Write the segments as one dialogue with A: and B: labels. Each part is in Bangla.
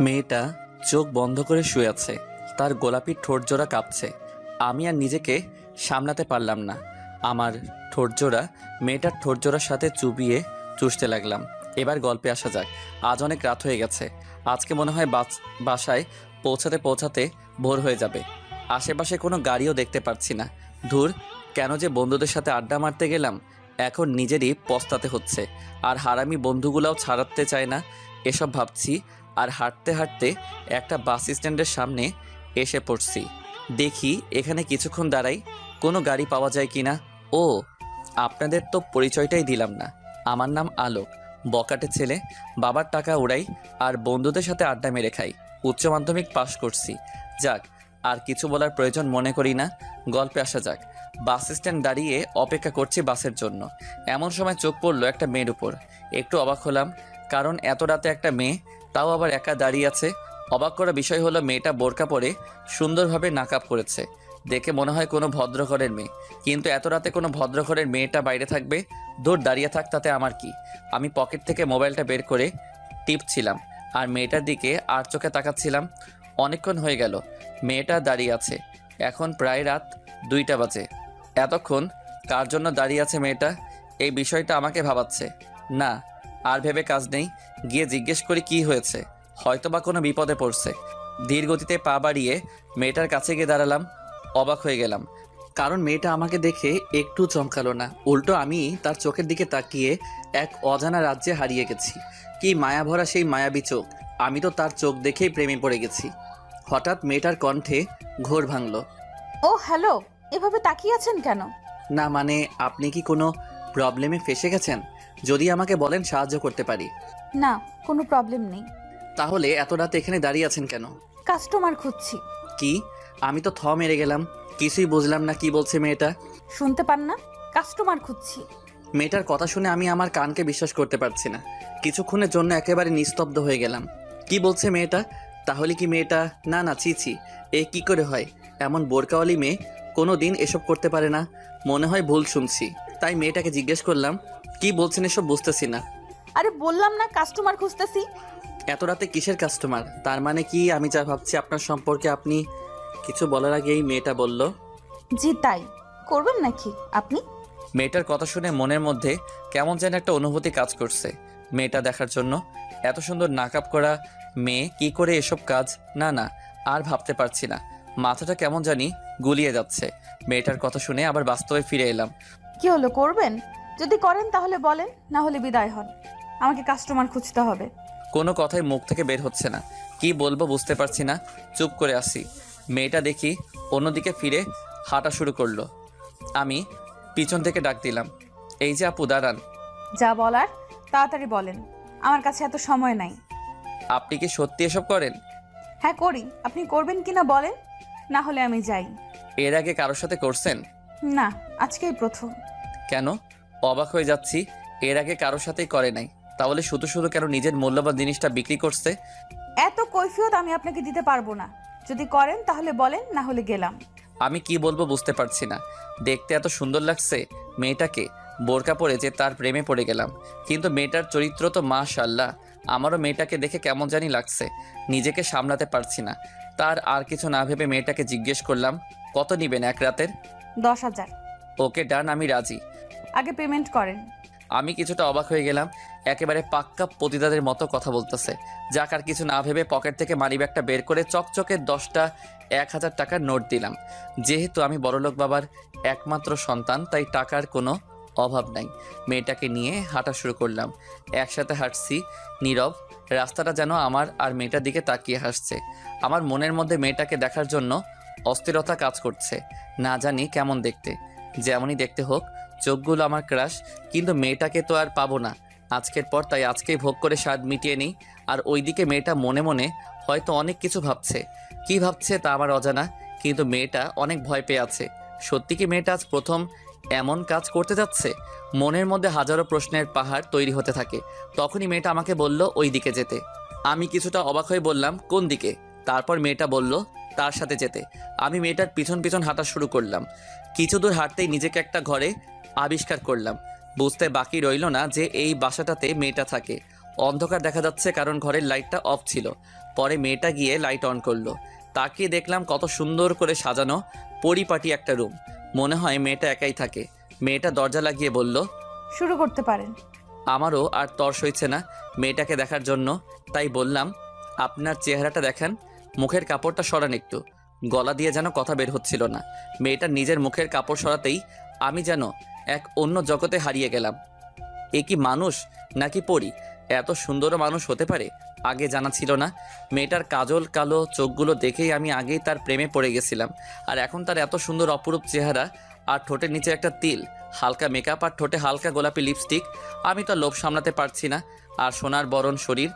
A: মেয়েটা চোখ বন্ধ করে শুয়ে আছে, তার গোলাপি ঠোঁটজোড়া কাঁপছে। আমি আর নিজেকে সামলাতে পারলাম না, আমার ঠোঁটজোড়া মেয়েটার ঠোঁটজোড়ার সাথে চুবিয়ে চুষতে লাগলাম। এবার গল্পে আসা যাক। আজ অনেক রাত হয়ে গেছে, আজকে মনে হয় বাসায় পৌঁছাতে পৌঁছাতে ভোর হয়ে যাবে। আশেপাশে কোনো গাড়িও দেখতে পাচ্ছি না। ধুর, কেন যে বন্ধুদের সাথে আড্ডা মারতে গেলাম, এখন নিজেরই পস্তাতে হচ্ছে। আর হারামি বন্ধুগুলাও ছাড়াতে চায় না, এসব ভাবছি। আর হাঁটতে হাঁটতে একটা বাস স্ট্যান্ডের সামনে এসে পড়ছি। দেখি এখানে কিছুক্ষণ দাঁড়াই, কোনো গাড়ি পাওয়া যায় কি না। ও, আপনাদের তো পরিচয়টাই দিলাম না। আমার নাম আলোক, বকাটে ছেলে। বাবার টাকা উড়াই আর বন্ধুদের সাথে আড্ডা মেরে খাই। উচ্চ মাধ্যমিক পাশ করছি। যাক, আর কিছু বলার প্রয়োজন মনে করি না, গল্পে আসা যাক। বাস স্ট্যান্ড দাঁড়িয়ে অপেক্ষা করছি বাসের জন্য। এমন সময় চোখ পড়লো একটা মেয়ের উপর। একটু অবাক হলাম, কারণ এত রাতে একটা মেয়ে, তাও আবার একা দাঁড়িয়ে আছে। অবাক করা বিষয় হলো মেয়েটা বোরকা পরে সুন্দরভাবে নাকাব করেছে। দেখে মনে হয় কোনো ভদ্রঘরের মেয়ে, কিন্তু এত রাতে কোনো ভদ্রঘরের মেয়েটা বাইরে থাকবে? দূর, দাঁড়িয়ে থাক, তাতে আমার কি। আমি পকেট থেকে মোবাইলটা বের করে টিপছিলাম আর মেয়েটার দিকে আর চোখে তাকাচ্ছিলাম। অনেকক্ষণ হয়ে গেল মেয়েটা দাঁড়িয়ে আছে। এখন প্রায় রাত 2টা বাজে। এতক্ষণ কার জন্য দাঁড়িয়ে আছে মেয়েটা, এই বিষয়টা আমাকে ভাবাচ্ছে না। আর ভেবে কাজ নেই, গিয়ে জিজ্ঞেস করি কি হয়েছে। হয়তো বা কোনো বিপদে পড়ছে। ধীর গতিতে পা বাড়িয়ে মেয়েটার কাছে গিয়ে দাঁড়ালাম। অবাক হয়ে গেলাম, কারণ মেয়েটা আমাকে দেখে একটু চমকালো না, উল্টো আমি তার চোখের দিকে তাকিয়ে এক অজানা রাজ্যে হারিয়ে গেছি। কি মায়াভরা সেই মায়াবী চোখ! আমি তো তার চোখ দেখেই প্রেমে পড়ে গেছি। হঠাৎ মেয়েটার কণ্ঠে ঘোর ভাঙল।
B: ও হ্যালো, এভাবে তাকিয়ে আছেন কেন?
A: না মানে, আপনি কি কোনো প্রবলেমে ফেসে গেছেন? যদি আমাকে বলেন সাহায্য করতে পারি।
B: না, কোনো প্রবলেম নেই।
A: তাহলে এত রাতে এখানে দাঁড়িয়ে আছেন কেন?
B: কাস্টমার খুঁজছি।
A: কি? আমি তো মেরে গেলাম, কিছুই বুঝলাম না কি বলছে মেয়েটা।
B: শুনতে পান না? কাস্টমার খুঁজছি।
A: মেয়েটার কথা শুনে আমি আমার কানকে বিশ্বাস করতে পারছি না। কিছুক্ষণের জন্য একেবারে নিস্তব্ধ হয়ে গেলাম। কি বলছে মেয়েটা? তাহলে কি মেয়েটা, না না, ছি ছি, এ কি করে হয়? এমন বোরকাওয়ালি মেয়ে কোনো দিন এসব করতে পারে না। মনে হয় ভুল শুনছি। তাই মেয়েটাকে জিজ্ঞেস করলাম, কি বলছেন এসব বুঝতেছি না।
B: আরে বললাম না কাস্টমার খুঁজতেছি।
A: এত রাতে কিসের কাস্টমার? তার মানে কি আমি যা ভাবছি আপনার সম্পর্কে? আপনি কিছু বলার আগেই মেয়েটা বলল,
B: জি তাই। করবেন নাকি আপনি?
A: মেয়েটার কথা শুনে মনের মধ্যে কেমন যেন একটা অনুভূতি কাজ করছে মেয়েটা দেখার জন্য। এত সুন্দর নাকাব করা মেয়ে কি করে এসব কাজ? না না, আর ভাবতে পারছি না, মাথাটা কেমন জানি গুলিয়ে যাচ্ছে। মেয়েটার কথা শুনে আবার বাস্তবে ফিরে এলাম।
B: কি হলো, করবেন? যদি করেন তাহলে বলেন, না হলে বিদায় হন। আমাকে কাস্টমার খুঁজতে হবে।
A: কোনো কথাই মুখ থেকে বের হচ্ছে না, কি বলবো বুঝতে পারছি না, চুপ করে আসি। মেয়েটা দেখি অন্যদিকে ফিরে হাঁটা শুরু করলো। আমি পিছন থেকে ডাক দিলাম, এই যে আপু, দাঁড়ান।
B: যা বলার তাড়াতাড়ি বলেন, আমার কাছে এত সময় নাই।
A: আপনি কি সত্যি এসব করেন?
B: হ্যাঁ করি, আপনি করবেন কিনা বলেন, না হলে আমি যাই।
A: এর আগে কারোর সাথে করছেন?
B: না, আজকেই প্রথম।
A: কেন? অবাক হয়ে যাচ্ছি, এর আগে কারোর সাথেই করে নাই, তাহলে শুধু শুধু কেন নিজের মূল্যবান জিনিসটা বিক্রি করছে?
B: এত কৈফিয়ত আমি আপনাকে দিতে পারবো না। যদি করেন তাহলে বলেন, না হলে গেলাম।
A: আমি কি বলবো বুঝতে পারছি না। দেখতে এত সুন্দর লাগছে মেয়েটাকে, বোরকা পরে যে তার প্রেমে পড়ে গেলাম। কিন্তু মেয়েটার চরিত্র তো মাশাআল্লাহ। আমারও মেয়েটাকে দেখে কেমন জানি লাগছে, নিজেকে সামলাতে পারছি না। তার আর কিছু না ভেবে মেয়েটাকে জিজ্ঞেস করলাম, কত নিবেন এক রাতের?
B: 10,000।
A: ওকে ডান, আমি রাজি।
B: আগে পেমেন্ট করেন।
A: আমি কিছুটা অবাক হয়ে গেলাম, একেবারে পাক্কা পতিতাদের মতো কথা বলতেছে। যাক, আর কিছু না ভেবে পকেট থেকে মানিব্যাগটা বের করে চকচকে 10টা 1,000 টাকার নোট দিলাম। যেহেতু আমি বড়লোক বাবার একমাত্র সন্তান, তাই টাকার কোনো অভাব নাই। মেয়েটাকে নিয়ে হাঁটা শুরু করলাম। একসাথে হাঁটছি, নীরব। রাস্তাটা যেন আমার আর মেয়েটার দিকে তাকিয়ে হাসছে। আমার মনের মধ্যে মেয়েটাকে দেখার জন্য অস্থিরতা কাজ করছে। না জানি কেমন দেখতে, যেমনই দেখতে হোক, চোখগুলো আমার ক্রাশ। কিন্তু মেয়েটাকে তো আর পাবো না আজকের পর, তাই আজকেই ভোগ করে স্বাদ মিটিয়ে নিই। আর ওইদিকে মেয়েটা মনে মনে হয়তো অনেক কিছু ভাবছে। কি ভাবছে তা আমার অজানা, কিন্তু মেয়েটা অনেক ভয় পেয়ে আছে। সত্যি কি মেয়েটা আজ প্রথম এমন কাজ করতে যাচ্ছে? মনের মধ্যে হাজারো প্রশ্নের পাহাড় তৈরি হতে থাকে। তখনই মেয়েটা আমাকে বলল ওই দিকে যেতে। আমি কিছুটা অবাক হয়ে বললাম, কোন দিকে? তারপর মেয়েটা বলল তার সাথে যেতে। আমি মেয়েটার পিছন পিছন হাঁটা শুরু করলাম। কিছু দূর হাঁটতেই নিজেকে একটা ঘরে আবিষ্কার করলাম। বুঝতে বাকি রইল না যে এই বাসাটাতে মেয়েটা থাকে। অন্ধকার দেখা যাচ্ছে কারণ ঘরের লাইটটা অফ ছিল। পরে মেয়েটা গিয়ে লাইট অন করলো। তাকিয়ে দেখলাম কত সুন্দর করে সাজানো পরিপাটি একটা রুম। মনে হয় মেয়েটা একাই থাকে। মেয়েটা দরজা লাগিয়ে বলল,
B: শুরু করতে পারেন।
A: আমারও আর তর সইছে না মেয়েটাকে দেখার জন্য, তাই বললাম, আপনার চেহারাটা দেখেন, মুখের কাপড়টা সরান একটু। গলা দিয়ে যেন কথা বের হচ্ছিল না। মেয়েটা নিজের মুখের কাপড় সরাতেই আমি যেন এক অন্য জগতে হারিয়ে গেলাম। এ কি মানুষ নাকি পরী? এত সুন্দর মানুষ হতে পারে আগে জানা ছিল না। মেয়েটার কাজল কালো চোখগুলো দেখেই আমি আগেই তার প্রেমে পড়ে গেছিলাম। আর এখন তার এত সুন্দর অপরূপ চেহারা, আর ঠোঁটের নিচে একটা তিল, হালকা মেকআপ আর ঠোঁটে হালকা গোলাপি লিপস্টিক। আমি তো লোভ সামলাতে পারছি না। আর সোনার বরণ শরীর,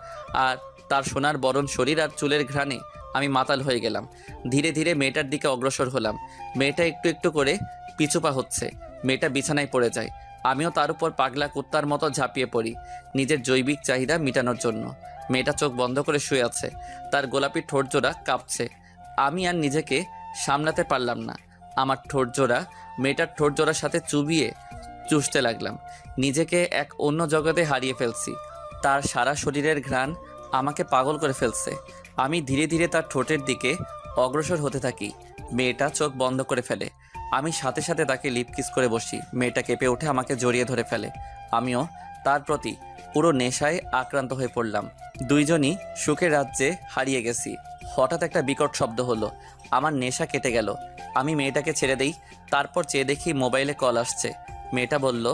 A: আর তার সোনার বরণ শরীর আর চুলের ঘ্রাণে আমি মাতাল হয়ে গেলাম। ধীরে ধীরে মেয়েটার দিকে অগ্রসর হলাম। মেয়েটা একটু একটু করে পিছুপা হচ্ছে। মেয়েটা বিছানায় পড়ে যায়। আমিও তার উপর পাগলা কুত্তার মতো ঝাঁপিয়ে পড়ি নিজের জৈবিক চাহিদা মেটানোর জন্য। মেয়েটা চোখ বন্ধ করে শুয়ে আছে, তার গোলাপি ঠোঁট জোড়া কাঁপছে। আমি আর নিজেকে সামলাতে পারলাম না। আমার ঠোঁট জোড়া মেয়েটার ঠোঁট জোড়ার সাথে চুবিয়ে চুষতে লাগলাম। নিজেকে এক অন্য জগতে হারিয়ে ফেলছি। তার সারা শরীরের ঘ্রাণ আমাকে পাগল করে ফেলছে। আমি ধীরে ধীরে তার ঠোঁটের দিকে অগ্রসর হতে থাকি। মেয়েটা চোখ বন্ধ করে ফেলে। আমি সাথে সাথে তাকে লিপ কিস করে বসি। মেয়েটা কেঁপে উঠে আমাকে জড়িয়ে ধরে ফেলে। আমিও তার প্রতি পুরো নেশায় আক্রান্ত হয়ে পড়লাম। দুইজনই সুখের রাজ্যে হারিয়ে গেছি। হঠাৎ একটা বিকট শব্দ হলো। আমার নেশা কেটে গেল। আমি মেয়েটাকে ছেড়ে দেই। তারপর চেয়ে দেখি মোবাইলে কল আসছে। মেয়েটা বলল,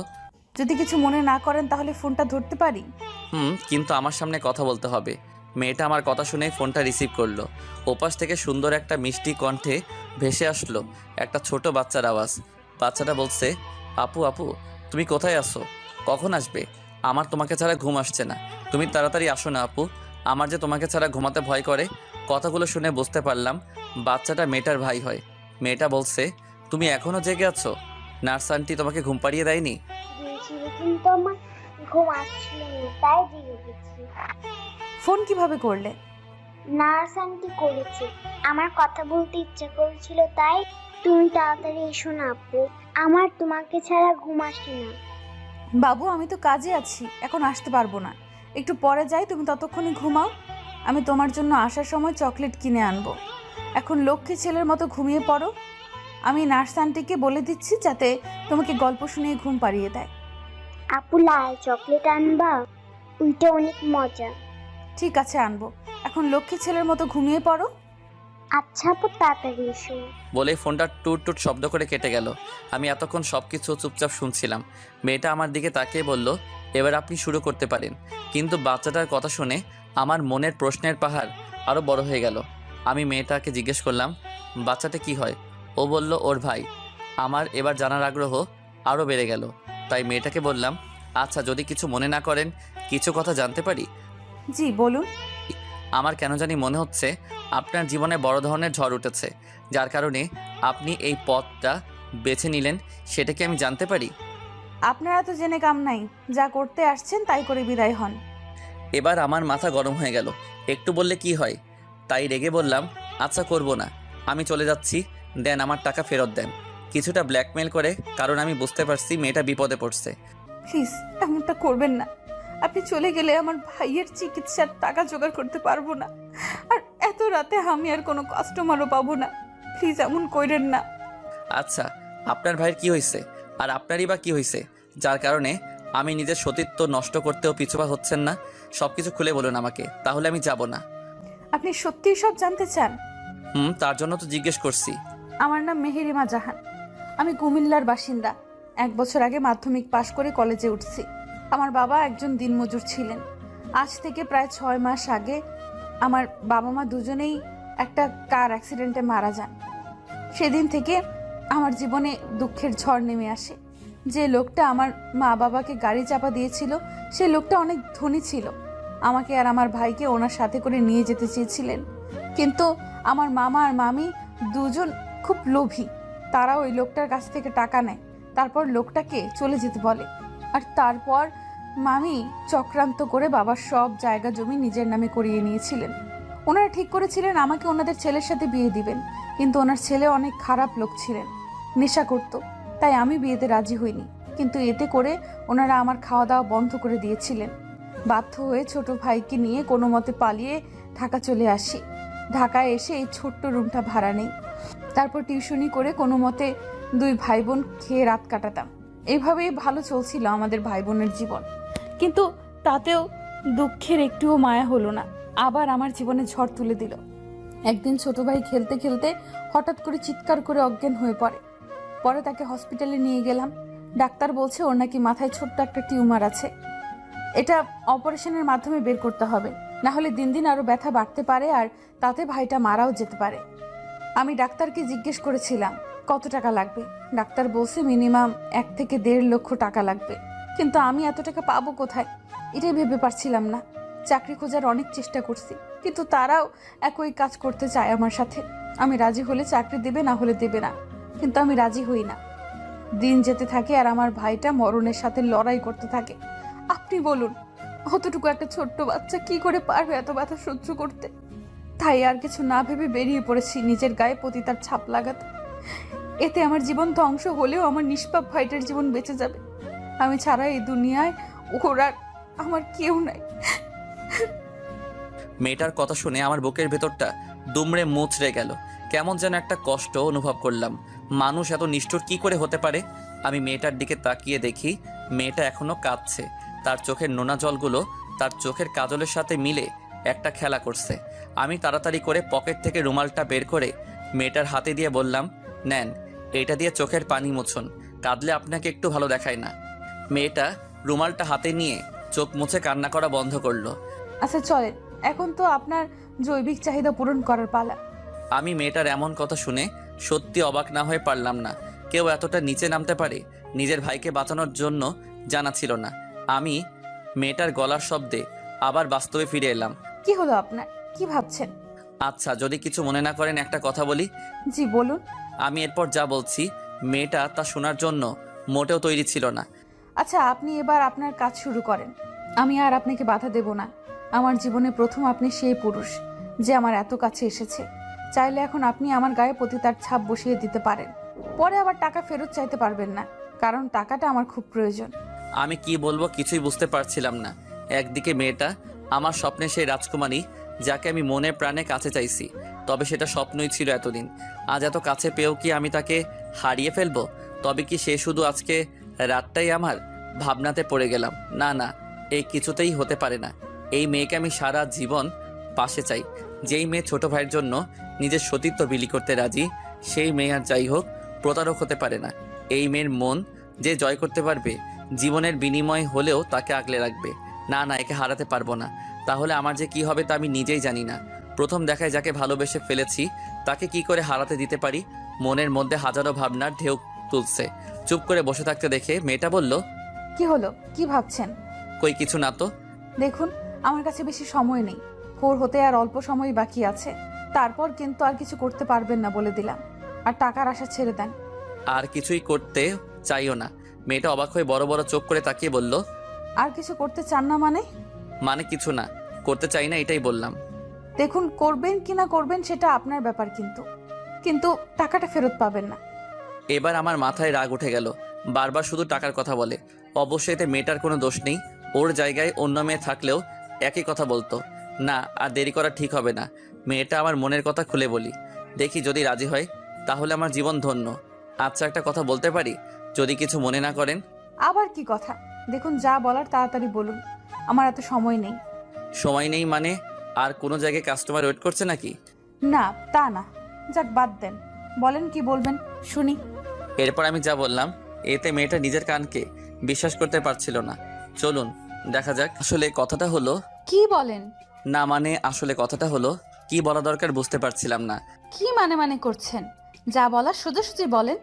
B: যদি কিছু মনে না করেন তাহলে ফোনটা ধরতে পারি?
A: কিন্তু আমার সামনে কথা বলতে হবে। মেয়েটা আমার কথা শুনে ফোনটা রিসিভ করলো। ওপাশ থেকে সুন্দর একটা মিষ্টি কণ্ঠে ভেসে আসলো একটা ছোট বাচ্চার আওয়াজ। বাচ্চাটা বলছে, আপু আপু, তুমি কোথায় আসো? কখন আসবে? আমার তোমাকে ছাড়া ঘুম আসছে না। তুমি তাড়াতাড়ি আসো না আপু, আমার যে তোমাকে ছাড়া ঘুমাতে ভয় করে। কথাগুলো শুনে বুঝতে পারলাম বাচ্চাটা মেয়েটার ভাই হয়। মেয়েটা বলছে, তুমি এখনও জেগে আছো? নার্স আন্টি তোমাকে ঘুম পাড়িয়ে দেয়নি?
C: দিয়েছিল কিন্তু আমার ঘুম আসছিল না, তাই জেগে গেছি।
B: ফোন কিভাবে করলে?
C: নার্স আন্টি করেছে, আমার কথা বলতে ইচ্ছা করেছিল, তাই। তুমি তাড়াতাড়ি এসো না আপু, আমার তোমাকে ছাড়া ঘুম আসে না।
B: বাবু, আমি তো কাজে আছি, এখন আসতে পারবো না। একটু পরে যাই, তুমি ততক্ষণে ঘুমাও। আমি তোমার জন্য আসার সময় চকলেট কিনে আনবো। এখন লক্ষ্মী ছেলের মতো ঘুমিয়ে পড়ো। আমি নার্স আন্টিকে বলে দিচ্ছি যাতে তোমাকে গল্প শুনিয়ে ঘুম পাড়িয়ে দেয়।
C: আপু, লাল চকলেট আনবা? ওইটা অনেক মজা।
B: ঠিক আছে, আনবো। এখন লক্ষ্মী ছেলের মতো ঘুমিয়ে পড়ো।
C: আচ্ছা আপু, তাড়াতাড়ি এসো।
A: বলে ফোনটা টুট টুট শব্দ করে কেটে গেল। আমি এতক্ষণ সব কিছু চুপচাপ শুনছিলাম। মেয়েটা আমার দিকে তাকিয়ে বলল, এবার আপনি শুরু করতে পারেন। কিন্তু বাচ্চাটার কথা শুনে আমার মনের প্রশ্নের পাহাড় আরও বড় হয়ে গেল। আমি মেয়েটাকে জিজ্ঞেস করলাম, বাচ্চাটা কি হয়? ও বলল, ওর ভাই। আমার এবার জানার আগ্রহ আরও বেড়ে গেল। তাই মেয়েটাকে বললাম, আচ্ছা, যদি কিছু মনে না করেন কিছু কথা জানতে পারি?
B: জি বলুন।
A: আমার কেন জানি মনে হচ্ছে আপনার জীবনে বড় ধরনের ঝড় উঠেছে, যার কারণে আপনি এই পথটা বেছে নিলেন। সেটা কি আমি জানতে পারি?
B: আপনারা তো জেনে কাম নাই, যা করতে আসছেন তাই করে বিদায় হন।
A: এবার আমার মাথা গরম হয়ে গেল। একটু বললে কি হয়? তাই রেগে বললাম, আচ্ছা, করব না, আমি চলে যাচ্ছি, দেন আমার টাকা ফেরত দেন। কিছুটা ব্ল্যাকমেল করে, কারণ আমি বুঝতে পারছি মেয়েটা বিপদে পড়ছে।
B: প্লিজ এমনটা করবেন না। আপনি চলে গেলে আমার ভাইয়ের চিকিৎসার টাকা জোগাড় করতে পারবো না। আর এত রাতে আমি আর কোনো কাস্টমারও পাবো না। প্লিজ এমন কইরেন না।
A: আচ্ছা, আপনার ভাইয়ের কি হয়েছে? আর আপনারই বা কি হয়েছে যার কারণে আমি নিজের সতীত্ব নষ্ট করতেও পিছুপা হচ্ছেন না? সব কিছু খুলে বলুন আমাকে, তাহলে আমি যাব না।
B: আপনি সত্যিই সব জানতে চান?
A: তার জন্য তো জিজ্ঞেস করছি।
B: আমার নাম মেহেরিমা জাহান। আমি কুমিল্লার বাসিন্দা। 1 বছর আগে মাধ্যমিক পাশ করে কলেজে উঠছি। আমার বাবা একজন দিনমজুর ছিলেন। আজ থেকে প্রায় 6 মাস আগে আমার বাবা মা দুজনেই একটা কার অ্যাক্সিডেন্টে মারা যান। সেদিন থেকে আমার জীবনে দুঃখের ঝড় নেমে আসে। যে লোকটা আমার মা বাবাকে গাড়ি চাপা দিয়েছিল, সে লোকটা অনেক ধনী ছিল। আমাকে আর আমার ভাইকে ওনার সাথে করে নিয়ে যেতে চেয়েছিলেন, কিন্তু আমার মামা আর মামি দুজন খুব লোভী। তারা ওই লোকটার কাছ থেকে টাকা নেয়, তারপর লোকটাকে চলে যেতে বলে। আর তারপর মামি চক্রান্ত করে বাবার সব জায়গা জমি নিজের নামে করিয়ে নিয়েছিলেন। ওনারা ঠিক করেছিলেন আমাকে ওনাদের ছেলের সাথে বিয়ে দিবেন, কিন্তু ওনার ছেলে অনেক খারাপ লোক ছিলেন, নেশা করত। তাই আমি বিয়েতে রাজি হইনি। কিন্তু এতে করে ওনারা আমার খাওয়া দাওয়া বন্ধ করে দিয়েছিলেন। বাধ্য হয়ে ছোট ভাইকে নিয়ে কোনো মতে পালিয়ে ঢাকা চলে আসি। ঢাকায় এসে এই ছোট্ট রুমটা ভাড়া নেই। তারপর টিউশনি করে কোনো মতে 2 ভাই বোন খেয়ে রাত কাটাতাম। এইভাবেই ভালো চলছিল আমাদের ভাই বোনের জীবন। কিন্তু তাতেও দুঃখের একটুও মায়া হলো না, আবার আমার জীবনে ঝড় তুলে দিল। একদিন ছোট ভাই খেলতে খেলতে হঠাৎ করে চিৎকার করে অজ্ঞান হয়ে পড়ে। পরে তাকে হসপিটালে নিয়ে গেলাম। ডাক্তার বলছে ওর নাকি মাথায় ছোট্ট একটা টিউমার আছে। এটা অপারেশনের মাধ্যমে বের করতে হবে, না হলে দিন দিন আরো ব্যথা বাড়তে পারে, আর তাতে ভাইটা মারাও যেতে পারে। আমি ডাক্তারকে জিজ্ঞেস করেছিলাম কত টাকা লাগবে। ডাক্তার বলছে মিনিমাম 1 থেকে 1.5 লক্ষ টাকা লাগবে। কিন্তু আমি এত টাকা পাবো কোথায়, এটাই ভেবে পারছিলাম না। চাকরি খোঁজার অনেক চেষ্টা করছি, কিন্তু তারাও একই কাজ করতে চায় আমার সাথে। আমি রাজি হলে চাকরি দেবে, না হলে দেবে না, কিন্তু আমি রাজি হই না। দিন যেতে থাকে আর আমার ভাইটা মরণের সাথে লড়াই করতে থাকে। আপনি বলুন, অতটুকু একটা ছোট্ট বাচ্চা কি করে পারবে এত ব্যথা সহ্য করতে? তাই আর কিছু না ভেবে বেরিয়ে পড়েছি নিজের গায়ে পতিতার ছাপ লাগাতে। এতে আমার জীবন ধ্বংস হলেও আমার নিষ্পাপ ভাইটার জীবন বেঁচে যাবে। আমি ছাড়া এই দুনিয়ায় ওর আর আমার কেউ নাই।
A: মেয়েটার কথা শুনে আমার বুকের ভেতরটা দুমড়ে মুচড়ে গেল। কেমন যেন একটা কষ্ট অনুভব করলাম। মানুষ এত নিষ্ঠুর কি করে হতে পারে? আমি মেয়েটার দিকে তাকিয়ে দেখি মেয়েটা এখনো কাঁদছে। তার চোখের নোনা জলগুলো তার চোখের কাজলের সাথে মিলে একটা খেলা করছে। আমি তাড়াতাড়ি করে পকেট থেকে রুমালটা বের করে মেয়েটার হাতে দিয়ে বললাম, নেন, এটা দিয়ে চোখের পানি মুছুন, কাঁদলে আপনাকে একটু ভালো দেখায় না। মেয়েটা রুমালটা হাতে নিয়ে চোখ মুছে কান্না করা বন্ধ করলো।
B: আচ্ছা চলেন, এখন তো আপনার জৈবিক চাহিদা পূরণ করার পালা।
A: আমি মেয়েটার এমন কথা শুনে সত্যি অবাক না হয়ে পারলাম না। কেউ এতটা নিচে নামতে পারে? নিজের ভাইকে বাঁচানোর জন্য জানা ছিল না। আমি মেয়েটার গলার শব্দে আবার বাস্তবে ফিরে এলাম।
B: কি হলো আপনার, কি ভাবছেন?
A: আচ্ছা, যদি কিছু মনে না করেন একটা কথা বলি।
B: জি বলুন।
A: আমি এরপর যা বলছি মেয়েটা তা শোনার জন্য মোটেও তৈরি ছিল না।
B: আচ্ছা আপনি এবার আপনার কাজ শুরু করেন, আমি আর আপনাকে বাধা দেব না। আমার জীবনে প্রথম আপনি সেই পুরুষ যে আমার এত কাছে এসেছে। চাইলে এখন আপনি আমার গায়ে পতিতার ছাপ বসিয়ে দিতে পারেন, পরে আবার টাকা ফেরত চাইতে পারবেন না, কারণ টাকাটা আমার খুব প্রয়োজন।
A: আমি কি বলবো কিছুই বুঝতে পারছিলাম না। একদিকে মেয়েটা আমার স্বপ্নের সেই রাজকুমারী, যাকে আমি মনে প্রাণে কাছে চাইছি, তবে সেটা স্বপ্নই ছিল এতদিন। আজ এত কাছে পেয়েও কি আমি তাকে হারিয়ে ফেলবো? তবে কি সে শুধু আজকে রাতটাই আমার? ভাবনাতে পড়ে গেলাম। না না, এই কিছুতেই হতে পারে না। এই মেয়েকে আমি সারা জীবন পাশে চাই। যেই মেয়ে ছোট ভাইয়ের জন্য নিজের সতীত্ব বিলি করতে রাজি, সেই মেয়ে আর যাই হোক প্রতারক হতে পারে না। এই মেয়ের মন যে জয় করতে পারবে, জীবনের বিনিময় হলেও তাকে আগলে রাখবে। না না, একে হারাতে পারবো না। তাহলে আমার যে কি হবে তা আমি নিজেই জানি না। প্রথম দেখায় যাকে ভালোবেসে ফেলেছি তাকে কি করে হারাতে দিতে পারি? মনের মধ্যে হাজারো ভাবনার ঢেউ তুলছে। চুপ করে বসে থাকতে দেখে মেয়েটা বলল,
B: কি হলো, কি ভাবছেন?
A: কই কিছু না তো।
B: দেখুন, আমার কাছে বেশি সময় নেই, ভোর হতে আর অল্প সময় বাকি আছে। তারপর কিন্তু আর কিছু করতে পারবেন না বলে দিলাম। আর টাকার আশা ছেড়ে দেন।
A: আর কিছুই করতে চাইও না। মেয়েটা অবাক হয়ে বড় বড় চোখ করে তাকিয়ে বলল,
B: আর কিছু করতে চান না মানে?
A: মানে কিছু না, করতে চাই না, এটাই বললাম।
B: দেখুন, করবেন কি না করবেন সেটা আপনার ব্যাপার, কিন্তু টাকাটা ফেরত পাবেন না।
A: এবার আমার মাথায় রাগ উঠে গেল। বারবার শুধু টাকার কথা বলে। অবশ্যই এতে মেয়েটার কোনো দোষ নেই। ওর জায়গায় অন্য মেয়ে থাকলেও একই কথা বলতো। না, আর দেরি করা ঠিক হবে না। মেয়েটা আমার মনের কথা খুলে বলি, দেখি যদি রাজি হয় তাহলে আমার জীবন ধন্য। আচ্ছা, একটা কথা বলতে পারি যদি কিছু মনে না করেন?
B: আবার কি কথা? দেখুন, যা বলার তাড়াতাড়ি বলুন, আমার এত সময় নেই।
A: সময় নেই মানে? আর কোনো জায়গায় কাস্টমার ওয়েট করছে নাকি?
B: না, তা না। যাক, বাদ দেন, বলেন কি বলবেন শুনি।
A: এরপর আমি যা বললাম এতে মেয়েটা নিজের কানকে বিশ্বাস করতে পারছিল না। চলুন দেখা যাক। আসলে কথাটা হলো,
B: কি বলেন?
A: না মানে আসলে কথাটা হলো, কি বলা দরকার বুঝতে পারছিলাম না।
B: কি মানে করছেন? যা বলার সোজাসুজি বলেন।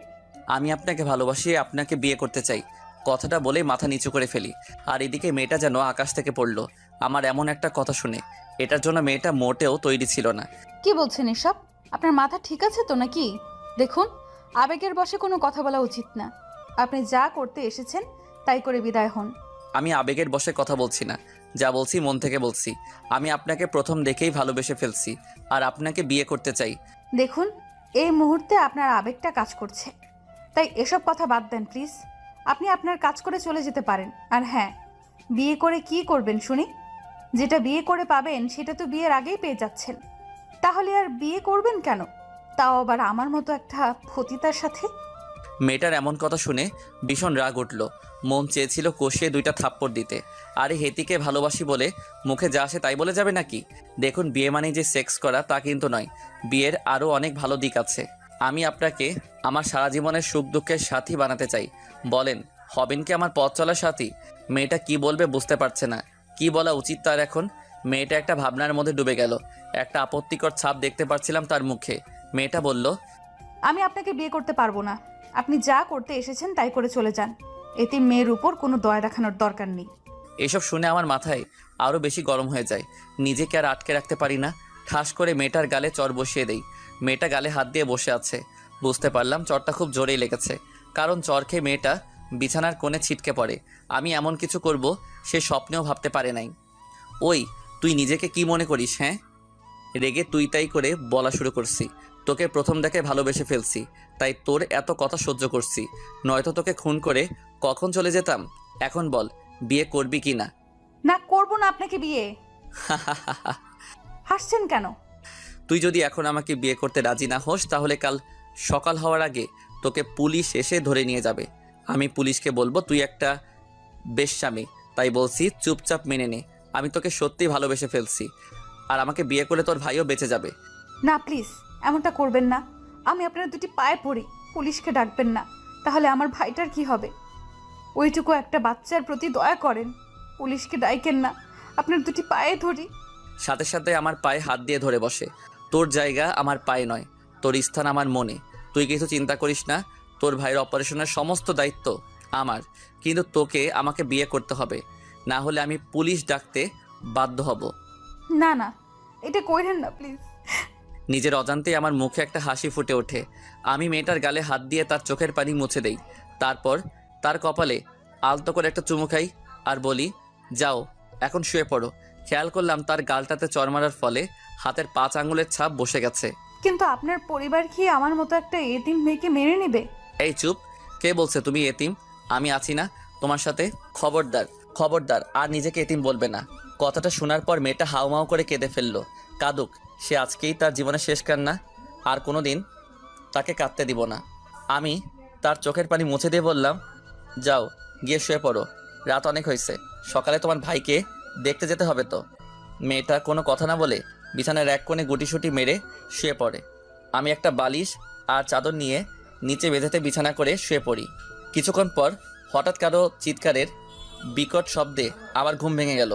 A: আমি আপনাকে ভালোবাসি, আপনাকে বিয়ে করতে চাই। কথাটা বলেই মাথা নিচু করে ফেলি। আর এদিকে মেয়েটা যেন আকাশ থেকে পড়লো আমার এমন একটা কথা শুনে। এটার জন্য মেয়েটা মোটেও তৈরি ছিল না।
B: কি বলছেন এসব? আপনার মাথা ঠিক আছে তো নাকি? দেখুন, আবেগের বশে কোনো কথা বলা উচিত না। আপনি যা করতে এসেছেন তাই করে বিদায় হন।
A: আমি আবেগের বশে কথা বলছি না, যা বলছি মন থেকে বলছি। আমি আপনাকে প্রথম দেখেই ভালোবেসে ফেলছি আর আপনাকে বিয়ে করতে চাই।
B: দেখুন, এই মুহূর্তে আপনার আবেগটা কাজ করছে, তাই এসব কথা বাদ দেন প্লিজ। আপনি আপনার কাজ করে চলে যেতে পারেন। আর হ্যাঁ, বিয়ে করে কি করবেন শুনি? যেটা বিয়ে করে পাবেন সেটা তো বিয়ের আগেই পেয়ে যাচ্ছেন, তাহলে আর বিয়ে করবেন কেন? তাও আবার আমার মতো একটা ফতিতার সাথে।
A: মেয়েটার এমন কথা শুনে ভীষণ রাগ উঠল। মন চেয়েছিল কষিয়ে 2টা থাপ্পড় দিতে। আরে হেতিকে ভালোবাসি বলে মুখে যা আসে তাই বলে যাবে নাকি? দেখুন, বিয়ে মানে যে সেক্স করা তা কিন্তু নয়। বিয়ের আরও অনেক ভালো দিক আছে। আমি আপনাকে আমার সারা জীবনের সুখ দুঃখের সাথী বানাতে চাই। বলেন, হবেন কি আমার পথ চলার সাথী? মেয়েটা কি বলবে বুঝতে পারছে না। কি বলা উচিত তার এখন? মেয়েটা একটা ভাবনার মধ্যে ডুবে গেল। একটা আপত্তিকর ছাপ দেখতে পাচ্ছিলাম তার মুখে। মেয়েটা বলল,
B: আমি আপনাকে বিয়ে করতে পারবো না। আপনি যা করতে এসেছেন তাই করে চলে যান। এতে মেয়ের উপর কোনো দয়া দেখানোর দরকার নেই।
A: এসব শুনে আমার মাথায় আরও বেশি গরম হয়ে যায়। নিজেকে আর আটকে রাখতে পারি না। ঠাস করে মেয়েটার গালে চড় বসিয়ে দেই। মেয়েটা গালে হাত দিয়ে বসে আছে। বুঝতে পারলাম চড়টা খুব জোরেই লেগেছে, কারণ চড় খেয়ে মেয়েটা বিছানার কোণে ছিটকে পড়ে। আমি এমন কিছু করব সে স্বপ্নেও ভাবতে পারে নাই। ওই, তুই নিজেকে কি মনে করিস? হ্যাঁ, রেগে তুই তাই করে বলা শুরু করছি। তোকে প্রথম দেখে ভালোবেসে ফেলছি, তাই তোর এত কথা সহ্য করছি। নয়তো তোকে খুন করে কখন চলে যেতাম। এখন বল, বিয়ে করবি কি না?
B: না, করবো না আপনাকে বিয়ে। হাসছেন কেন?
A: তুই যদি এখন আমাকে বিয়ে করতে রাজি না হোস, তাহলে কাল সকাল হওয়ার আগে তোকে পুলিশ এসে ধরে নিয়ে যাবে। আমি পুলিশকে বলবো তুই একটা বেশ্যামি। তাই বলছি, চুপচাপ মেনে নে। আমি তোকে সত্যিই ভালোবেসে ফেলছি, আর আমাকে বিয়ে করে তোর ভাইও বেঁচে যাবে।
B: না প্লিজ, এমনটা করবেন না। আমি আপনার দুটি পায়ে পড়ি, পুলিশকে ডাকবেন না। তাহলে আমার ভাইটার কি হবে? ওইটুকু একটা বাচ্চার প্রতি দয়া করেন, পুলিশকে ডাইকেন না। আপনার দুটি পায়ে ধরি।
A: সাথে সাথে আমার পায়ে হাত দিয়ে ধরে বসে। তোর জায়গা আমার পায়ে নয়, তোর স্থান আমার মনে। তুই কিছু চিন্তা করিস না। তোর ভাইয়ের অপারেশনের সমস্ত দায়িত্ব আমার। কিন্তু তোকে আমাকে বিয়ে করতে হবে, না হলে আমি পুলিশ ডাকতে বাধ্য হব।
B: না না, এটা কইরেন না প্লিজ।
A: নিজের অজান্তেই আমার মুখে একটা হাসি ফুটে ওঠে। আমি মেয়েটার গালে হাত দিয়ে তার চোখের পানি মুছে দেই। তারপর তার কপালে আলতো করে একটা চুমু খাই আর বলি, যাও এখন শুয়ে পড়ো। খেয়াল করলাম তার গালটাতে চড় মারার ফলে হাতের 5 আঙ্গুলের ছাপ বসে গেছে।
B: কিন্তু আপনার পরিবার কি আমার মতো একটা এতিম মেয়েকে মেনে নেবে?
A: এই চুপ! কে বলছে তুমি এতিম? আমি আছি না তোমার সাথে? খবরদার, খবরদার আর নিজেকে এতিম বলবে না। কথাটা শোনার পর মেয়েটা হাউমাউ করে কেঁদে ফেললো। কাঁদুক, সে আজকেই তার জীবনের শেষ কান্না। আর কোনো দিন তাকে কাঁদতে দিব না। আমি তার চোখের পানি মুছে দিয়ে বললাম, যাও গিয়ে শুয়ে পড়ো। রাত অনেক হয়েছে, সকালে তোমার ভাইকে দেখতে যেতে হবে তো। মেয়েটা কোনো কথা না বলে বিছানার এক কোণে গুটিসুটি মেরে শুয়ে পড়ে। আমি একটা বালিশ আর চাদর নিয়ে নিচে বেঁধেতে বিছানা করে শুয়ে পড়ি। কিছুক্ষণ পর হঠাৎ কারো চিৎকারের বিকট শব্দে আবার ঘুম ভেঙে গেল।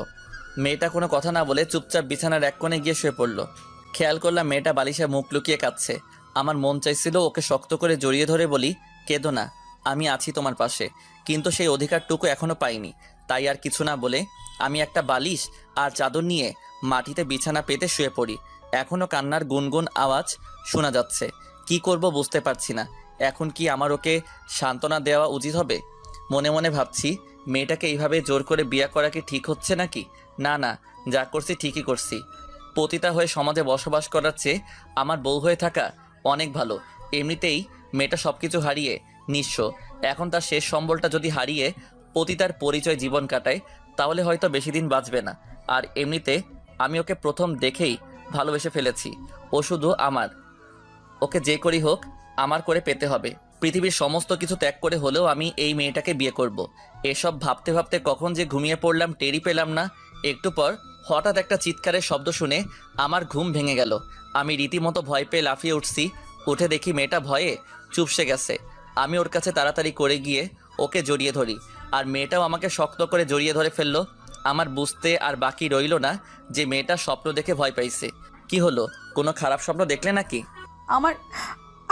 A: মেয়েটা কোনো কথা না বলে চুপচাপ বিছানার এক কোণে গিয়ে শুয়ে পড়ল। খেয়াল করলাম মেয়েটা বালিশে মুখ লুকিয়ে কাঁদছে। আমার মন চাইছিল ওকে শক্ত করে জড়িয়ে ধরে বলি, কেঁদো না, আমি আছি তোমার পাশে। কিন্তু সেই অধিকারটুকু এখনো পাইনি। তাই আর কিছু না বলে আমি একটা বালিশ আর চাদর নিয়ে মাটিতে বিছানা পেতে শুয়ে পড়ি। এখনো কান্নার গুনগুন আওয়াজ শোনা যাচ্ছে। কি করব বুঝতে পারছি না। এখন কি আমার ওকে সান্ত্বনা দেওয়া উচিত হবে? মনে মনে ভাবছি, মেয়েটাকে এইভাবে জোর করে বিয়ে করা কি ঠিক হচ্ছে নাকি? না না, যা করছি ঠিকই করছি। পতিতা হয়ে সমাজে বসবাস করার চেয়ে আমার বউ হয়ে থাকা অনেক ভালো। এমনিতেই মেয়েটা সব কিছু হারিয়ে নিঃস্ব। এখন তার শেষ সম্বলটা যদি হারিয়ে পতিতার পরিচয় জীবন কাটায়, তাহলে হয়তো বেশি দিন বাঁচবে না। আর এমনিতে আমি ওকে প্রথম দেখেই ভালোবেসে ফেলেছি। ও শুধু আমার। ওকে যে করি হোক আমার করে পেতে হবে। পৃথিবীর সমস্ত কিছু ত্যাগ করে হলেও আমি এই মেয়েটাকে বিয়ে করব। এসব ভাবতে ভাবতে কখন যে ঘুমিয়ে পড়লাম টেরই পেলাম না। একটু পর হঠাৎ একটা চিৎকারের শব্দ শুনে আমার ঘুম ভেঙে গেল। আমি রীতিমতো ভয় পেয়ে লাফিয়ে উঠছি। উঠে দেখি মেয়েটা ভয়ে চুপসে গেছে। আমি ওর কাছে তাড়াতাড়ি করে গিয়ে ওকে জড়িয়ে ধরি, আর মেয়েটাও আমাকে শক্ত করে জড়িয়ে ধরে ফেললো। আমার বুঝতে আর বাকি রইল না যে মেয়েটা স্বপ্ন দেখে ভয় পাইছে। কি হলো, কোনো খারাপ স্বপ্ন দেখলে নাকি?
B: আমার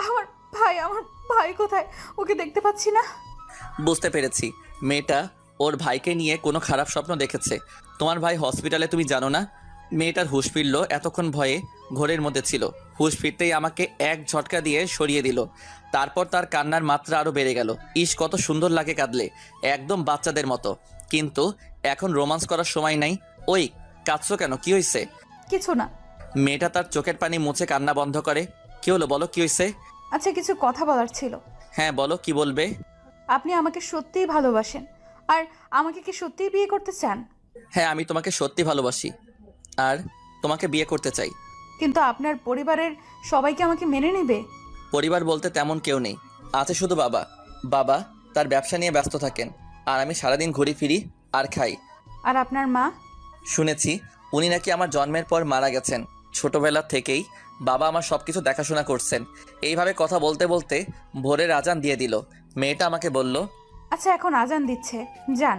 B: আমার আমার ভাই কোথায়? ওকে দেখতে পাচ্ছি না।
A: বুঝতে পেরেছি, মেয়েটা ওর ভাইকে নিয়ে কোনো খারাপ স্বপ্ন দেখেছে। তোমার ভাই হসপিটালে, তুমি জানো না? মেয়েটার হুঁশ ফিরল, এতক্ষণ ভয়ে ঘোরের মধ্যে ছিল। হুঁশ ফিরতেই আমাকে এক ঝটকা দিয়ে সরিয়ে দিল। তারপর তার কান্নার মাত্রা আরও বেড়ে গেল। ইস, কত সুন্দর লাগে কাঁদলে, একদম বাচ্চাদের মতো। কিন্তু এখন রোমান্স করার সময় নাই। ওই, কাঁদছো কেন? কি হয়েছে?
B: কিছু না।
A: মেয়েটা তার চোখের পানি মুছে কান্না বন্ধ করে। কি হলো বলো, কি হয়েছে?
B: আচ্ছা, কিছু কথা বলার ছিল।
A: হ্যাঁ বলো, কি বলবে?
B: আপনি আমাকে সত্যিই ভালোবাসেন, আর আমাকে কি সত্যিই বিয়ে করতে চান?
A: হ্যাঁ, আমি তোমাকে সত্যি ভালোবাসি আর তোমাকে বিয়ে করতে চাই।
B: কিন্তু আপনার পরিবারের সবাইকে আমাকে মেনে নেবে?
A: পরিবার বলতে তেমন কেউ নেই, আছে শুধু বাবা। বাবা তার ব্যবসা নিয়ে ব্যস্ত থাকেন, আর আমি সারাদিন ঘুরি ফিরি আর খাই।
B: আর আপনার মা?
A: শুনেছি উনি নাকি আমার জন্মের পর মারা গেছেন। ছোটবেলা থেকেই বাবা আমার সব কিছু দেখাশোনা করছেন। এইভাবে কথা বলতে বলতে ভোরের আজান দিয়ে দিল। মেয়েটা আমাকে বলল,
B: আচ্ছা, এখন আজান দিচ্ছে, যান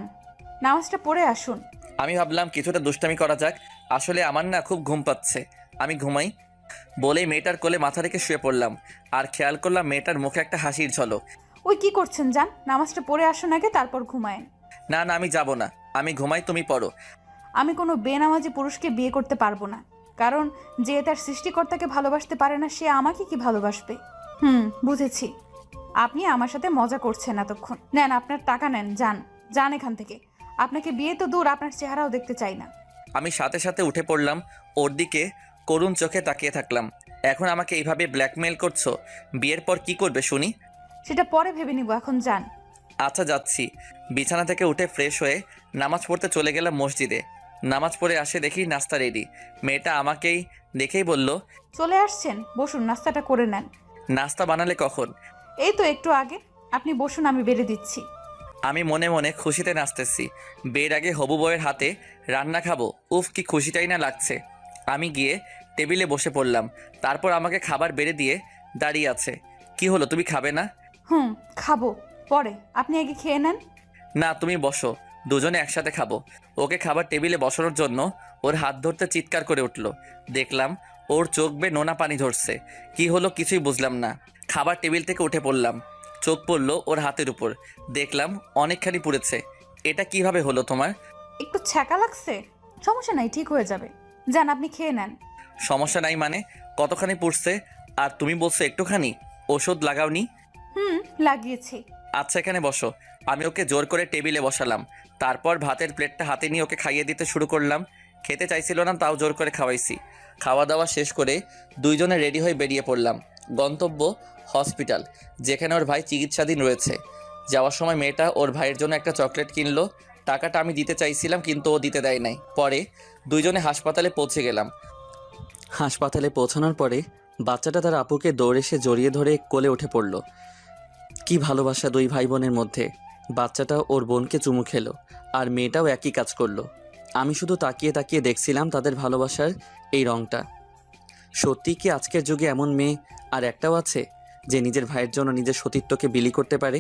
B: নামাজটা পড়ে আসুন।
A: আমি ভাবলাম কিছুটা দুষ্টামি করা যাক। আসলে আমার না খুব ঘুম পাচ্ছে, আমি ঘুমাই বলেই মেয়েটার কোলে মাথা রেখে শুয়ে পড়লাম। আর খেয়াল করলাম মেয়েটার মুখে একটা হাসির ঝলক।
B: ওই কি করছেন, যান নামাজটা পড়ে আসুন আগে, তারপর ঘুমায়েন।
A: না না, আমি যাব না, আমি ঘুমাই, তুমি পড়ো।
B: আমি কোনো বেনামাজি পুরুষকে বিয়ে করতে পারবো না, কারণ যে তার সৃষ্টিকর্তাকে ভালোবাসতে পারে না সে আমাকে কি ভালোবাসবে? বুঝেছি। আপনি আমার সাথে মজা করছেন এতক্ষণ। নেন আপনার টাকা নেন, যান যান এখান থেকে। আপনাকে বিয়ে তো দূর, আপনার চেহারাও দেখতে চাই না।
A: আমি সাথে সাথে উঠে পড়লাম, ওর দিকে করুণ চোখে তাকিয়ে থাকলাম। এখন আমাকে এইভাবে ব্ল্যাকমেল করছো, বিয়ের পর কি করবে শুনি?
B: সেটা পরে ভেবে নিব, এখন যান।
A: আচ্ছা যাচ্ছি। বিছানা থেকে উঠে ফ্রেশ হয়ে নামাজ পড়তে চলে গেলাম মসজিদে। নামাজ পড়ে আসে দেখি নাস্তা রেডি। মেয়েটা আমাকেই দেখেই বলল,
B: চলে আসছেন, বসুন, নাস্তাটা করে নেন।
A: নাস্তা বানালে কখন?
B: এই তো একটু আগে। আপনি বসুন, আমি বেড়ে দিচ্ছি।
A: আমি মনে মনে খুশিতে নাচতেছি। বের আগে হবু বউয়ের হাতে রান্না খাবো, উফ কি খুশিটাই না লাগছে। আমি গিয়ে টেবিলে বসে পড়লাম। তারপর আমাকে খাবার বেড়ে দিয়ে দাঁড়িয়ে আছে। কি হলো, তুমি খাবে না?
B: খাবো পরে, আপনি আগে খেয়ে নেন।
A: না, তুমি বসো, দুজনে একসাথে খাবো। ওকে খাবার টেবিলে বসানোর জন্য ওর হাত ধরতে চিৎকার করে উঠল। দেখলাম ওর চোখ বেয়ে নোনা পানি ধরছে। কি হলো কিছুই বুঝলাম না। খাবার টেবিল থেকে উঠে পড়লাম, চোখ পড়লো ওর হাতের উপর। দেখলাম অনেকখানি পুড়েছে। এটা কিভাবে হলো তোমার?
B: একটু ছ্যাঁকা লাগছে, সমস্যা নাই, ঠিক হয়ে যাবে। যান আপনি খেয়ে নেন।
A: সমস্যা নাই মানে? কতখানি পুড়ছে? আর তুমি বলছো একটুখানি? ওষুধ লাগাওনি?
B: লাগিয়েছি।
A: আচ্ছা এখানে বসো। আমি ওকে জোর করে টেবিলে বসালাম। তারপর ভাতের প্লেটটা হাতে নিয়ে ওকে খাইয়ে দিতে শুরু করলাম। খেতে চাইছিল না, তাও জোর করে খাওয়াইছি। খাওয়া দাওয়া শেষ করে দুইজনে রেডি হয়ে বেরিয়ে পড়লাম। গন্তব্য হসপিটাল, যেখানে ওর ভাই চিকিৎসাধীন রয়েছে। যাওয়ার সময় মেয়েটা ওর ভাইয়ের জন্য একটা চকলেট কিনলো। টাকাটা আমি দিতে চাইছিলাম কিন্তু ও দিতে দেয় নাই। পরে দুইজনে হাসপাতালে পৌঁছে গেলাম। হাসপাতালে পৌঁছানোর পরে বাচ্চাটা তার আপুকে দৌড়ে এসে জড়িয়ে ধরে কোলে উঠে পড়ল। কি ভালোবাসা দুই ভাই বোনের মধ্যে। বাচ্চাটা ওর বোনকে চুমু খেলো, আর মেয়েটাও একই কাজ করলো। আমি শুধু তাকিয়ে তাকিয়ে দেখছিলাম তাদের ভালোবাসার এই রঙটা। সত্যি কি আজকের যুগে এমন মেয়ে আর একটাও আছে যে নিজের ভাইয়ের জন্য নিজের সতীত্বকে বিলি করতে পারে?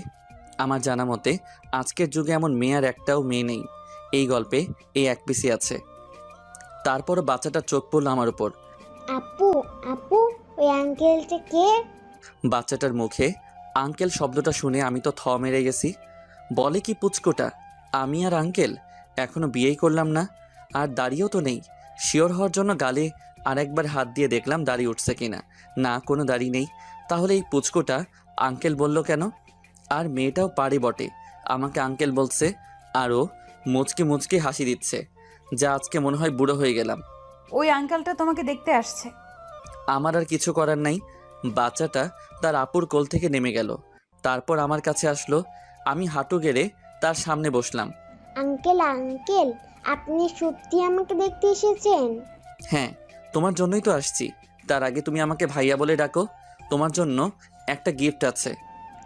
A: আমার জানা মতে আজকের যুগে এমন মেয়ে আর একটাও মেয়ে নেই। এই গল্পে এই এক পিসি আছে। তারপরও বাচ্চাটার চোখ পড়ল আমার উপর।
C: আপু, আপু, ওই আঙ্কেলটা কে?
A: বাচ্চাটার মুখে আঙ্কেল শব্দটা শুনে আমি তো থ মেরে গেছি। বলে কি পুচকোটা, আমি আর আঙ্কেল এখনো বিয়েই করলাম না, আর দাড়িও তো নেই। শিওর হওয়ার জন্য গালে আরেকবার হাত দিয়ে দেখলাম দাড়ি উঠছে কিনা। না, কোনো দাড়ি নেই। তাহলে এই পুচকোটা আঙ্কেল বলল কেন? আর মেয়েটাও পারে বটে, আমাকে আঙ্কেল বলছে। আরও মুচকি মুচকি হাসি দিচ্ছে। যা আজকে মনে হয় বুড়ো হয়ে গেলাম।
B: ওই আঙ্কেলটা তোমাকে দেখতে আসছে।
A: আমার আর কিছু করার নাই। বাচ্চাটা তার আপুর কোল থেকে নেমে গেল। তারপর আমার কাছে আসলো। আমি হাঁটু গেড়ে তার সামনে বসলাম।
C: আঙ্কেল, আঙ্কেল, আপনি সত্যি আমাকে দেখতে এসেছেন?
A: হ্যাঁ, তোমার জন্যই তো আসছি। তার আগে তুমি আমাকে ভাইয়া বলে ডাকো। তোমার জন্য একটা গিফট আছে।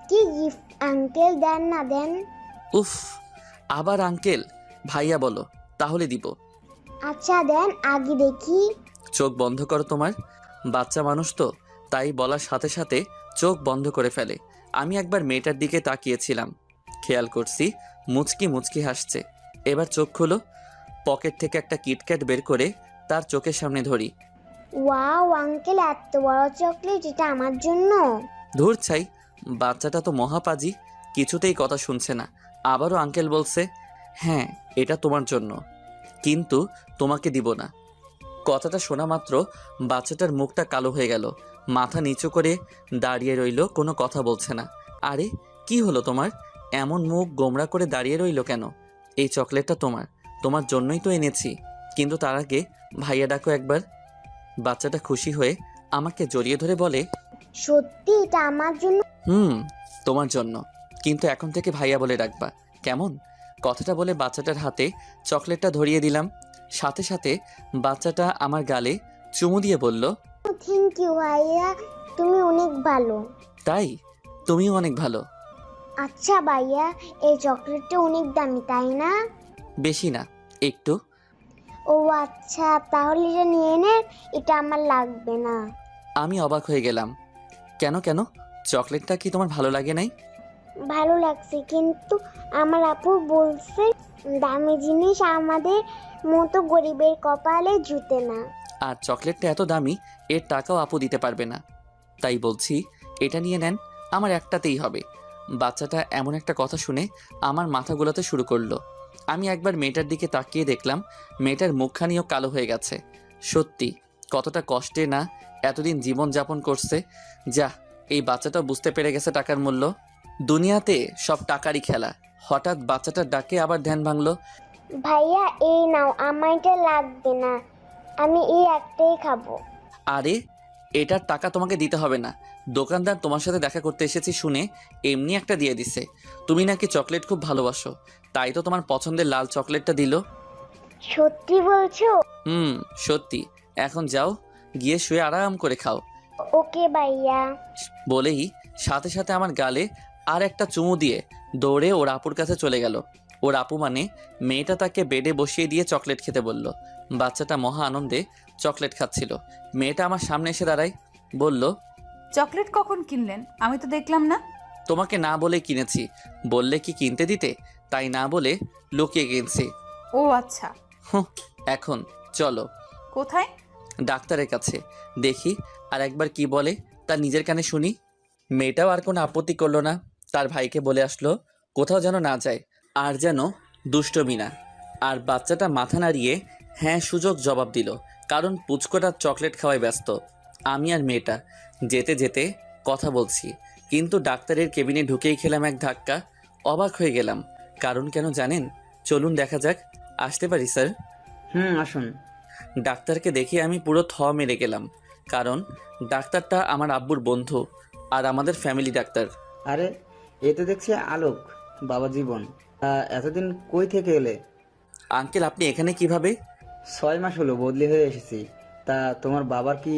C: কি গিফট আঙ্কেল? দেন না, দেন।
A: উফ, আবার আঙ্কেল? ভাইয়া বলো, তাহলে দিব।
C: আচ্ছা দেন, আগে দেখি।
A: চোখ বন্ধ করো তোমার। বাচ্চা মানুষ তো, তাই বলার সাথে সাথে চোখ বন্ধ করে ফেলে। আমি একবার মেয়েটার দিকে তাকিয়েছিলাম, খেয়াল করছি মুচকি মুচকি হাসছে। এবার চোখ খুলো। পকেট থেকে একটা কিটক্যাট বের করে তার চোখের সামনে ধরি।
C: ওয়াও আঙ্কেল, এত বড় চকলেট, এটা আমার জন্য?
A: ধুর ছাই, বাচ্চাটা তো মহাপাজি, কিছুতেই কথা শুনছে না। আবারও আঙ্কেল বলছে, হ্যাঁ এটা তোমার জন্য, কিন্তু তোমাকে দিব না। কথাটা শোনা মাত্র বাচ্চাটার মুখটা কালো হয়ে গেল। মাথা নিচু করে দাঁড়িয়ে রইল, কোনো কথা বলছে না। আরে কি হলো তোমার? এমন মুখ গোমড়া করে দাঁড়িয়ে রইল কেন? এই চকলেটটা তোমার, তোমার জন্যই তো এনেছি। কিন্তু তার আগে ভাইয়া ডাকো একবার। বাচ্চাটা খুশি হয়ে আমাকে জড়িয়ে ধরে বলে,
C: সত্যি এটা আমার জন্য?
A: তোমার জন্য, কিন্তু এখন থেকে ভাইয়া বলে ডাকবা, কেমন? কথাটা বলে বাচ্চাটার হাতে চকলেটটা ধরিয়ে দিলাম। সাথে সাথে বাচ্চাটা আমার গালে চুমু দিয়ে বলল,
C: থ্যাংক ইউ ভাইয়া, তুমি অনেক ভালো।
A: তাই তুমিও অনেক ভালো।
C: আচ্ছা ভাইয়া, এই চকলেটটা অনেক দামি তাই না?
A: বেশি না, একটু।
C: ও আচ্ছা, তাহলে এটা নিয়ে নেন, এটা আমার লাগবে না।
A: আমি অবাক হয়ে গেলাম। কেন কেন চকলেটটা কি তোমার ভালো লাগে নাই?
C: ভালো লাগছে, কিন্তু আমার আপু বলছে দামি জিনিস আমাদের মতো গরিবের কপালে জুটে না।
A: আর চকলেটটা এত দামি, এর টাকাও আপু দিতে পারবে না। তাই বলছি এটা নিয়ে নেন, আমার একটাতেই হবে। বাচ্চাটা এমন একটা কথা শুনে আমার মাথা গোলাতে শুরু করলো। আমি একবার মেয়েটার দিকে তাকিয়ে দেখলাম মেয়েটার মুখখানিও কালো হয়ে গেছে। সত্যি কতটা কষ্টে না এতদিন জীবন যাপন করছে। যা, এই বাচ্চাটাও বুঝতে পেরে গেছে টাকার মূল্য। দুনিয়াতে সব টাকারই খেলা। হঠাৎ বাচ্চাটার ডাকে আবার ধ্যান ভাঙলো।
C: ভাইয়া এই নাও, আমার এটা লাগবে না, আমি এই একটাই খাবো।
A: আরে, এটার টাকা তোমাকে দিতে হবে না। দোকানদার তোমার সাথে দেখা করতে এসেছি শুনে এমনি একটা দিয়ে দিছে। তুমি নাকি চকলেট খুব ভালোবাসো, তাই তো তোমার পছন্দের লাল চকলেটটা দিল।
C: সত্যি বলছো?
A: সত্যি। এখন যাও, গিয়ে শুয়ে আরাম করে খাও।
C: ওকে ভাইয়া।
A: বলেই সাথে সাথে আমার গালে আর একটা চুমু দিয়ে দৌড়ে ওর আপুর কাছে চলে গেল। ওর আপু মানে মেয়েটা তাকে বেডে বসিয়ে দিয়ে চকলেট খেতে বলল। বাচ্চাটা মহা আনন্দে চকলেট খাচ্ছিল। মেয়েটা আমার সামনে এসে দাঁড়ায়, বলল,
B: চকলেট কখন কিনলেন? আমি তো দেখলাম না।
A: তোমাকে না বলে কিনেছি। বললে কি কিনতে দিতে, তাই না বলে লুকিয়ে কিনছি।
B: ও আচ্ছা।
A: হুঁ, এখন চলো
B: কোথায়?
A: ডাক্তারের কাছে, দেখি আর একবার কি বলে তা নিজের কানে শুনি। মেয়েটাও আর কোনো আপত্তি করলো না। তার ভাইকে বলে আসলো কোথাও যেন না যায়, আর যেন দুষ্টমি না। আর বাচ্চাটা মাথা নাড়িয়ে হ্যাঁ সুযোগ জবাব দিল, কারণ পুচকোটা চকলেট খাওয়ায় ব্যস্ত। আমি আর মেয়েটা যেতে যেতে কথা বলছি, কিন্তু ডাক্তারের কেবিনে ঢুকেই খেলাম এক ধাক্কা। অবাক হয়ে গেলাম। কারণ কেন জানেন? চলুন দেখা যাক। আসতে পারি স্যার?
D: আসুন।
A: ডাক্তারকে দেখে আমি পুরো থ মেরে গেলাম, কারণ ডাক্তারটা আমার আব্বুর বন্ধু আর আমাদের ফ্যামিলি ডাক্তার।
D: আরে, এ তো দেখছি আলোক, বাবা জীবন। এতদিন কই থেকে এলে?
A: আঙ্কেল, আপনি এখানে কিভাবে?
D: 6 মাস হলো বদলি হয়ে এসেছি। তা তোমার বাবার কি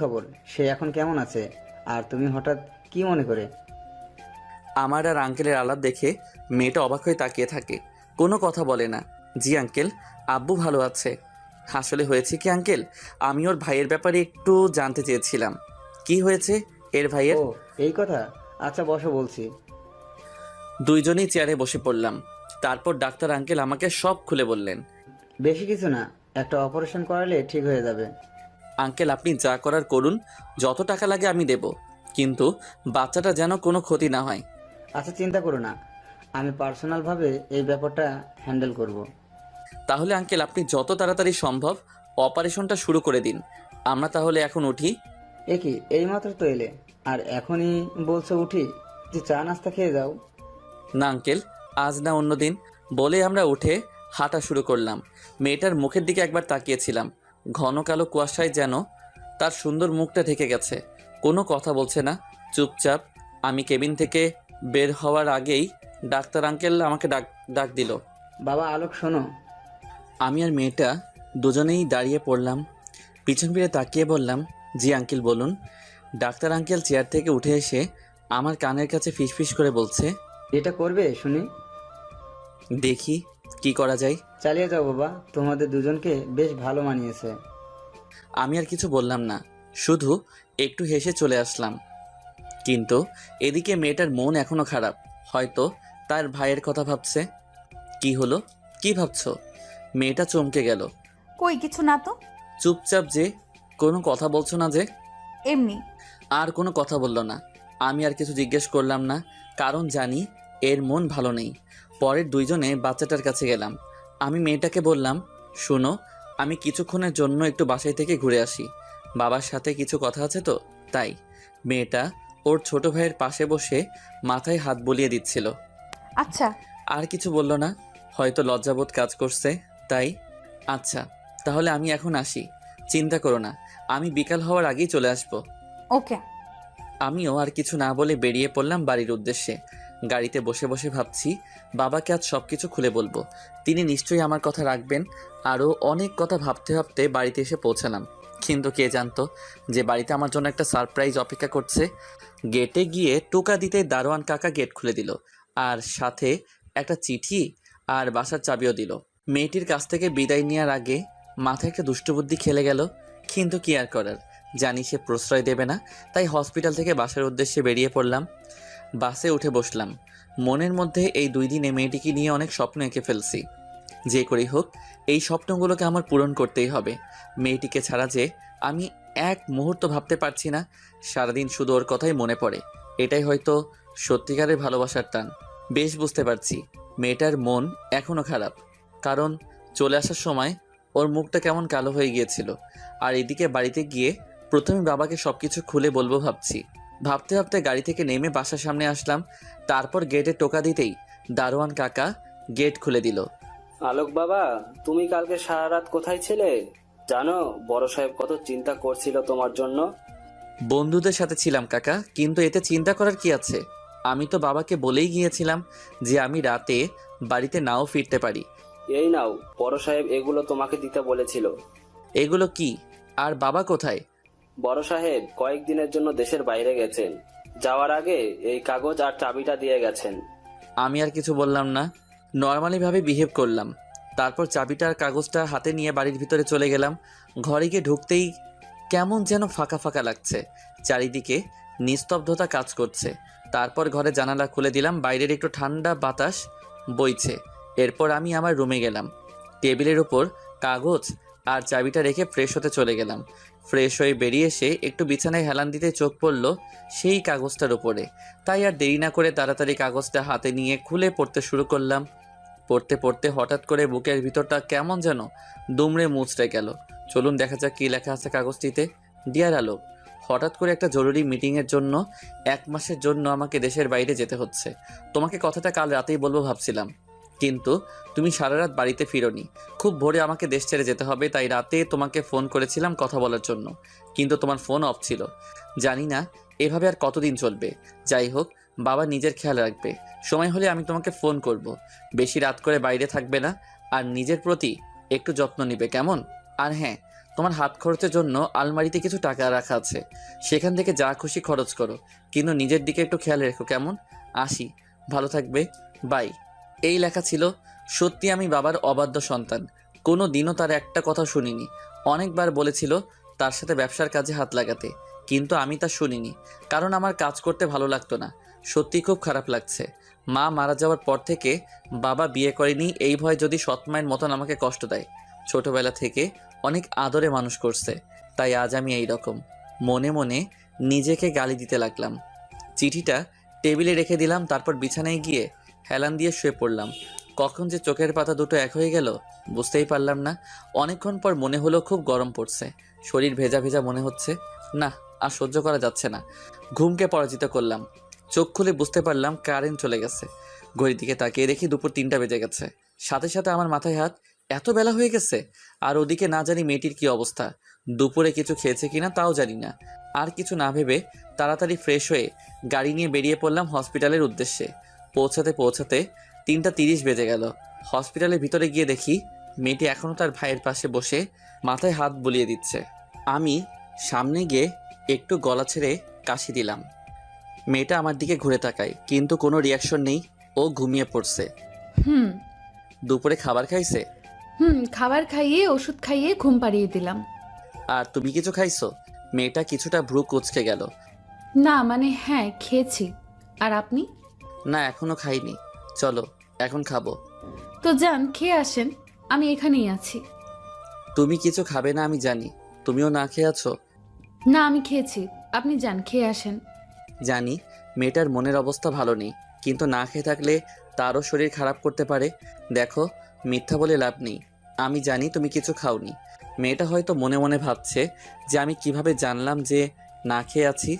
D: খবর? সে এখন কেমন আছে? আর তুমি হঠাৎ কি মনে করে?
A: আমার আর আঙ্কেলের আলাপ দেখে মেয়েটা অবাক হয়ে তাকিয়ে থাকে, কোনো কথা বলে না। জি আঙ্কেল, আব্বু ভালো আছে। আসলে হয়েছে কি আঙ্কেল, আমি ওর ভাইয়ের ব্যাপারে একটু জানতে চেয়েছিলাম। কি হয়েছে এর ভাইয়ের?
D: ও, এই কথা। আচ্ছা বসো, বলছি।
A: দুইজনেই চেয়ারে বসে পড়লাম। তারপর ডাক্তার আঙ্কেল আমাকে সব খুলে বললেন।
D: বেশি কিছু না, একটা অপারেশন করালে ঠিক হয়ে যাবে।
A: আঙ্কেল, আপনি যা করার করুন, যত টাকা লাগে আমি দেব, কিন্তু বাচ্চাটা যেন কোনো ক্ষতি না হয়।
D: আচ্ছা, চিন্তা করো না, আমি পার্সোনালভাবে এই ব্যাপারটা হ্যান্ডেল করব।
A: তাহলে আঙ্কেল, আপনি যত তাড়াতাড়ি সম্ভব অপারেশনটা শুরু করে দিন। আমরা তাহলে এখন উঠি।
D: কি, এইমাত্র তো এলে আর এখনই বলছো উঠি? যে চা নাস্তা খেয়ে যাও।
A: না আঙ্কেল, আজ না অন্য দিন। বলে আমরা উঠে হাঁটা শুরু করলাম। মেয়েটার মুখের দিকে একবার তাকিয়েছিলাম, ঘন কালো কুয়াশায় যেন তার সুন্দর মুখটা ঢেকে গেছে। কোনো কথা বলছে না, চুপচাপ। আমি কেবিন থেকে বের হওয়ার আগেই ডাক্তার আঙ্কেল আমাকে ডাক দিল।
D: বাবা আলোক, শোনো।
A: আমি আর মেয়েটা দুজনেই দাঁড়িয়ে পড়লাম। পিছন ফিরে তাকিয়ে বললাম, জি আঙ্কেল বলুন। ডাক্তার আঙ্কেল চেয়ার থেকে উঠে এসে আমার কানের কাছে ফিসফিস করে বলছে,
D: এটা করবে শুনি?
A: দেখি কি করা যায়।
D: চালিয়ে যাও বাবা, তোমাদের দুজনকে বেশ ভালো মানিয়েছে।
A: আমি আর কিছু বললাম না, শুধু একটু হেসে চলে আসলাম। কিন্তু এদিকে মেয়েটার মন এখনো খারাপ, হয়তো তার ভাইয়ের কথা ভাবছে। কি হলো, কি ভাবছো? মেয়েটা চমকে গেল।
B: কই কিছু না তো।
A: চুপচাপ যে, কোনো কথা বলছো না যে?
B: এমনি।
A: আর কোনো কথা বলল না। আমি আর কিছু জিজ্ঞেস করলাম না, কারণ জানি এর মন ভালো নেই। পরের দুইজনে বাচ্চাটার কাছে গেলাম। আমি মেয়েটাকে বললাম, শোনো, আমি কিছুক্ষণের জন্য একটু বাসায় থেকে ঘুরে আসি, বাবার সাথে কিছু কথা আছে তো তাই। মেয়েটা ওর ছোট ভাইয়ের পাশে বসে মাথায় হাত বুলিয়ে দিচ্ছিল।
B: আচ্ছা।
A: আর কিছু বলল না, হয়তো লজ্জাবোধ কাজ করছে তাই। আচ্ছা, তাহলে আমি এখন আসি। চিন্তা করো না, আমি বিকাল হওয়ার আগেই চলে আসবো।
B: ওকে।
A: আমিও আর কিছু না বলে বেরিয়ে পড়লাম বাড়ির উদ্দেশ্যে। গাড়িতে বসে বসে ভাবছি বাবাকে আজ সব কিছু খুলে বলবো। তিনি নিশ্চয়ই আমার কথা রাখবেন। আরও অনেক কথা ভাবতে ভাবতে বাড়িতে এসে পৌঁছালাম। কিন্তু কে জানতো যে বাড়িতে আমার জন্য একটা সারপ্রাইজ অপেক্ষা করছে। গেটে গিয়ে টোকা দিতেই দারোয়ান কাকা গেট খুলে দিল, আর সাথে একটা চিঠি আর বাসার চাবিও দিল। মেয়েটির কাছ থেকে বিদায় নেওয়ার আগে মাথায় একটা দুষ্টবুদ্ধি খেলে গেল, কিন্তু কি আর করার, জানি সে প্রশ্রয় দেবে না। তাই হসপিটাল থেকে বাসার উদ্দেশ্যে বেরিয়ে পড়লাম। বাসে উঠে বসলাম। মনের মধ্যে এই 2 দিনে মেয়েটিকে নিয়ে অনেক স্বপ্ন এঁকে ফেলছি। যে করেই হোক এই স্বপ্নগুলোকে আমার পূরণ করতেই হবে। মেয়েটিকে ছাড়া যে আমি এক মুহূর্ত ভাবতে পারছি না। সারাদিন শুধু ওর কথাই মনে পড়ে। এটাই হয়তো সত্যিকারের ভালোবাসার টান। বেশ বুঝতে পারছি মেয়েটার মন এখনও খারাপ, কারণ চলে আসার সময় ওর মুখটা কেমন কালো হয়ে গিয়েছিল। আর এদিকে বাড়িতে গিয়ে প্রথমে বাবাকে সব কিছু খুলে বলবো ভাবছি। ভাবতে ভাবতে গাড়ি থেকে নেমে বাসার সামনে আসলাম। তারপর গেটে টোকা দিতেই দারোয়ান কাকা গেট খুলে দিল।
E: আলোক বাবা, তুমি কালকে সারা রাত কোথায় ছিলে জানো? বড় সাহেব কত চিন্তা করছিল তোমার জন্য।
A: বন্ধুদের সাথে ছিলাম কাকা, কিন্তু এতে চিন্তা করার কি আছে? আমি তো বাবাকে বলেই গিয়েছিলাম যে আমি রাতে বাড়িতে নাও ফিরতে পারি।
E: এই নাও, বড় সাহেব এগুলো তোমাকে দিতে বলেছিল।
A: এগুলো কি? আর বাবা কোথায়?
E: বড় সাহেব কয়েকদিনের জন্য দেশের বাইরে গেছেন। যাওয়ার আগে এই কাগজ আর চাবিটা দিয়ে গেছেন।
A: আমি আর কিছু বললাম না, নর্মালিভাবে বিহেভ করলাম। তারপর চাবিটা আর কাগজটা হাতে নিয়ে বাড়ির ভিতরে চলে গেলাম। ঘরে গিয়ে ঢুকতেই কেমন যেন ফাঁকা ফাঁকা লাগছে, চারিদিকে নিস্তব্ধতা কাজ করছে। তারপর ঘরে জানালা খুলে দিলাম, বাইরের একটু ঠান্ডা বাতাস বইছে। এরপর আমি আমার রুমে গেলাম। টেবিলের উপর কাগজ আর চাবিটা রেখে ফ্রেশ হতে চলে গেলাম। ফ্রেশ হয়ে বেরিয়ে এসে একটু বিছানায় হেলান দিতে চোখ পড়ল সেই কাগজটার উপরে। তাই আর দেরি না করে তাড়াতাড়ি কাগজটা হাতে নিয়ে খুলে পড়তে শুরু করলাম। পড়তে পড়তে হঠাৎ করে বুকের ভিতরটা কেমন যেন দুমড়ে মুচড়ে গেল। চলুন দেখা যাক কী লেখা আছে কাগজটিতে। ডিয়ার আলোক, হঠাৎ করে একটা জরুরি মিটিংয়ের জন্য 1 মাসের জন্য আমাকে দেশের বাইরে যেতে হচ্ছে। তোমাকে কথাটা কাল রাতেই বলবো ভাবছিলাম, কিন্তু তুমি সারা রাত বাড়িতে ফিরোনি। খুব ভোরে আমাকে দেশ ছেড়ে যেতে হবে, তাই রাতে তোমাকে ফোন করেছিলাম কথা বলার জন্য, কিন্তু তোমার ফোন অফ ছিল। জানি না এভাবে আর কতদিন চলবে। যাই হোক, বাবা নিজের খেয়াল রাখবে। সময় হলে আমি তোমাকে ফোন করব। বেশি রাত করে বাইরে থাকবে না, আর নিজের প্রতি একটু যত্ন নিবে, কেমন? আর হ্যাঁ, তোমার হাত খরচের জন্য আলমারিতে কিছু টাকা রাখা আছে, সেখান থেকে যা খুশি খরচ করো, কিন্তু নিজের দিকে একটু খেয়াল রেখো, কেমন? আসি, ভালো থাকবে, বাই। এই লেখা ছিল। সত্যি আমি বাবার অবাধ্য সন্তান। কোনো দিনও তার একটা কথা শুনিনি। অনেকবার বলেছিল তার সাথে ব্যবসার কাজে হাত লাগাতে, কিন্তু আমি তা শুনিনি, কারণ আমার কাজ করতে ভালো লাগতো না। সত্যি খুব খারাপ লাগছে। মা মারা যাওয়ার পর থেকে বাবা বিয়ে করেনি এই ভয় যদি সৎমায়ের মতন আমাকে কষ্ট দেয়। ছোটবেলা থেকে অনেক আদরে মানুষ করছে, তাই আজ আমি এই রকম। মনে মনে নিজেকে গালি দিতে লাগলাম। চিঠিটা টেবিলে রেখে দিলাম। তারপর বিছানায় গিয়ে হেলান দিয়ে শুয়ে পড়লাম। কখন যে চোখের পাতা দুটো এক হয়ে গেল বুঝতেই পারলাম না। অনেকক্ষণ পর মনে হলো খুব গরম পড়ছে, শরীর ভেজা ভেজা মনে হচ্ছে। না, আর সহ্য করা যাচ্ছে না। ঘুমকে পরাজিত করলাম। চোখ খুলে বুঝতে পারলাম কারেন্ট চলে গেছে। ঘড়ির দিকে তাকিয়ে দেখি দুপুর 3টা বেজে গেছে। সাথে সাথে আমার মাথায় হাত, এত বেলা হয়ে গেছে। আর ওদিকে না জানি মেয়েটির কি অবস্থা, দুপুরে কিছু খেয়েছে কিনা তাও জানি না। আর কিছু না ভেবে তাড়াতাড়ি ফ্রেশ হয়ে গাড়ি নিয়ে বেরিয়ে পড়লাম হসপিটালের উদ্দেশ্যে। পৌঁছাতে পৌঁছাতে 3টা 30 বেজে গেল। হসপিটালের ভিতরে গিয়ে দেখি মেয়েটি এখনও তার ভাইয়ের পাশে বসে মাথায় হাত বুলিয়ে দিচ্ছে। আমি সামনে গিয়ে একটু গলা ছেড়ে কাশি দিলাম। মেয়েটা আমার দিকে ঘুরে তাকায়, কিন্তু কোনো রিয়াকশন নেই। ও ঘুমিয়ে পড়ছে।
B: হুম
A: দুপুরে খাবার খাইছে?
B: খাবার খাইয়ে ওষুধ খাইয়ে ঘুম পাড়িয়ে দিলাম।
A: আর তুমি কিছু খাইছো? মেয়েটা কিছুটা ভ্রু কুঁচকে গেল।
B: না মানে হ্যাঁ, খেয়েছি। আর আপনি?
A: না, এখনো খাইনি। চলো এখন খাবো।
B: তো যান, খেয়ে আসেন, আমি এখানেই আছি।
A: তুমি কিছু খাবে না আমি জানি, তুমিও না খেয়ে আছো।
B: না, আমি খেয়েছি, আপনি যান, খেয়ে আসেন।
A: জানি মেয়েটার মনের অবস্থা ভালো নেই, কিন্তু না খেয়ে থাকলে তারও শরীর খারাপ করতে পারে। দেখো, মিথ্যা বলে লাভ নেই। আমি জানি তুমি কিছু খাওনি। মেয়েটা হয়তো মনে মনে ভাবছে যে আমি কিভাবে জানলাম যে না খেয়ে আছি।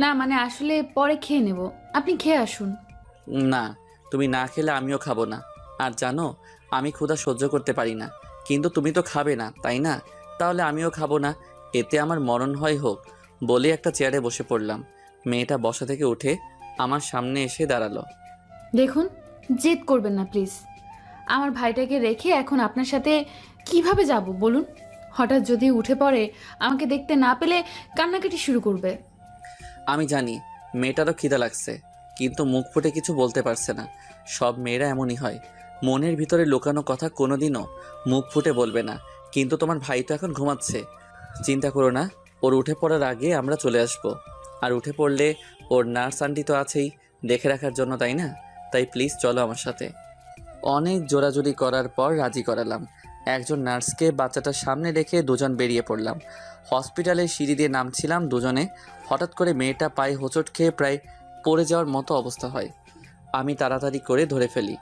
B: না মানে আসলে পরে খেয়ে নেব, আপনি খেয়ে আসুন।
A: না, তুমি না খেলে আমিও খাবো না। আর জানো, আমি ক্ষুধা সহ্য করতে পারি না, কিন্তু তুমি তো খাবে না, তাই না? তাহলে আমিও খাবো না, এতে আমার মরণ হয় হোক। বলে একটা চেয়ারে বসে পড়লাম। মেয়েটা বসা থেকে উঠে আমার সামনে এসে দাঁড়ালো।
B: দেখুন, জেদ করবেন না প্লিজ। আমার ভাইটাকে রেখে এখন আপনার সাথে কিভাবে যাব বলুন? হঠাৎ যদি উঠে পড়ে, আমাকে দেখতে না পেলে কান্নাকাটি শুরু করবে।
A: আমি জানি মেয়েটারও খিদা লাগছে, কিন্তু মুখ ফুটে কিছু বলতে পারছে না। সব মেয়েরা এমনই হয়, মনের ভিতরে লুকানো কথা কোনোদিনও মুখ ফুটে বলবে না। কিন্তু তোমার ভাই তো এখন ঘুমাচ্ছে, চিন্তা করো না, ওর উঠে পড়ার আগে আমরা চলে আসব। আর উঠে পড়লে ওর নার্স আন্টি তো আছেই দেখে রাখার জন্য, তাই না? তাই প্লিজ চলো আমার সাথে। অনেক জোরাজুরি করার পর রাজি করালাম। একজন নার্সকে বাচ্চাটার সামনে রেখে দুজন বেরিয়ে পড়লাম। হসপিটালের সিঁড়ি দিয়ে নামছিলাম দুজনে, হঠাৎ করে মেয়েটা পায়ে হোঁচট খেয়ে প্রায় পড়ে যাওয়ার মতো অবস্থা হয়। আমি তাড়াতাড়ি করে ধরে ফেলি,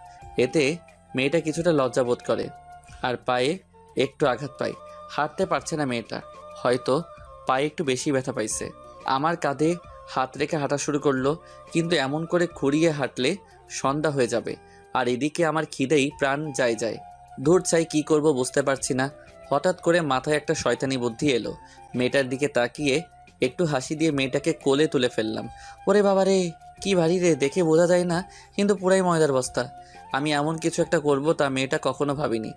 A: এতে মেয়েটা কিছুটা লজ্জাবোধ করে আর পায়ে একটু আঘাত পায়। হাঁটতে পারছে না মেয়েটা, হয়তো পায়ে একটু বেশি ব্যথা পাইছে। আমার কাঁধে হাত রেখে হাঁটা শুরু করলো, কিন্তু এমন করে খুঁড়িয়ে হাঁটলে সন্ধ্যা হয়ে যাবে। আর এদিকে আমার খিদেই প্রাণ যায়। দূর চাই কি করব বুঝতে পারছি না। হঠাৎ করে মাথায় একটা শয়তানি বুদ্ধি এলো। মেয়েটার দিকে তাকিয়ে একটু হাসি দিয়ে মেয়েটাকে কোলে তুলে ফেললাম। ওরে বাবা রে, কি ভারী রে, দেখে বোঝা যায় না কিন্তু পুরাই ময়দার বস্তা। আমি এমন কিছু একটা করব তা মেয়েটা কখনো ভাবিনি।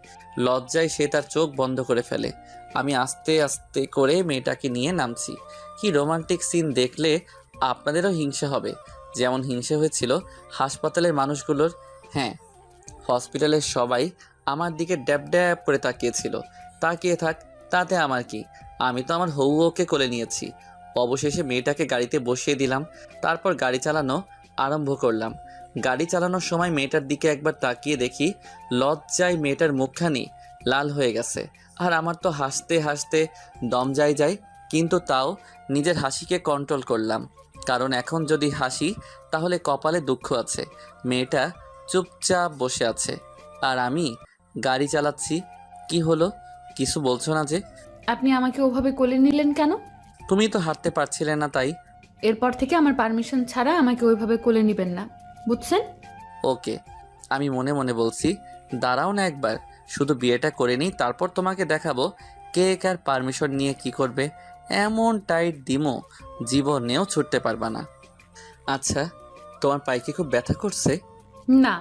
A: লজ্জায় সে তার চোখ বন্ধ করে ফেলে। আমি আস্তে আস্তে করে মেয়েটাকে নিয়ে নামছি। কি রোমান্টিক সিন দেখলে আপনাদেরও হিংসা হবে, যেমন হিংসা হয়েছিল হাসপাতালের মানুষগুলোর। হ্যাঁ, হসপিটালের সবাই আমার দিকে ড্যাব ড্যাব করে তাকিয়েছিল। তাকিয়ে থাক, তাতে আমার কি? আমি তো আমার হউকে কোলে নিয়েছি। অবশেষে মেয়েটাকে গাড়িতে বসিয়ে দিলাম, তারপর গাড়ি চালানো আরম্ভ করলাম। গাড়ি চালানোর সময় মেয়েটার দিকে একবার তাকিয়ে দেখি লজ্জায় মেয়েটার মুখখানি লাল হয়ে গেছে। আর আমার তো হাসতে হাসতে দম যায়, কিন্তু তাও নিজের হাসিকে কন্ট্রোল করলাম, কারণ এখন যদি হাসি তাহলে কপালে দুঃখ আছে। মেয়েটা চুপচাপ বসে আছে আর আমি গাড়ি চালাচ্ছি। কি হলো, কিছু বলছো না যে?
B: আপনি আমাকে ওভাবে কোলে নিলেন কেন?
A: তুমি তো হাঁটতে পারছিলে না, তাই।
B: এরপর থেকে আমার পারমিশন ছাড়া আমাকে ওইভাবে কোলে নেবেন না, বুঝছেন?
A: ওকে, আমি মনে মনে বলছি, দাঁড়াও না একবার, শুধু বিয়েটা করে নিই, তারপর তোমাকে দেখাবো কে কার পারমিশন নিয়ে কি করবে। এমন টাইট দিমো জীবনেও ছুটতে পারবা না। আচ্ছা, তোমার পায়ে কি খুব ব্যথা করছে?
B: না।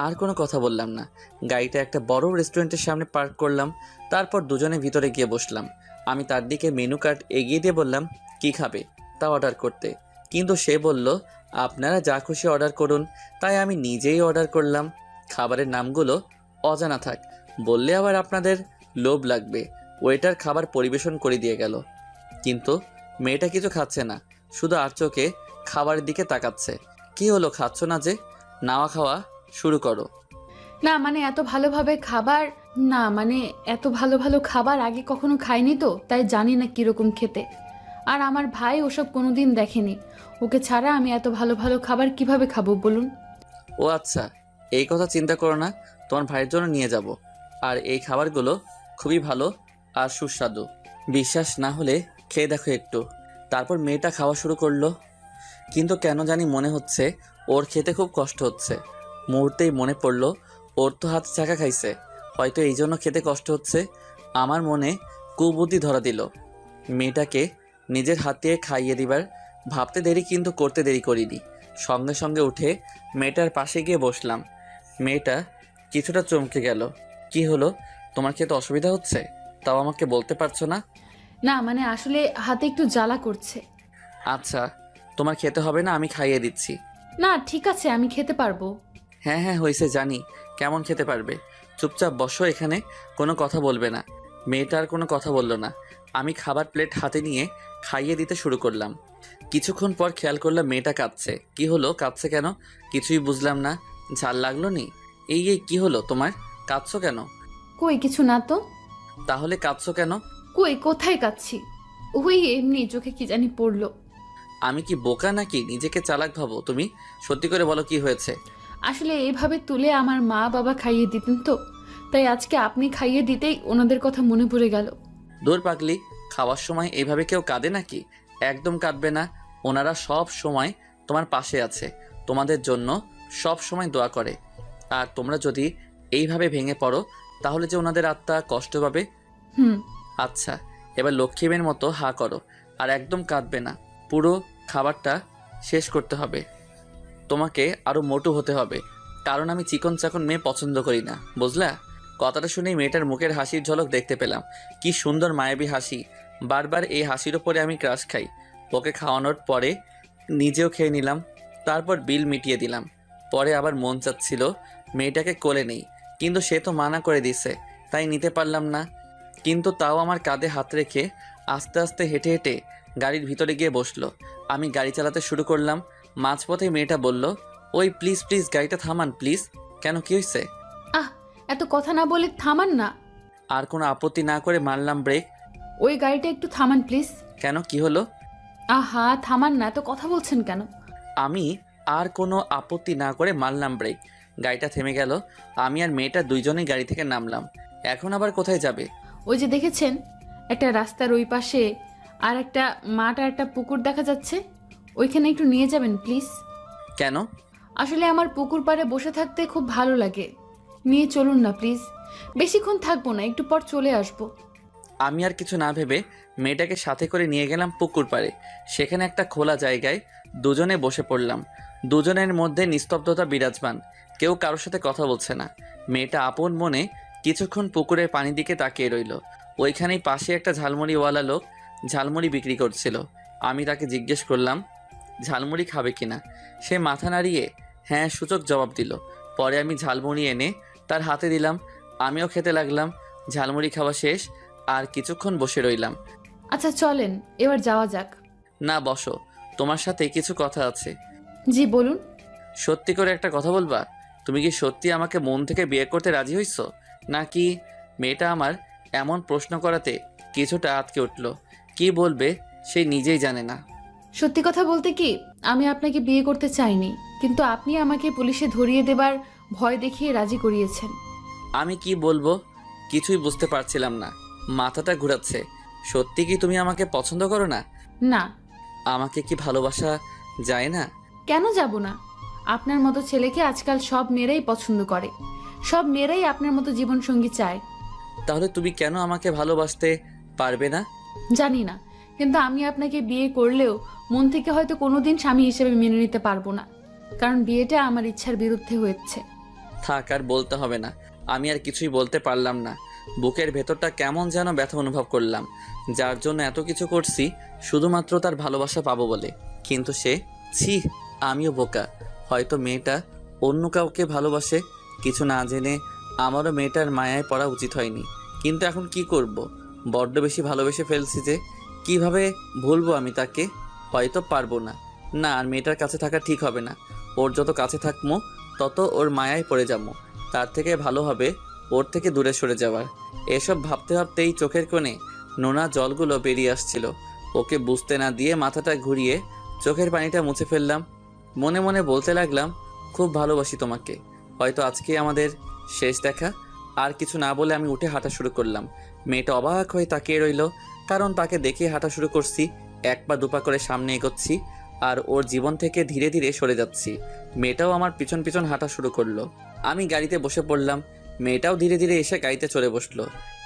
A: আর কোনো কথা বললাম না। গাড়িটা একটা বড় রেস্টুরেন্টের সামনে পার্ক করলাম, তারপর দুজনে ভিতরে গিয়ে বসলাম। আমি তার দিকে মেনু কার্ড এগিয়ে দিয়ে বললাম, কি খাবে তা অর্ডার করতে। কিন্তু সে বলল, আপনারা যা খুশি অর্ডার করুন। তাই আমি নিজেই অর্ডার করলাম। খাবারের নামগুলো অজানা থাক, বললে আবার আপনাদের লোভ লাগবে। ওয়েটার খাবার পরিবেশন করে দিয়ে গেল, কিন্তু মেয়েটা কিছু খাচ্ছে না, শুধু আর চোখে খাবারের দিকে তাকাচ্ছে। কি হলো, খাচ্ছ না যে? নাওয়া খাওয়া শুরু করো।
B: না মানে এত ভালোভাবে খাবার, না মানে এত ভালো ভালো খাবার আগে কখনো খাইনি তো, তাই জানি না কিরকম খেতে। আর আমার ভাই ওসব কোনোদিন দেখেনি, ওকে ছাড়া আমি এত ভালো ভালো খাবার কিভাবে খাবো বলুন?
A: ও আচ্ছা, এই কথা চিন্তা করো না, তোমার ভাইয়ের জন্য নিয়ে যাব। আর এই খাবারগুলো খুবই ভালো আর সুস্বাদু। বিশ্বাস না হলে খেয়ে দেখো একটু। তারপর মেয়েটা খাওয়া শুরু করলো, কিন্তু কেন জানি মনে হচ্ছে ওর খেতে খুব কষ্ট হচ্ছে। মুহূর্তেই মনে পড়লো ওর তো হাত চাকা খাইছে, হয়তো এই জন্য খেতে কষ্ট হচ্ছে। আমার মনে কুবুদ্ধি ধরা দিল, মেয়েটাকে নিজের হাতে খাইয়ে দিবার। ভাবতে দেরি কিন্তু করতে দেরি করিনি, সঙ্গে সঙ্গে উঠে মেয়েটার পাশে গিয়ে বসলাম। মেয়েটা কিছুটা চমকে গেল। কি হলো, তোমার খেতে অসুবিধা হচ্ছে? তাও আমাকে বলতে পারছো না?
B: না মানে আসলে হাতে একটু জ্বালা করছে।
A: আচ্ছা, তোমার খেতে হবে না, আমি খাইয়ে দিচ্ছি।
B: না ঠিক আছে, আমি খেতে পারবো।
A: হ্যাঁ হ্যাঁ হয়েছে, জানি কেমন খেতে পারবে। চুপচাপ বসো এখানে, কোনো কথা বলবে না। মেয়েটা আর কোনো কথা বলল না। আমি খাবার প্লেট হাতে নিয়ে খাইয়ে দিতে শুরু করলাম। কিছুক্ষণ পর খেয়াল করলাম মেয়েটা কাঁদছে। কি হলো, কাঁদছে কেন? কিছুই বুঝলাম না। ঝাল লাগলো নি? এই কি হলো তোমার, কাঁদছো কেন?
B: কই কিছু না তো।
A: তাহলে কাঁদছো কেন?
B: কই কোথায় কাচ্ছি? ওই এমনি চোখে কি জানি পড়লো।
A: আমি কি বোকা নাকি নিজেকে চালাক ভাবো তুমি? সত্যি করে বলো কি হয়েছে?
B: আসলে এইভাবে তুলে আমার মা বাবা খাইয়ে দিতেন তো, তাই আজকে আপনি খাইয়ে দিতেই ওনাদের কথা মনে পড়ে গেল।
A: দূর পাগলি, খাওয়ার সময় এইভাবে কেউ কাঁদে নাকি? একদম কাঁদবে না। ওনারা সব সময় তোমার পাশে আছে, তোমাদের জন্য সব সময় দোয়া করে। আর তোমরা যদি এইভাবে ভেঙে পড়ো তাহলে যে ওনাদের আত্মা কষ্ট পাবে।
B: হুম।
A: আচ্ছা, এবার লক্ষ্মীমের মতো হা করো আর একদম কাঁদবে না। পুরো খাবারটা শেষ করতে হবে। তোমাকে আরো মোটু হতে হবে, কারণ আমি চিকন চাকন মেয়ে পছন্দ করি না, বুঝলা? কথাটা শুনেই মেয়েটার মুখের হাসির ঝলক দেখতে পেলাম। কি সুন্দর মায়াবী হাসি। বারবার এই হাসির ওপরে আমি ক্রাশ খাই। ওকে খাওয়ানোর পরে নিজেও খেয়ে নিলাম, তারপর বিল মিটিয়ে দিলাম। পরে আবার মন চাচ্ছিল মেয়েটাকে কোলে নেই, কিন্তু সে তো মানা করে দিছে, তাই নিতে পারলাম না। কিন্তু তাও আমার কাঁধে হাত রেখে আস্তে আস্তে হেঁটে হেঁটে গাড়ির ভিতরে গিয়ে বসলো। আমি গাড়ি চালাতে শুরু করলাম। মাঝপথে মেয়েটা বলল, ওই প্লিজ প্লিজ গাড়িটা থামান প্লিজ। কেন, কি হয়েছে?
B: আহ, এত কথা না বলে থামান না।
A: আর কোনো আপত্তি না করে মারলাম ব্রেক।
B: ওই গাড়িটা একটু থামান প্লিজ।
A: কেন, কি হলো?
B: আহা, থামান না, এত কথা বলছেন কেন?
A: আমি আর কোনো আপত্তি না করে মারলাম ব্রেক। গাড়িটা থেমে গেল। আমি আর মেয়েটা দুইজনেই গাড়ি থেকে নামলাম। এখন আবার কোথায় যাবে?
B: ওই যে দেখেছেন, একটা রাস্তার ওই পাশে আর একটা মাঠ আর একটা পুকুর দেখা যাচ্ছে, ওইখানে একটু নিয়ে যাবেন প্লিজ।
A: কেন?
B: আসলে আমার পুকুর পাড়ে বসে থাকতে খুব ভালো লাগে, নিয়ে চলুন না প্লিজ। বেশিক্ষণ থাকবো না, একটু পর চলে আসবো।
A: আমি আর কিছু না ভেবে মেয়েটাকে সাথে করে নিয়ে গেলাম পুকুর পাড়ে। সেখানে একটা খোলা জায়গায় দুজনে বসে পড়লাম। দুজনের মধ্যে নিস্তব্ধতা বিরাজমান, কেউ কারোর সাথে কথা বলছে না। মেয়েটা আপন মনে কিছুক্ষণ পুকুরের পানির দিকে তাকিয়ে রইল। ওইখানেই পাশে একটা ঝালমুড়িওয়ালা লোক ঝালমুড়ি বিক্রি করছিল। আমি তাকে জিজ্ঞেস করলাম ঝালমুড়ি খাবে কিনা। সে মাথা নাড়িয়ে হ্যাঁ সূচক জবাব দিল। পরে আমি ঝালমুড়ি এনে তার হাতে দিলাম। আমিও খেতে লাগলাম। ঝালমুড়ি খাওয়া শেষ, আর কিছুক্ষণ বসে রইলাম।
B: আচ্ছা চলেন, এবার যাওয়া যাক।
A: না, বসো, তোমার সাথে কিছু কথা আছে।
B: জি বলুন।
A: সত্যি করে একটা কথা বলবা? তুমি কি সত্যি আমাকে মন থেকে বিয়ে করতে রাজি হইছো, নাকি? মেয়েটা আমার এমন প্রশ্ন করাতে কিছুটা আটকে উঠল। কি বলবে সে নিজেই জানে না।
B: সত্যি কথা বলতে কি, আমি আপনাকে বিয়ে করতে চাইনি, কিন্তু আপনি আমাকে পুলিশে ধরিয়ে দেবার ভয় দেখিয়ে রাজি করিয়েছেন।
A: আমি কি বলবো কিছুই বুঝতে পারছিলাম না। মাথাটা ঘুরাচ্ছে। সত্যি কি তুমি আমাকে পছন্দ করো না?
B: না।
A: আমাকে কি ভালোবাসা যায় না?
B: কেন যাব না? আপনার মতো ছেলেকে আজকাল সব মেয়েরাই পছন্দ করে, সব মেয়েরাই আপনার মতো জীবনসঙ্গী চায়।
A: তাহলে তুমি কেন আমাকে ভালোবাসতে পারবে না?
B: জানি না, কিন্তু আমি আপনাকে বিয়ে করলেও মন থেকে হয়তো কোনোদিন স্বামী হিসেবে মেনে নিতে পারবো না, কারণ বিয়েটা আমার ইচ্ছার বিরুদ্ধে হয়েছে।
A: থাক, আর বলতে হবে না। আমি আর কিছুই বলতে পারলাম না। বুকের ভেতরটা কেমন যেন ব্যথা অনুভব করলাম, যার জন্য এত কিছু করছি শুধুমাত্র তার ভালোবাসা পাবো বলে। কিন্তু সে, ছি, আমিও বোকা। হয়তো মেয়েটা অন্য কাউকে ভালোবাসে। কিছু না জেনে আমারও মেয়েটার মায়ায় পড়া উচিত হয়নি। কিন্তু এখন কি করব? বড্ড বেশি ভালোবেসে ফেলছি যে। কিভাবে ভুলবো আমি তাকে? হয়তো পারবো না। না, আর মেয়েটার কাছে থাকা ঠিক হবে না। ওর যত কাছে থাকবো তত ওর মায়ায় পড়ে যাবো। তার থেকে ভালো হবে ওর থেকে দূরে সরে যাওয়ার। এসব ভাবতে ভাবতেই চোখের কোণে নোনা জলগুলো বেরিয়ে আসছিল। ওকে বুঝতে না দিয়ে মাথাটা ঘুরিয়ে চোখের পানিটা মুছে ফেললাম। মনে মনে বলতে লাগলাম, খুব ভালোবাসি তোমাকে। হয়তো আজকে আমাদের শেষ দেখা। আর কিছু না বলে আমি উঠে হাঁটা শুরু করলাম। মেয়েটা অবাক হয়ে তাকিয়ে রইল, কারণ তাকে দেখে হাঁটা শুরু করছি। এক পা দুপা করে সামনে এগোচ্ছি, আর ওর জীবন থেকে ধীরে ধীরে সরে যাচ্ছি। মেয়েটাও আমার পিছন পিছন হাঁটা শুরু করলো। আমি গাড়িতে বসে পড়লাম। মেয়েটাও ধীরে ধীরে এসে গাড়িতে চলে বসলো।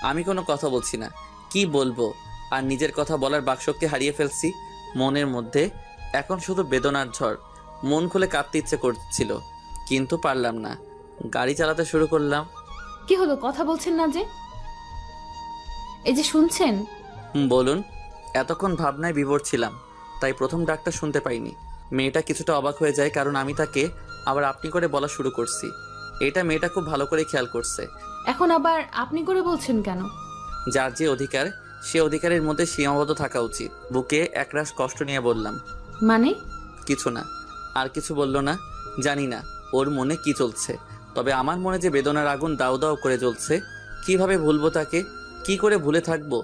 A: আমি কোনো কথা বলছি না। কি বলবো? আর নিজের কথা বলার বাকশক্তি হারিয়ে ফেলছি। মনের মধ্যে এখন শুধু বেদনার ঝড়। মন খুলে কাঁদতে ইচ্ছে করছিল, কিন্তু পারলাম না। গাড়ি চালাতে শুরু করলাম।
B: কি হলো, কথা বলছেন না যে? এই যে শুনছেন।
A: বলুন। এতক্ষণ ভাবনায় বিভোর ছিলাম, তাই প্রথম ডাকটা শুনতে পাইনি। মেয়েটা কিছুটা অবাক হয়ে যায়, কারণ আমি তাকে আবার আপনি করে বলা শুরু করছি। এটা মেয়েটা খুব ভালো করে খেয়াল করছে।
B: এখন আবার আপনি করে বলছেন কেন?
A: যার যে অধিকার, সে অধিকারের মধ্যে সীমাবদ্ধ থাকা উচিত। বুকে একরাশ কষ্ট নিয়ে বললাম,
B: মানে?
A: কিছু না। আর কিছু বলল না। জানি না ওর মনে কি চলছে, তবে আমার মনে যে বেদনার আগুন দাউ দাউ করে জ্বলছে। কিভাবে ভুলবো তাকে? কি করে ভুলে থাকবো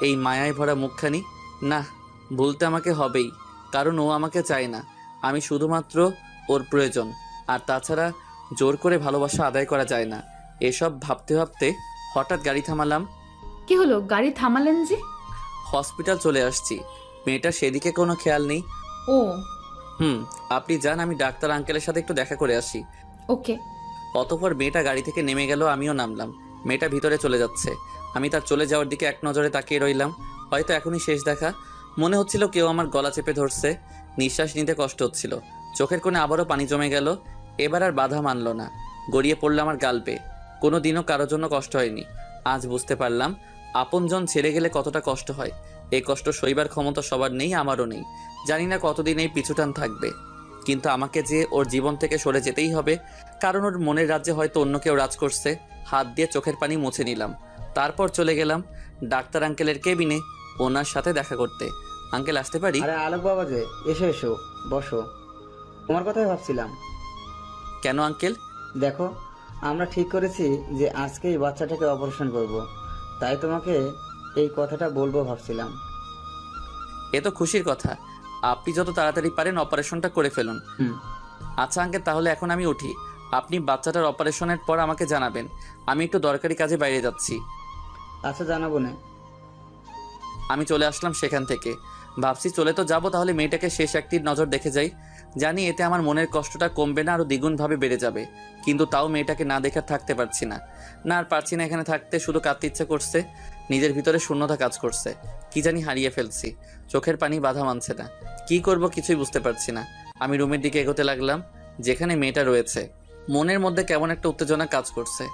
A: এই মায়ায় ভরা মুখখানি? না, ভুলতে আমাকে হবেই, কারণ ও আমাকে চায় না। আমি শুধুমাত্র ওর প্রয়োজন। আর তাছাড়া জোর করে ভালোবাসা আদায় করা যায় না। এসব ভাবতে ভাবতে হঠাৎ গাড়ি থামালাম।
B: কি হলো, গাড়ি থামালেন যে?
A: হসপিটাল চলে আসছি। মেয়েটার সেদিকে কোনো খেয়াল নেই।
B: ও,
A: আপনি যান, আমি ডাক্তার আঙ্কেলের সাথে একটু দেখা করে আসি।
B: ওকে।
A: অতঃপর মেয়েটা গাড়ি থেকে নেমে গেল, আমিও নামলাম। মেয়েটা ভিতরে চলে যাচ্ছে। আমি তার চলে যাওয়ার দিকে এক নজরে তাকিয়ে রইলাম। হয়তো এখনই শেষ দেখা। মনে হচ্ছিল কেউ আমার গলা চেপে ধরছে। নিঃশ্বাস নিতে কষ্ট হচ্ছিল। চোখের কোণে আবারও পানি জমে গেল। এবার আর বাধা মানল না, গড়িয়ে পড়ল আমার গাল বেয়ে। কোনো দিনও কারোর জন্য কষ্ট হয়নি, আজ বুঝতে পারলাম আপনজন ছেড়ে গেলে কতটা কষ্ট হয়। এই কষ্ট সইবার ক্ষমতা সবার নেই, আমারও নেই। জানি না কতদিন এই পিছুটান থাকবে, কিন্তু আমাকে যে ওর জীবন থেকে সরে যেতেই হবে, কারণ ওর মনের রাজ্যে হয়তো অন্য কেউ রাজ করছে। হাত দিয়ে চোখের পানি মুছে নিলাম, তারপর চলে গেলাম ডাক্তার আঙ্কেলের কেবিনে ওনার সাথে দেখা করতে। আঙ্কেল আসতে পারি?
D: আরে আলোক বাবা যে, এসো এসো, বসো। তোমার কথাই ভাবছিলাম।
A: কেন আঙ্কেল?
D: দেখো, আমরা ঠিক করেছি যে আজকে এই বাচ্চাটাকে অপারেশন করব, তাই তোমাকে এই কথাটা বলবো ভাবছিলাম।
A: এ তো খুশির কথা, আপনি যত তাড়াতাড়ি পারেন অপারেশনটা করে ফেলুন।
D: হুম।
A: আচ্ছা আঙ্কেল, তাহলে এখন আমি উঠি। আপনি বাচ্চাটার অপারেশনের পর আমাকে জানাবেন, আমি একটু দরকারি কাজে বাইরে যাচ্ছি।
D: আচ্ছা, জানাবো না।
A: আমি চলে আসলাম সেখান থেকে। ভাবছি চলে তো যাবো, তাহলে মেয়েটাকে শেষ একটি নজর দেখে যাই। জানি এতে আমার মনের কষ্টটা কমবে না, আরও দ্বিগুণভাবে বেড়ে যাবে। কিন্তু তাও মেয়েটাকে না দেখে থাকতে পারছি না। না আর পারছি না এখানে থাকতে, শুধু কাঁদতে ইচ্ছে করছে। নিজের ভিতরে শূন্যতা কাজ করছে, কি জানি হারিয়ে ফেলছি। চোখের পানি বাধা মানছে না, কি করব কিছুই বুঝতে পারছি না। আমি রুমের দিকে এগোতে লাগলাম যেখানে মেয়েটা রয়েছে। মনের মধ্যে কেমন একটা উত্তেজনা কাজ করছে।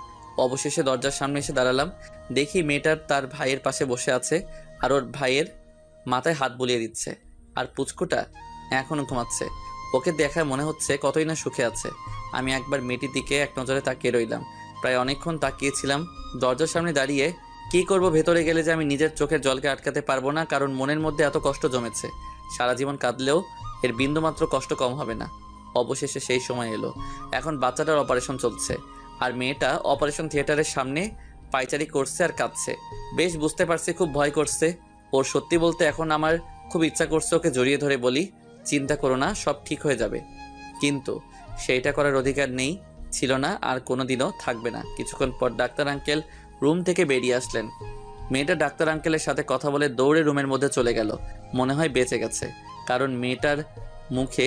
A: অবশেষে দরজার সামনে এসে দাঁড়ালাম। দেখি মেয়েটার তার ভাইয়ের পাশে বসে আছে, আর ওর ভাইয়ের মাথায় হাত বুলিয়ে দিচ্ছে, আর পুচকুটা এখনো ঘুমাচ্ছে। ওকে দেখায় মনে হচ্ছে কতই না সুখে আছে। আমি একবার মেয়েটির দিকে এক নজরে তাকিয়ে রইলাম। প্রায় অনেকক্ষণ তাকিয়েছিলাম। দরজার সামনে দাঁড়িয়ে কি করব, ভেতরে গেলে যে আমি নিজের চোখের জলকে আটকাতে পারবো না, কারণ মনের মধ্যে এত কষ্ট জমেছে। সারা জীবন কাঁদলেও এর বিন্দুমাত্র কষ্ট কম হবে না। অবশেষে সেই সময় এলো। এখন বাচ্চাটার অপারেশন চলছে, আর মেয়েটা অপারেশন থিয়েটারের সামনে পায়চারি করছে আর কাঁদছে। বেশ বুঝতে পারছি খুব ভয় করছে ওর। সত্যি বলতে এখন আমার খুব ইচ্ছা করছে ওকে জড়িয়ে ধরে বলি, চিন্তা করো না, সব ঠিক হয়ে যাবে। কিন্তু সেইটা করার অধিকার নেই, ছিল না, আর কোনোদিনও থাকবে না। কিছুক্ষণ পর ডাক্তার আঙ্কেল রুম থেকে বেরিয়ে আসলেন। মেয়েটা ডাক্তার আঙ্কেলের সাথে কথা বলে দৌড়ে রুমের মধ্যে চলে গেল। মনে হয় বেঁচে গেছে, কারণ মেয়েটার মুখে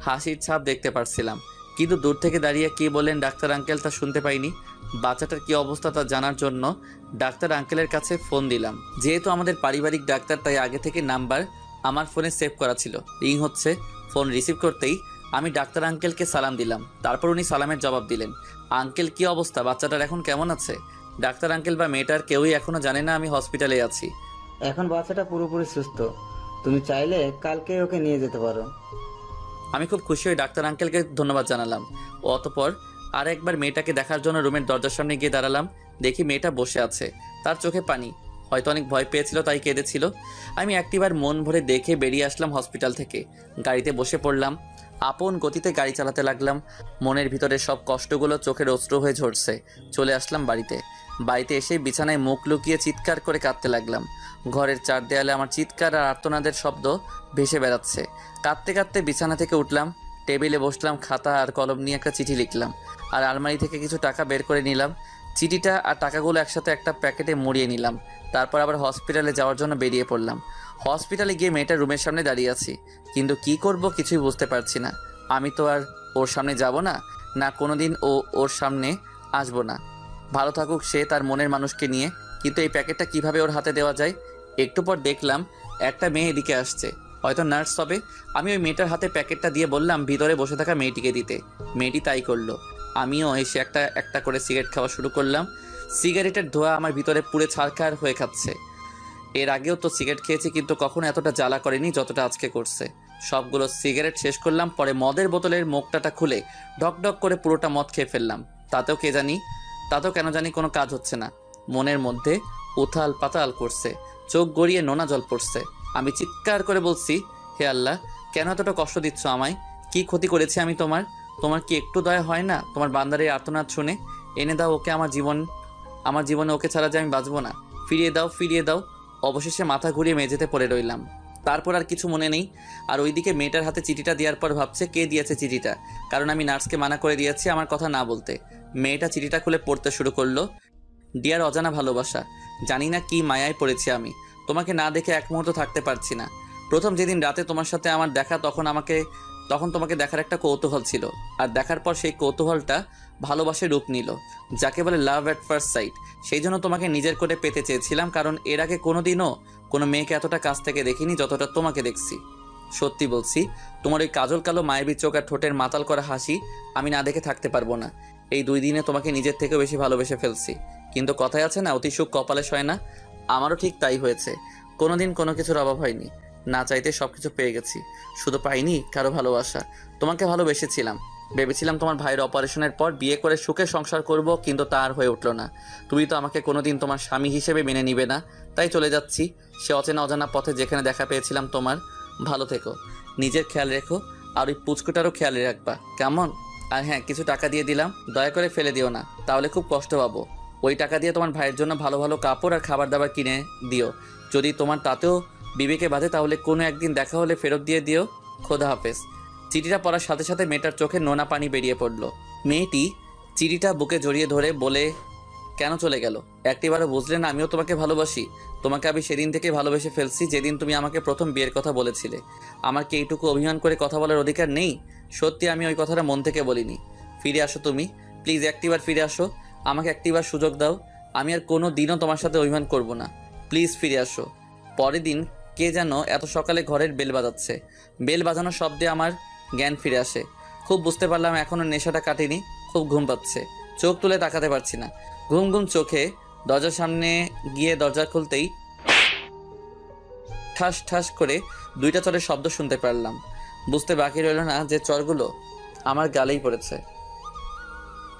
A: হাসির ছাপ দেখতে পারছিলাম। কিন্তু দূর থেকে দাঁড়িয়ে কি বললেন ডাক্তার আঙ্কেল তা শুনতে পাইনি। বাচ্চাটার কি অবস্থা তা জানার জন্য ডাক্তার আঙ্কেলের কাছে ফোন দিলাম। যেহেতু আমাদের পারিবারিক ডাক্তার, তাই আগে থেকে নাম্বার আমার ফোনে সেভ করা ছিল। রিং হচ্ছে। ফোন রিসিভ করতেই আমি ডাক্তার আঙ্কেলকে সালাম দিলাম। তারপর উনি সালামের জবাব দিলেন। আঙ্কেল, কি অবস্থা? বাচ্চাটার এখন কেমন আছে? ডাক্তার আঙ্কেল বা মেয়েটার কেউই এখনো জানে না আমি হসপিটালে আছি।
D: এখন বাচ্চাটা পুরোপুরি সুস্থ, তুমি চাইলে কালকে ওকে নিয়ে যেতে পারো।
A: আমি খুব খুশি হয়ে ডাক্তার আঙ্কেলকে ধন্যবাদ জানালাম। অতঃপর আর একবার মেয়েটাকে দেখার জন্য রুমের দরজার সামনে গিয়ে দাঁড়ালাম। দেখি মেয়েটা বসে আছে, তার চোখে পানি। হয়তো অনেক ভয় পেয়েছিল তাই কেঁদেছিল। আমি একটিবার মন ভরে দেখে বেরিয়ে আসলাম হসপিটাল থেকে। গাড়িতে বসে পড়লাম, আপন গতিতে গাড়ি চালাতে লাগলাম। মনের ভিতরে সব কষ্টগুলো চোখের অশ্রু হয়ে ঝরছে। চলে আসলাম বাড়িতে এসে বিছানায় মুখ লুকিয়ে চিৎকার করে কাঁদতে লাগলাম। ঘরের চার দেয়ালে আমার চিৎকার আর আর্তনাদের শব্দ ভেসে বেড়াচ্ছে। কাঁদতে কাঁদতে বিছানা থেকে উঠলাম, টেবিলে বসলাম, খাতা আর কলম নিয়ে একটা চিঠি লিখলাম। আর আলমারি থেকে কিছু টাকা বের করে নিলাম। চিঠিটা আর টাকাগুলো একসাথে একটা প্যাকেটে মুড়িয়ে নিলাম। তারপর আবার হসপিটালে যাওয়ার জন্য বেরিয়ে পড়লাম। হসপিটালে গিয়ে মেয়েটার রুমের সামনে দাঁড়িয়ে আছি, কিন্তু কি করব কিছুই বুঝতে পারছি না। আমি তো আর ওর সামনে যাব না, না কোনোদিন ওর সামনে আসবো না। ভালো থাকুক সে তার মনের মানুষকে নিয়ে, কিন্তু এই প্যাকেটটা কিভাবে ওর হাতে দেওয়া যায়? একটু পর দেখলাম একটা মেয়ে এদিকে আসছে, হয়তো নার্স হবে। আমি ওই মেয়েটার হাতে প্যাকেটটা দিয়ে বললাম ভিতরে বসে থাকা মেয়েটিকে দিতে। মেয়েটি তাই করলো। আমিও এসে একটা একটা করে সিগারেট খাওয়া শুরু করলাম। সিগারেটের ধোঁয়া আমার ভিতরে পুড়ে ছারখার হয়ে খাচ্ছে। এর আগেও তো সিগারেট খেয়েছি, কিন্তু কখনো এতটা জ্বালা করেনি যতটা আজকে করছে। সবগুলো সিগারেট শেষ করলাম। পরে মদের বোতলের মুখটাটা খুলে ঢকঢক করে পুরোটা মদ খেয়ে ফেললাম। তাতেও কেন জানি কোনো কাজ হচ্ছে না। মনের মধ্যে উথাল পাতাল করছে, চোখ গড়িয়ে নোনা জল পড়ছে। আমি চিৎকার করে বলছি, হে আল্লাহ, কেন এতটা কষ্ট দিচ্ছ আমায়? কি ক্ষতি করেছি আমি তোমার কি একটু দয়া হয় না তোমার বান্দারের আর্তনাদ শুনে? এনে দাও ওকে আমার জীবনে ওকে ছাড়া যে আমি বাঁচবো না। ফিরিয়ে দাও। অবশেষে মাথা ঘুরিয়ে মেঝেতে পড়ে রইলাম। তারপর আর কিছু মনে নেই। আর ওইদিকে মেয়েটার হাতে চিঠিটা দেওয়ার পর ভাবছে কে দিয়েছে চিঠিটা, কারণ আমি নার্সকে মানা করে দিয়েছি আমার কথা না বলতে। মেয়েটা চিঠিটা খুলে পড়তে শুরু করলো। ডিয়ার অজানা ভালোবাসা, জানি না কি মায়ায় পড়েছি আমি। তোমাকে না দেখে এক মুহূর্ত থাকতে পারছি না। প্রথম যেদিন রাতে তোমার সাথে আমার দেখা, তখন তোমাকে দেখার একটা কৌতূহল ছিল, আর দেখার পর সেই কৌতূহলটা ভালোবাসার রূপ নিল, যাকে বলে লাভ অ্যাট ফার্স্ট সাইট। সেই জন্য তোমাকে নিজের করে পেতে চেয়েছিলাম, কারণ এর আগে কোনোদিনও কোনো মেয়েকে এতটা কাছ থেকে দেখিনি যতটা তোমাকে দেখছি। সত্যি বলছি, তোমার ওই কাজল কালো মায়াবী চোখ আর ঠোঁটের মাতাল করা হাসি আমি না দেখে থাকতে পারবো না। এই 2 দিনে তোমাকে নিজের থেকেও বেশি ভালোবেসে ফেলছি। কিন্তু কথায় আছে না, অতি সুখ কপালে সয় না। আমারও ঠিক তাই হয়েছে। কোনোদিন কোনো কিছুর অভাব হয়নি। না চাইতে সবকিছু পেয়ে গেছি। শুধু পাইনি কারো ভালোবাসা। তোমাকে ভালোবেসেছিলাম। ভেবেছিলাম তোমার ভাইয়ের অপারেশনের পর বিয়ে করে সুখে সংসার করব, কিন্তু তা আর হয়ে উঠলো না। তুমি তো আমাকে কোনোদিন তোমার স্বামী হিসেবে মেনে নিবে না, তাই চলে যাচ্ছি সে অচেনা অজানা পথে যেখানে দেখা পেয়েছিলাম তোমার। ভালো থেকো, নিজের খেয়াল রেখো, আর ওই পুচকুটারও খেয়াল রাখবা, কেমন? আর হ্যাঁ, কিছু টাকা দিয়ে দিলাম, দয়া করে ফেলে দিও না, তাহলে খুব কষ্ট পাবো। ওই টাকা দিয়ে তোমার ভাইয়ের জন্য ভালো ভালো কাপড় আর খাবার দাবার কিনে দিও। যদি তোমার তাতেও বিবেকে বাঁধে তাহলে কোনো একদিন দেখা হলে ফেরত দিয়ে দিও। খোদা হাফেজ। চিঠিটা পড়ার সাথে সাথে মেয়েটার চোখে নোনা পানি বেরিয়ে পড়ল। মেয়েটি চিঠিটা বুকে জড়িয়ে ধরে বলে, কেন চলে গেল? একটিবারও বুঝলে না আমিও তোমাকে ভালোবাসি? তোমাকে আমি সেদিন থেকে ভালোবেসে ফেলছি যেদিন তুমি আমাকে প্রথম বিয়ের কথা বলেছিলে। আমার কি এইটুকু অভিমান করে কথা বলার অধিকার নেই? সত্যি আমি ওই কথাটা মন থেকে বলিনি। ফিরে আসো তুমি, প্লিজ একটিবার ফিরে আসো। আমাকে একটিবার সুযোগ দাও। আমি আর কোনো দিনও তোমার সাথে অভিমান করব না। প্লিজ ফিরে আসো। পরের দিন কে যেন এত সকালে ঘরের বেল বাজাচ্ছে। বেল বাজানোর শব্দে আমার জ্ঞান ফিরে আসে। খুব বুঝতে পারলাম এখনও নেশাটা কাটেনি। খুব ঘুম পাচ্ছে, চোখ তুলে তাকাতে পারছি না। ঘুম ঘুম চোখে দরজার সামনে গিয়ে দরজা খুলতেই ঠাস ঠাস করে 2টা চরের শব্দ শুনতে পারলাম। বুঝতে বাকি রইল না যে চরগুলো আমার গালেই পড়েছে।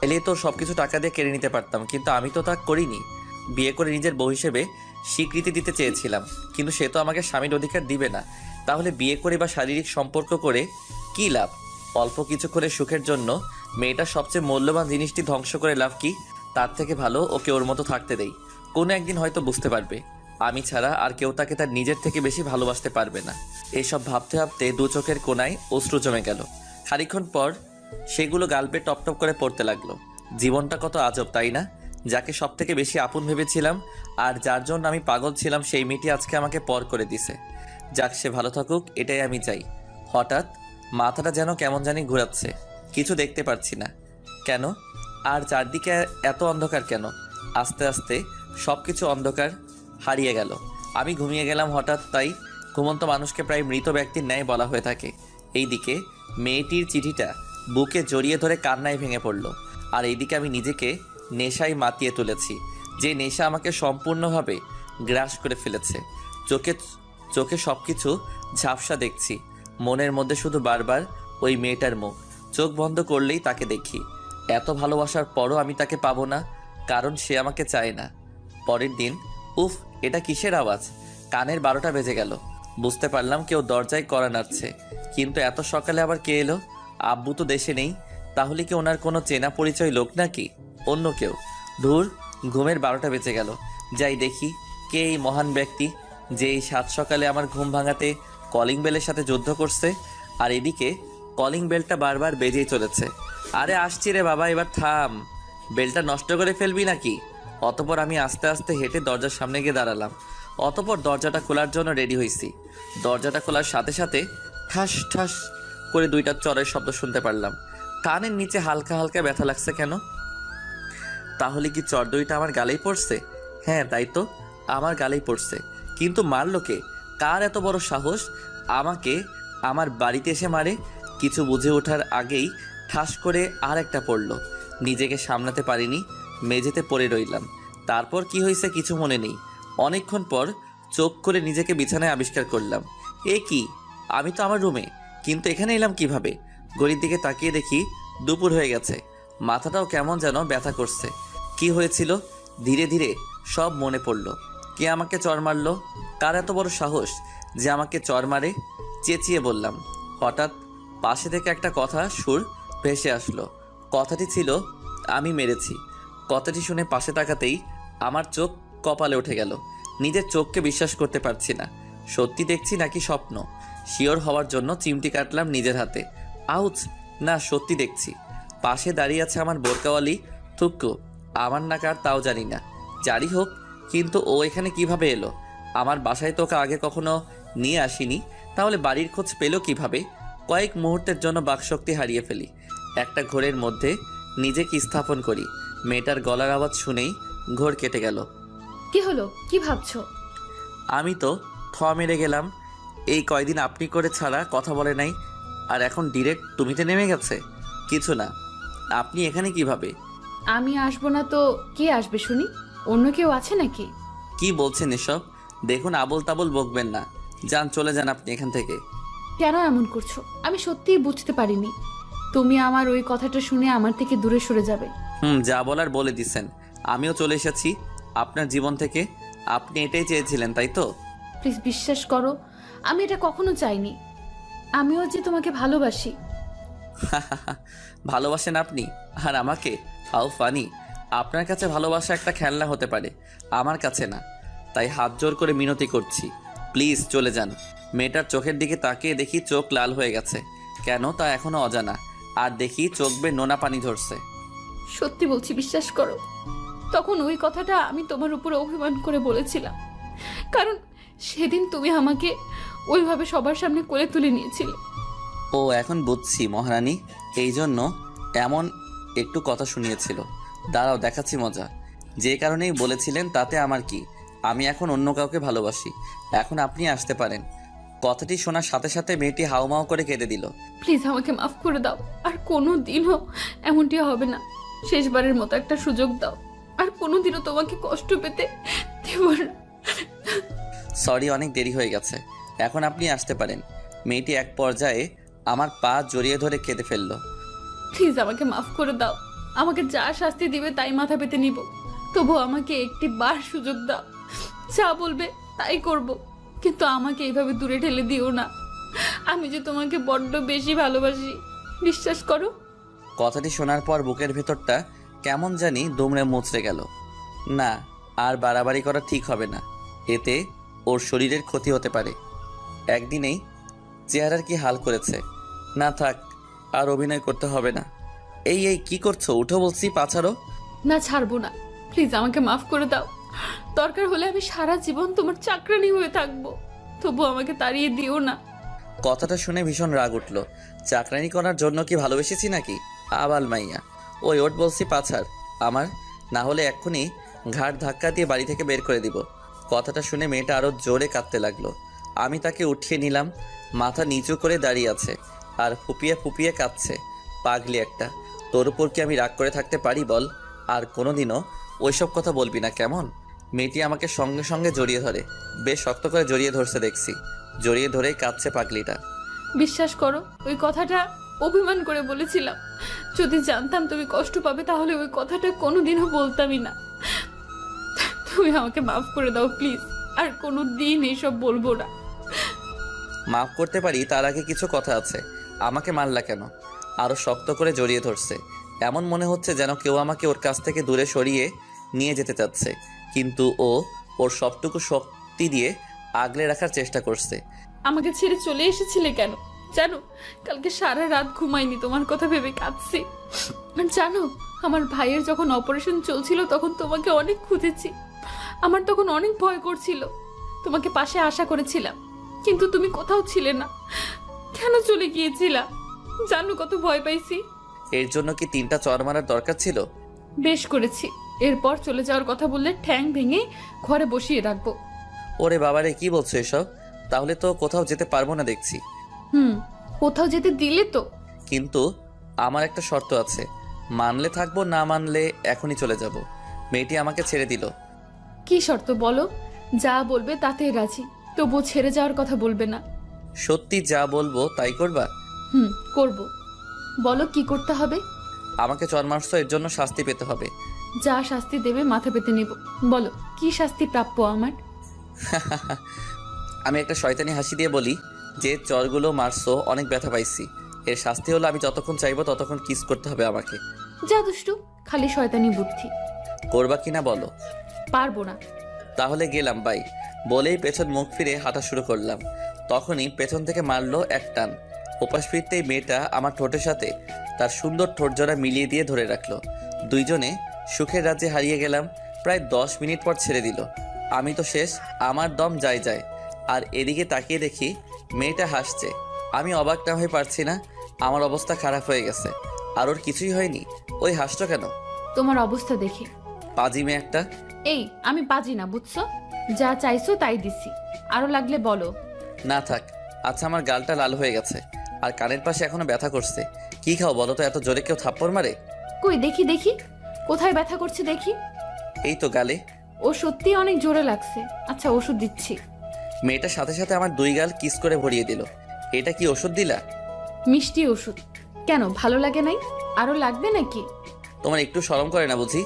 A: এলে তো সবকিছু টাকা দিয়ে কেড়ে নিতে পারতাম, কিন্তু আমি তো তা করিনি। বিয়ে করে নিজের বউ হিসেবে স্বীকৃতি দিতে চেয়েছিলাম, কিন্তু সে তো আমাকে স্বামীর অধিকার দিবে না। তাহলে বিয়ে করে বা শারীরিক সম্পর্ক করে কি লাভ? অল্প কিছুক্ষণের সুখের জন্য মেয়েটার সবচেয়ে মূল্যবান জিনিসটি ধ্বংস করে লাভ কি? তার থেকে ভালো ওকে ওর মতো থাকতে দেই। কোনো একদিন হয়তো বুঝতে পারবে আমি ছাড়া আর কেউ তাকে তার নিজের থেকে বেশি ভালোবাসতে পারবে না। এসব ভাবতে ভাবতে 2 চোখের কোণায় অশ্রু জমে গেল। খানিকক্ষণ পর সেগুলো গালপে টপ টপ করে পড়তে লাগলো। জীবনটা কত আজব, তাই না? যাকে সব থেকে বেশি আপন ভেবেছিলাম আর যার জন্য আমি পাগল ছিলাম, সেই মেয়েটি আজকে আমাকে পর করে দিছে। যাক, সে ভালো থাকুক, এটাই আমি চাই। হঠাৎ মাথাটা যেন কেমন জানি ঘোরাচ্ছে। কিছু দেখতে পারছি না কেন, আর চারদিকে এত অন্ধকার কেন? আস্তে আস্তে সব কিছু অন্ধকার হারিয়ে গেল। আমি ঘুমিয়ে গেলাম হঠাৎ। তাই ঘুমন্ত মানুষকে প্রায় মৃত ব্যক্তির ন্যায় বলা হয়ে থাকে। এইদিকে মেয়েটির চিঠিটা বুকে জড়িয়ে ধরে কান্নায় ভেঙে পড়ল, আর এইদিকে আমি নিজেকে নেশায় মাতিয়ে তুলেছি, যে নেশা আমাকে সম্পূর্ণভাবে গ্রাস করে ফেলেছে। চোখে চোখে সব কিছু ঝাপসা দেখছি। মনের মধ্যে শুধু বারবার ওই মেয়েটার মুখ। চোখ বন্ধ করলেই তাকে দেখি। এত ভালোবাসার পরও আমি তাকে পাবো না, কারণ সে আমাকে চায় না। পরের দিন, উফ, এটা কিসের আওয়াজ? কানের 12টা বেজে গেল। বুঝতে পারলাম কেউ দরজায় কড়া নাড়ছে, কিন্তু এত সকালে আবার কে এলো? আব্বু তো দেশে নেই। তাহলে কি ওনার কোনো চেনা পরিচয় লোক নাকি অন্য কেউ? ধুর, ঘুমের 12টা বেজে গেল। যাই দেখি কে এই মহান ব্যক্তি যে এই 7 সকালে আমার ঘুম ভাঙাতে কলিং বেলের সাথে যুদ্ধ করছে। আর এদিকে কলিং বেলটা বারবার বেজেই চলেছে। আরে আসছি রে বাবা, এবার থাম, বেলটা নষ্ট করে ফেলবি নাকি? অতপর আমি আস্তে আস্তে হেঁটে দরজার সামনে গিয়ে দাঁড়ালাম। অতপর দরজাটা খোলার জন্য রেডি হয়েছি। দরজাটা খোলার সাথে সাথে ঠাস ঠাস করে 2টা চরের শব্দ শুনতে পারলাম। কানের নিচে হালকা হালকা ব্যথা লাগছে কেন? তাহলে কি চর 2টা আমার গালেই পড়ছে? হ্যাঁ, তাই তো, আমার গালেই পড়ছে। কিন্তু মারলো কে? কার এত বড় সাহস আমাকে আমার বাড়িতে এসে মারে? কিছু বুঝে ওঠার আগেই ঠাস করে আর একটা পড়ল। নিজেকে সামলাতে পারিনি, মেঝেতে পড়ে রইলাম। তারপর কি হয়েছে কিছু মনে নেই। অনেকক্ষণ পর চোখ করে নিজেকে বিছানায় আবিষ্কার করলাম। এ কি, আমি তো আমার রুমে, কিন্তু এখানে এলাম কিভাবে? ঘড়ির দিকে তাকিয়ে দেখি দুপুর হয়ে গেছে। মাথাটাও কেমন যেন ব্যথা করছে। কি হয়েছিল? ধীরে ধীরে সব মনে পড়ল। কে আমাকে চর মারলো? কার এত বড় সাহস যে আমাকে চর মারে? চেঁচিয়ে বললাম। হঠাৎ পাশে থেকে একটা কথা সুর ভেসে আসলো। কথাটি ছিল, আমি মেরেছি। কথাটি শুনে পাশে তাকাতেই আমার চোখ কপালে উঠে গেল। নিজের চোখকে বিশ্বাস করতে পারছি না। সত্যি দেখছি নাকি স্বপ্ন? শিওর হওয়ার জন্য চিমটি কাটলাম নিজের হাতে। আউচ, না সত্যি দেখছি। পাশে দাঁড়িয়ে আছে আমার বোরকাওয়ালি থুক্কু। আমার না কার তাও জানি না। যারই হোক, কিন্তু ও এখানে কিভাবে এলো? আমার বাসায় তোকে আগে কখনো নিয়ে আসিনি, তাহলে বাড়ির খোঁজ পেল কিভাবে? কয়েক মুহূর্তের জন্য বাকশক্তি হারিয়ে ফেলি। একটা ঘোরের মধ্যে নিজেকে স্থাপন করি। মেয়েটার গলার আওয়াজ শুনেই ঘোর কেটে গেল।
F: কি হলো? কি ভাবছো?
A: আমি তো মেরে গেলাম। এই কয়দিন আপনি করে ছাড়া কথা বলে নাই, আর এখন ডিরেক্ট তুমিতে নেমে গেছে। কিছু না, আপনি এখানে কিভাবে?
F: আমি আসবো না তো কে আসবে শুনি? অন্য কেউ আছে নাকি?
A: কি বলছেন এসব? দেখুন, আবোল তাবোল বকবেন না। যান, চলে যান আপনি এখান থেকে।
F: কেন এমন করছো? আমি সত্যিই বুঝতে পারিনি তুমি আমার ওই কথাটা শুনে আমার থেকে দূরে সরে যাবে।
A: যা বলার বলে দিছেন। আমিও চলে এসেছি আপনার জীবন থেকে। আপনি এটাই চেয়েছিলেন, তাই তো?
F: প্লিজ বিশ্বাস করো, আমি এটা কখনো চাইনি। আমিও যে তোমাকে ভালোবাসি।
A: ভালোবাসেন আপনি আর আমাকে? How funny. আপনার কাছে ভালোবাসা একটা খেলনা হতে পারে, আমার কাছে না। তাই হাত জোর করে মিনতি করছি, প্লিজ চলে যান। মেয়েটার চোখের দিকে তাকিয়ে দেখি চোখ লাল হয়ে গেছে। কেন তা এখনো অজানা। আর দেখি চোখ বেয়ে নোনা পানি ঝরছে।
F: সত্যি বলছি, বিশ্বাস করো। তখন ওই কথাটা আমি তোমার উপর অভিমান করে বলেছিলাম, কারণ সেদিন তুমি আমাকে ওইভাবে সবার সামনে কোলে তুলে নিয়েছিলে।
A: ও, এখন বুঝছি মহারানী এই জন্য এমন একটু কথা শুনিয়েছিল। দাঁড়াও, দেখাচ্ছি মজা। যে কারণেই বলেছিলেন তাতে আমার কি, আমি এখন অন্য কাউকে ভালোবাসি। এখন আপনি আসতে পারেন। কথাটি শোনার সাথে সাথে মেয়েটি হাউমাউ করে কেঁদে দিল।
F: প্লিজ আমাকে মাফ করে দাও, আর কোনো দিনও এমনটি হবে না। শেষবারের মতো একটা সুযোগ দাও, আর কোনোদিনও তোমাকে কষ্ট পেতে দেব না।
A: সরি, অনেক দেরি হয়ে গেছে। এখন আপনি আসতে পারেন। মেয়েটি এক পর্যায়ে আমার পা জড়িয়ে ধরে কেঁদে ফেলল।
F: প্লিজ আমাকে মাফ করে দাও। আমাকে যা শাস্তি দিবে তাই মাথা পেতে নিব, তবু আমাকে একটি বার সুযোগ দাও। যা বলবে তাই করব, কিন্তু আমাকে এইভাবে দূরে ঠেলে দিও না। আমি যে তোমাকে বড্ড বেশি ভালোবাসি, বিশ্বাস করো।
A: কথাটি শোনার পর বুকের ভেতরটা কেমন জানি দুমড়ে মুচড়ে গেল। না, আর বাড়াবাড়ি করা ঠিক হবে না। এতে ওর শরীরের ক্ষতি হতে পারে। একদিনেই চেহারার কি হাল করেছে। না থাক, আর অভিনয় করতে হবে না। এই এই কি করছো? উঠো বলছি, পাছাড়ো।
F: না, ছাড়বো না। প্লিজ আমাকে মাফ করে দাও। দরকার হলে আমি সারা জীবন তোমার চাকরানি হয়ে থাকবো, তবু আমাকে তাড়িয়ে দিও না।
A: কথাটা শুনে ভীষণ রাগ উঠল। চাকরানি করার জন্য কি ভালোবেসেছি নাকি? আবাল মাইয়া। ওই ওট বলছি, পাছাড় আমার, না হলে এক্ষুনি ঘাট ধাক্কা দিয়ে বাড়ি থেকে বের করে দিব। কথাটা শুনে মেয়েটা আরো জোরে কাঁদতে লাগলো। আমি তাকে উঠিয়ে নিলাম। মাথা নিচু করে দাঁড়িয়ে আছে আর ফুপিয়ে ফুপিয়ে কাঁদছে। পাগলি একটা, তোর উপর কি আমি রাগ করে থাকতে পারি বল? আর কোনোদিনও ওইসব কথা বলবি না, কেমন? মেয়েটি আমাকে সঙ্গে সঙ্গে জড়িয়ে ধরে, বেশ শক্ত করে জড়িয়ে ধরছে দেখছি। জড়িয়ে ধরেই কাঁদছে পাগলিটা।
F: বিশ্বাস করো, ওই কথাটা অভিমান করে বলেছিলাম। যদি জানতাম তুমি কষ্ট পাবে তাহলে ওই কথাটা কোনোদিনও বলতামই না। তুমি আমাকে মাফ করে দাও প্লিজ, আর কোনো দিন এইসব বলবো না।
A: মাফ করতে পারি, তার আগে কিছু কথা আছে। আমাকে মারলা কেন? আরো শক্ত করে জড়িয়ে ধরছে। এমন মনে হচ্ছে যেন কেউ আমাকে ওর কাছ থেকে দূরে সরিয়ে নিয়ে যেতে চাচ্ছে, কিন্তু ও ওর সবটুকু শক্তি দিয়ে আগলে রাখার চেষ্টা করছে।
F: আমাকে ছেড়ে চলে এসেছিলে কেন? জানো, কালকে সারা রাত ঘুমাইনি, তোমার কথা ভেবে কাঁদছি। আর জানো, আমার ভাইয়ের যখন অপারেশন চলছিল তখন তোমাকে অনেক খুঁজেছি। আমার তখন অনেক ভয় করছিল। তোমাকে পাশে আশা করেছিলাম, কিন্তু তুমি কোথাও ছিলে না। কেন চলে গিয়েছিলা? জানো কত ভয় পাইছি।
A: এর জন্য কি 3টা চর মারার দরকার ছিল?
F: বেশ করেছি। এরপর চলে যাওয়ার কথা বললে ঠ্যাং ভেঙে ঘরে বসিয়ে রাখবো।
A: ওরে বাবারে, কি বলছো এসব? তাহলে তো কোথাও যেতে পারবো না দেখছি।
F: কোথাও যেতে দিলে তো?
A: কিন্তু আমার একটা শর্ত আছে, মানলে থাকবো, না মানলে এখনই চলে যাব। মেয়েটি আমাকে ছেড়ে দিল।
F: কি শর্ত বলো? যা বলবে তাতে রাজি, তবুও ছেড়ে যাওয়ার কথা বলবে না।
A: সত্যি যা বলবো তাই করবা?
F: করব। বলো কি করতে হবে?
A: আমাকে চর মারছো, এর জন্য শাস্তি পেতে হবে।
F: যা শাস্তি দেবে মাথা পেতে নেব। বলো কি শাস্তি প্রাপ্য আমার?
A: আমি একটা শয়তানি হাসি দিয়ে বলি, যে চরগুলো মারছো অনেক ব্যথা পাইছি। এর শাস্তি হলো আমি যতক্ষণ চাইবো ততক্ষণ কিস করতে হবে আমাকে।
F: যা দুষ্টু, খালি শয়তানি বুদ্ধি।
A: করবা কিনা বলো?
F: পারবো না।
A: তাহলে গেলাম বাই বলেই পেছন মুখ ফিরে হাঁটা শুরু করলাম। তখনই পেছন থেকে মারলো এক টান। ওপাশ ফিরতেই মেয়েটা আমার ঠোঁটের সাথে তার সুন্দর ঠোঁটজোড়া মিলিয়ে দিয়ে ধরে রাখলো। দুইজনে সুখের রাজ্যে হারিয়ে গেলাম। প্রায় 10 মিনিট পর ছেড়ে দিল। আমি তো শেষ, আমার দম যায় যায়। আর এদিকে তাকিয়ে দেখি মেয়েটা হাসছে। আমি অবাক না হয়ে পারছি না, আমার অবস্থা খারাপ হয়ে গেছে। আর ওর কিছুই হয়নি, ওই হাসছো কেন?
F: তোমার অবস্থা দেখে।
A: পাজি মেয়ে একটা।
F: এই আমি পাজি না, বুঝছো? যা চাইছো তাই দিছি, আরো লাগলে বলো।
A: না থাক, আচ্ছা, আমার গালটা লাল হয়ে গেছে আর কানের পাশে এখনো ব্যথা করছে। কি খাও বলো তো, এত জোরে কেউ থাপ্পড় মারে?
F: কই দেখি দেখি, কোথায় ব্যথা করছে দেখি।
A: এই তো গালে।
F: ও সত্যি অনেক জোরে লাগছে। আচ্ছা ওষুধ দিচ্ছি।
A: মেয়েটার সাথে সাথে আমার 2 গাল কিস করে ভরিয়ে দিল। এটা কি ওষুধ দিলা?
F: মিষ্টি ওষুধ। কেন ভালো লাগে নাই? আরো লাগবে নাকি?
A: তোমার একটু শরম করে না বুঝি?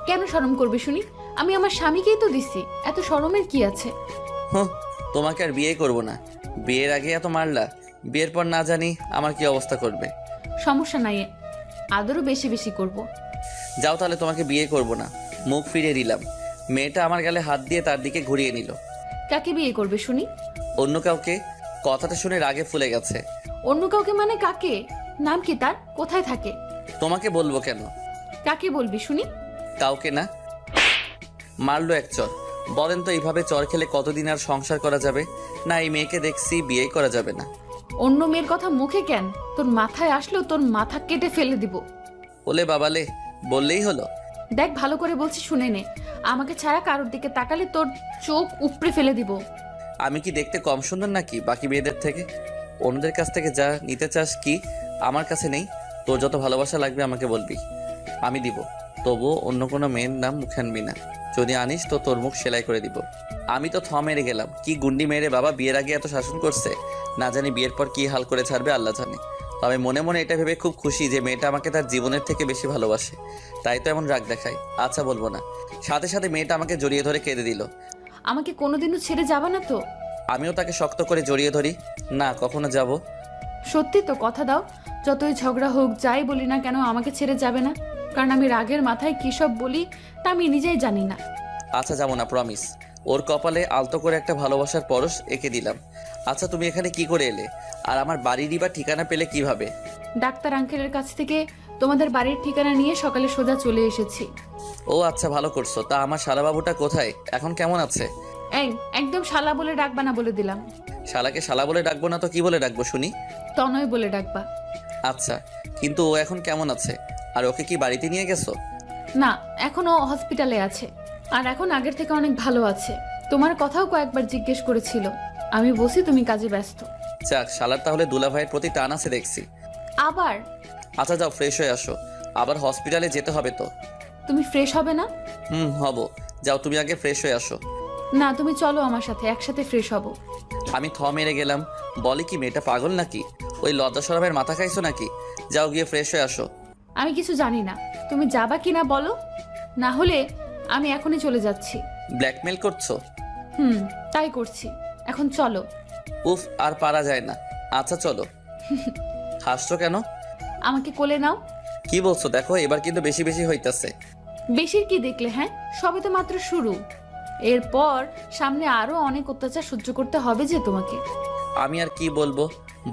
F: কেন শরম করবে শুনি? আমি আমার স্বামীকেই তো দিছি, এত শরমের কি আছে?
A: হুঁ, তোমাকে আর বিয়ে করব না। বিয়ের আগে এত মারলা, বিয়ের পর না জানি আমার কি অবস্থা করবে।
F: সমস্যা নাই, আদরও বেশি বেশি করব।
A: যাও তাহলে, তোমাকে বিয়ে করব না। মুখ ফিরিয়ে দিলাম। মেয়েটা আমার গালে হাত দিয়ে তার দিকে ঘুরিয়ে নিল।
F: কাকে বিয়ে করবে শুনি?
A: অন্য কাউকে। কথাটা শুনে রাগে ফুলে গেছে।
F: অন্য কাউকে মানে কাকে? নাম কি তার? কোথায় থাকে?
A: তোমাকে বলবো কেন?
F: কাকে বলবি শুনি?
A: কাউকে না। মারলো এক চর। বলেন তো এইভাবে চর খেলে কতদিন আর সংসার করা যাবে? না এই মেয়েকে দেখছি বিয়ে করা যাবে না।
F: অন্য মেয়ের কথা মুখে কেন? তোর মাথায় আসলো তোর মাথা কেটে ফেলে দিব।
A: ওলে বাবালে, বললেই হলো।
F: দেখ ভালো করে বলছি শুনে নে, আমাকে ছাড়া কারোর দিকে তাকালে তোর চোখ উপড়ে ফেলে দিব।
A: আমি কি দেখতে কম সুন্দর নাকি বাকি মেয়েদের থেকে? অন্যদের কাছ থেকে যা নিতে চাস কি আমার কাছে নেই? তোর যত ভালোবাসা লাগবে আমাকে বলবি, আমি দিব। তবুও অন্য কোনো মেয়ের নাম মুখে আনবি না। যদি আনিস তো তোর মুখ সেলাই করে দিব। আমি তো মেরে গেলাম। কি গুন্ডি মেয়েরে বাবা, বিয়ের আগে এত শাসন করছে। না জানি বিয়ের পর কি হাল করে ছাড়বে আল্লাহ জানে। তবে মনে মনে এটা ভেবে খুব খুশি যে মেয়েটা আমাকে তার জীবনের থেকে বেশি ভালোবাসে। তাই তো এমন রাগ দেখায়। আচ্ছা বলবো না। সাথে সাথে মেয়েটা আমাকে জড়িয়ে ধরে কেঁদে দিল।
F: আমাকে কোনোদিনও ছেড়ে যাবে না তো?
A: আমিও তাকে শক্ত করে জড়িয়ে ধরি। না, কখনো যাব।
F: সত্যি তো কথা দাও, যতই ঝগড়া হোক যাই বলি না কেন আমাকে ছেড়ে যাবে না? কারণ আমি রাগের মাথায় কী সব বলি তা আমি নিজেই জানি না।
A: আচ্ছা যাবো না, প্রমিস। ওর কপালে আলতো করে একটা ভালোবাসার পরশ এঁকে দিলাম। আচ্ছা তুমি এখানে কি করে এলে? আর আমার বাড়িরই বা ঠিকানা পেলে কিভাবে?
F: ডাক্তার আঙ্কেলের কাছ থেকে তোমাদের বাড়ির ঠিকানা নিয়ে সকালে সোজা চলে এসেছি।
A: ও আচ্ছা, ভালো করছো। তা আমার শালাবাবুটা কোথায়, এখন কেমন আছে?
F: এই একদম শালা বলে ডাকবা না বলে দিলাম।
A: শালাকে শালা বলে ডাকবো না তো কি বলে ডাকবো শুনি?
F: তনয় বলে ডাকবা।
A: আচ্ছা, কিন্তু ও এখন কেমন আছে? আর ওকে কি বাড়িতে নিয়ে গেছো?
F: না, এখনো হসপিটালে আছে। আর এখন আগের থেকে অনেক ভালো আছে। তোমার কথাও কয়েকবার জিজ্ঞেস করেছিল। আমি বসি তুমি কাজে ব্যস্ত।
A: যাক, শালার তাহলে দুলা ভাইয়ের প্রতি টান আছে দেখছি।
F: আবার?
A: আচ্ছা যাও, ফ্রেশ হয়ে আসো। আবার হসপিটালে যেতে হবে তো।
F: তুমি ফ্রেশ হবে না?
A: হব। যাও তুমি আগে ফ্রেশ হয়ে আসো।
F: না তুমি চলো আমার সাথে, একসাথে ফ্রেশ হব।
A: আমি মেরে গেলাম। বলে কি মেয়েটা পাগল নাকি? ওই লজ্জা শরমের মাথা খাইছো নাকি? যাও গিয়ে ফ্রেশ হয়ে আসো।
F: আমি কিছু জানি না, তুমি যাবা কি না বলো, না হলে আমি এখনই চলে যাচ্ছি।
A: ব্ল্যাকমেল করছো?
F: তাই করছি। এখন চলো।
A: উফ, আর পারা যায় না। আচ্ছা চলো। হাসছো কেন?
F: আমাকে কোলে নাও।
A: কি বলছো? দেখো এবার কিন্তু বেশি বেশি হইতাছে।
F: বেশির কি দেখলে? হ্যাঁ, সবে তো মাত্র শুরু। এরপর সামনে আরো অনেক অত্যাচার সহ্য করতে হবে যে তোমাকে।
A: আমি আর কি বলবো,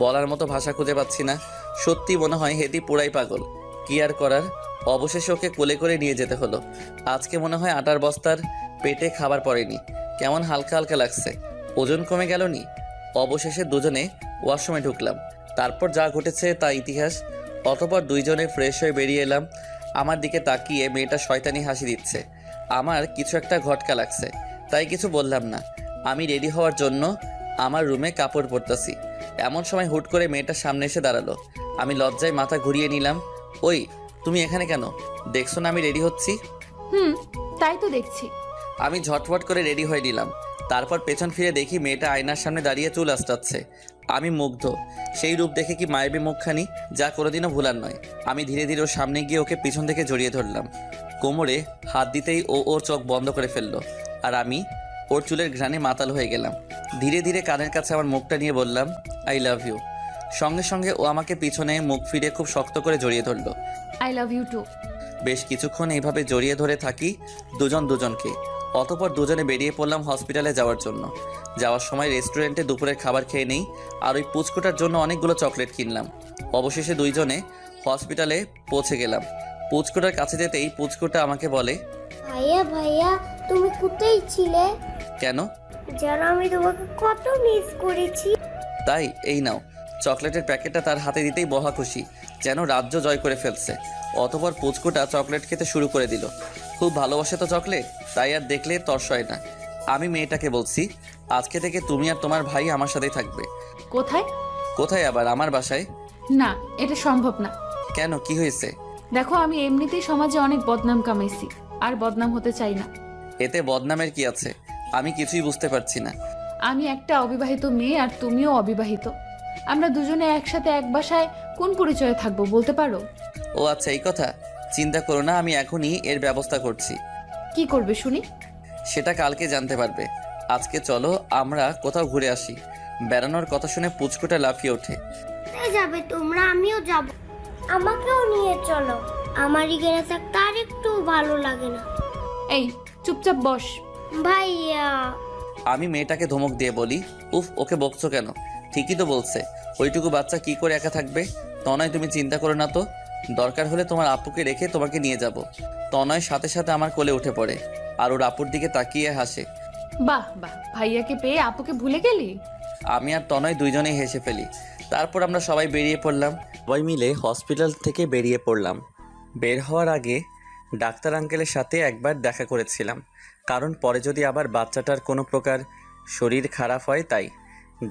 A: বলার মতো ভাষা খুঁজে পাচ্ছি না। সত্যি মনে হয় হেদি পুরাই পাগল। কি আর করার, অবশেষে ওকে কোলে করে নিয়ে যেতে হলো। আজকে মনে হয় আটার বস্তার পেটে খাবার পড়েনি। কেমন হালকা হালকা লাগছে। ওজন কমে গেল নি। অবশেষে দুজনে ওয়াশরুমে ঢুকলাম। তারপর যা ঘটেছে তা ইতিহাস। অতঃপর দুইজনে ফ্রেশ হয়ে বেরিয়ে এলাম। আমার দিকে তাকিয়ে মেয়েটা শয়তানি হাসি দিচ্ছে। আমার কিছু একটা ঘটকা লাগছে, তাই কিছু বললাম না। আমি রেডি হওয়ার জন্য আমার রুমে কাপড় পরতেছি। এমন সময় হুট করে মেয়েটার সামনে এসে দাঁড়ালো। আমি লজ্জায় মাথা ঘুরিয়ে নিলাম। ওই, তুমি এখানে কেন? দেখছো না আমি রেডি হচ্ছি?
F: তাই তো দেখছি।
A: আমি ঝটফট করে রেডি হয়ে নিলাম। তারপর পেছন ফিরে দেখি মেয়েটা আয়নার সামনে দাঁড়িয়ে চুল আঁচড়াচ্ছে। আমি মুগ্ধ। সেই রূপ দেখে কি মায়াবী মুখখানি, যা কোনোদিনও ভুলার নয়। আমি ধীরে ধীরে ওর সামনে গিয়ে ওকে পিছন থেকে জড়িয়ে ধরলাম। কোমরে হাত দিতেই ও ওর চোখ বন্ধ করে ফেললো। আর আমি ওর চুলের ঘ্রাণে মাতাল হয়ে গেলাম। ধীরে ধীরে কানের কাছে আমার মুখটা নিয়ে বললাম, আই লাভ ইউ। সঙ্গে সঙ্গে ও আমাকে পিছনে মুখ ফিরে খুব শক্ত করে জড়িয়ে ধরলো।
F: I love you too.
A: বেশ কিছুক্ষণ এইভাবে জড়িয়ে ধরে থাকি দুজন দুজনকে। অতঃপর দুজনে বেরিয়ে পড়লাম হসপিটালে যাওয়ার জন্য। যাওয়ার সময় রেস্টুরেন্টে দুপুরের খাবার খেয়ে নেই, আর ওই পুচকুটার জন্য অনেকগুলো চকলেট কিনলাম। অবশেষে দুইজনে হসপিটালে পৌঁছে গেলাম। পুচকুটার কাছে যেতেই পুচকুটা আমাকে বলে,
C: ভাইয়া ভাইয়া তুমি কোথায় ছিলে?
A: কেন?
C: জানো আমি তোমাকে কত মিস করেছি।
A: তাই এই নাও। চকলেটের প্যাকেটটা তার হাতে দিতেই মহা খুশি, যেন রাজ্য জয় করে ফেলছে। অতঃপর পুচকুটা চকলেট খেতে শুরু করে দিল। খুব ভালোবাসে তো চকলেট, তাই আর দেখলে তর্স হয় না। আমি মেয়েটাকে বলছি, আজকে থেকে তুমি আর তোমার ভাই আমার সাথেই থাকবে।
F: কোথায়?
A: কোথায় আবার? আমার বাসায়।
F: না, এটা সম্ভব না।
A: কেন, কি হয়েছে?
F: দেখো, আমি এমনিতেই সমাজে অনেক বদনাম কামাইছি, আর বদনাম হতে চাই না।
A: এতে বদনামের কি আছে? আমি কিছুই বুঝতে পারছি না।
F: আমি একটা অবিবাহিত মেয়ে, আর তুমিও অবিবাহিত। আমরা দুজনে একসাথে এক বাসায় কোন পরিচয়ে থাকবো বলতে পারো?
A: ও আচ্ছা, এই কথা। চিন্তা করো না, আমি এখনই এর ব্যবস্থা করছি।
F: কি করবে শুনি?
A: সেটা কালকে জানতে পারবে। আজকে চলো আমরা কোথাও ঘুরে আসি। বেড়ানোর কথা শুনে পুচকুটা লাফিয়ে ওঠে।
C: যাবে তোমরা? আমিও যাব। আমাকেও নিয়ে চলো। আমার এখানে থাকতে আর একটু ভালো লাগে না।
F: এই, চুপচাপ বস।
C: ভাইয়া,
A: আমি মেয়েটাকে ধমক দিয়ে বলি, উফ, ওকে বকছো কেন? ঠিকই তো বলছে, ওইটুকু বাচ্চা কি করে একা থাকবে? তনয়, তুমি চিন্তা করো না তো। দরকার হলে তোমার আপুকে রেখে তোমাকে নিয়ে যাব। তনয় সাথে সাথে আমার কোলে উঠে পড়ে আর ওর আপুর দিকে তাকিয়ে হাসে।
F: বাহ বাহ, ভাইয়াকে পেয়ে আপুকে ভুলে গেলি?
A: আমি আর তনয় দুইজনেই হেসে ফেলি। তারপর আমরা সবাই বেরিয়ে পড়লাম। সবাই মিলে হসপিটাল থেকে বেরিয়ে পড়লাম। বের হওয়ার আগে ডাক্তার আঙ্কেলের সাথে একবার দেখা করেছিলাম, কারণ পরে যদি আবার বাচ্চাটার কোনো প্রকার শরীর খারাপ হয় তাই।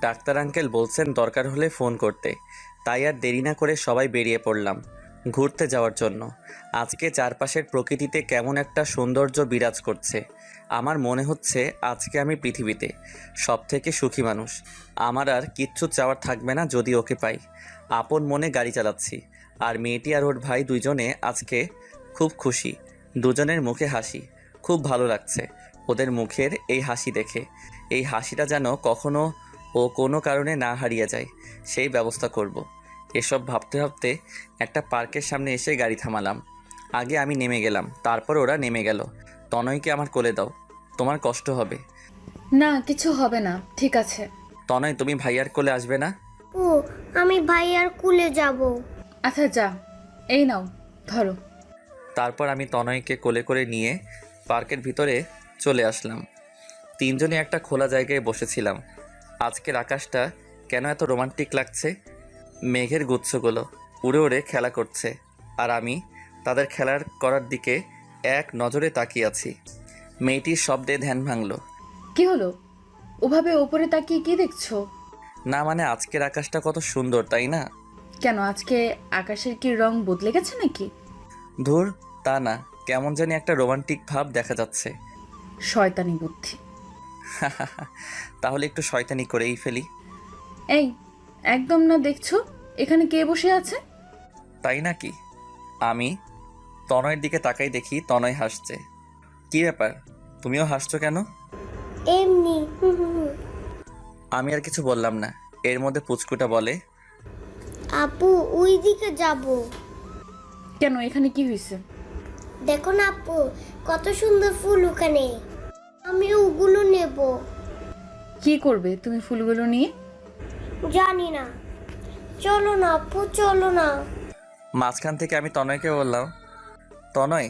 A: ডাক্তার আঙ্কেল বলছেন দরকার হলে ফোন করতে। তাই আর দেরি না করে সবাই বেরিয়ে পড়লাম ঘুরতে যাওয়ার জন্য। আজকে চারপাশের প্রকৃতিতে কেমন একটা সৌন্দর্য বিরাজ করছে। আমার মনে হচ্ছে আজকে আমি পৃথিবীতে সবথেকে সুখী মানুষ। আমার আর কিচ্ছু চাওয়ার থাকবে না যদি ওকে পাই। আপন মনে গাড়ি চালাচ্ছি, আর মেয়েটি আর ওর ভাই দুইজনে আজকে খুব খুশি। দুজনের মুখে হাসি, খুব ভালো লাগছে ওদের মুখের এই হাসি দেখে। এই হাসিটা যেন কখনো ও কোনো কারণে না হারিয়ে যায়, সেই ব্যবস্থা করব। এসব ভাবতে ভাবতে একটা পার্কের সামনে এসে গাড়ি থামালাম। আগে আমি নেমে গেলাম, তারপর ওরা নেমে গেল। তনয়কে আমার কোলে দাও, তোমার কষ্ট হবে।
F: না, কিছু হবে না, ঠিক আছে।
A: তনয়, তুমি ভাইয়ার কোলে আসবে না?
C: ও, আমি ভাইয়ার কুলে যাব।
F: আচ্ছা যা, এই নাও, ধরো।
A: তারপর আমি তনয়কে কোলে করে নিয়ে পার্কের ভিতরে চলে আসলাম। তিনজনে একটা খোলা জায়গায় বসেছিলাম। আজকের আকাশটা কেন এত রোমান্টিক লাগছে। মেঘের গুচ্ছগুলো উড়ে উড়ে খেলা করছে, আর আমি তাদের খেলার করার দিকে এক নজরে তাকিয়ে আছি। মেয়েটির শব্দে ধ্যান ভাঙল।
F: কি হলো? ওভাবে ওপরে তাকিয়ে কি দেখছো?
A: না মানে আজকের আকাশটা কত সুন্দর, তাই না?
F: কেন, আজকে আকাশের কি রং বদলে গেছে নাকি?
A: ধুর, তা না, কেমন জানি একটা রোমান্টিক ভাব দেখা যাচ্ছে।
F: শয়তানি বুদ্ধি।
A: তাহলে একটু শয়তানি করেই ফেলি।
F: এই, একদম না, দেখছো এখানে কে বসে আছে?
A: তাই নাকি? আমি তনয়ের দিকে তাকাই, দেখি তনয় হাসছে। কি ব্যাপার, তুমিও হাসছো কেন?
C: এমনি।
A: আমি আর কিছু বললাম না। এর মধ্যে পুচকুটা বলে,
C: আপু, ওই দিকে যাব।
F: কেন, এখানে কি হয়েছে?
C: দেখো না আপু, কত সুন্দর ফুল ওখানে। আমি ওগুলো নেব।
F: কি করবে তুমি ফুলগুলো নিয়ে?
C: জানি না। চলো না আপু, চলো না।
A: মাঝখান থেকে আমি তনয়কে বললাম, তনয়,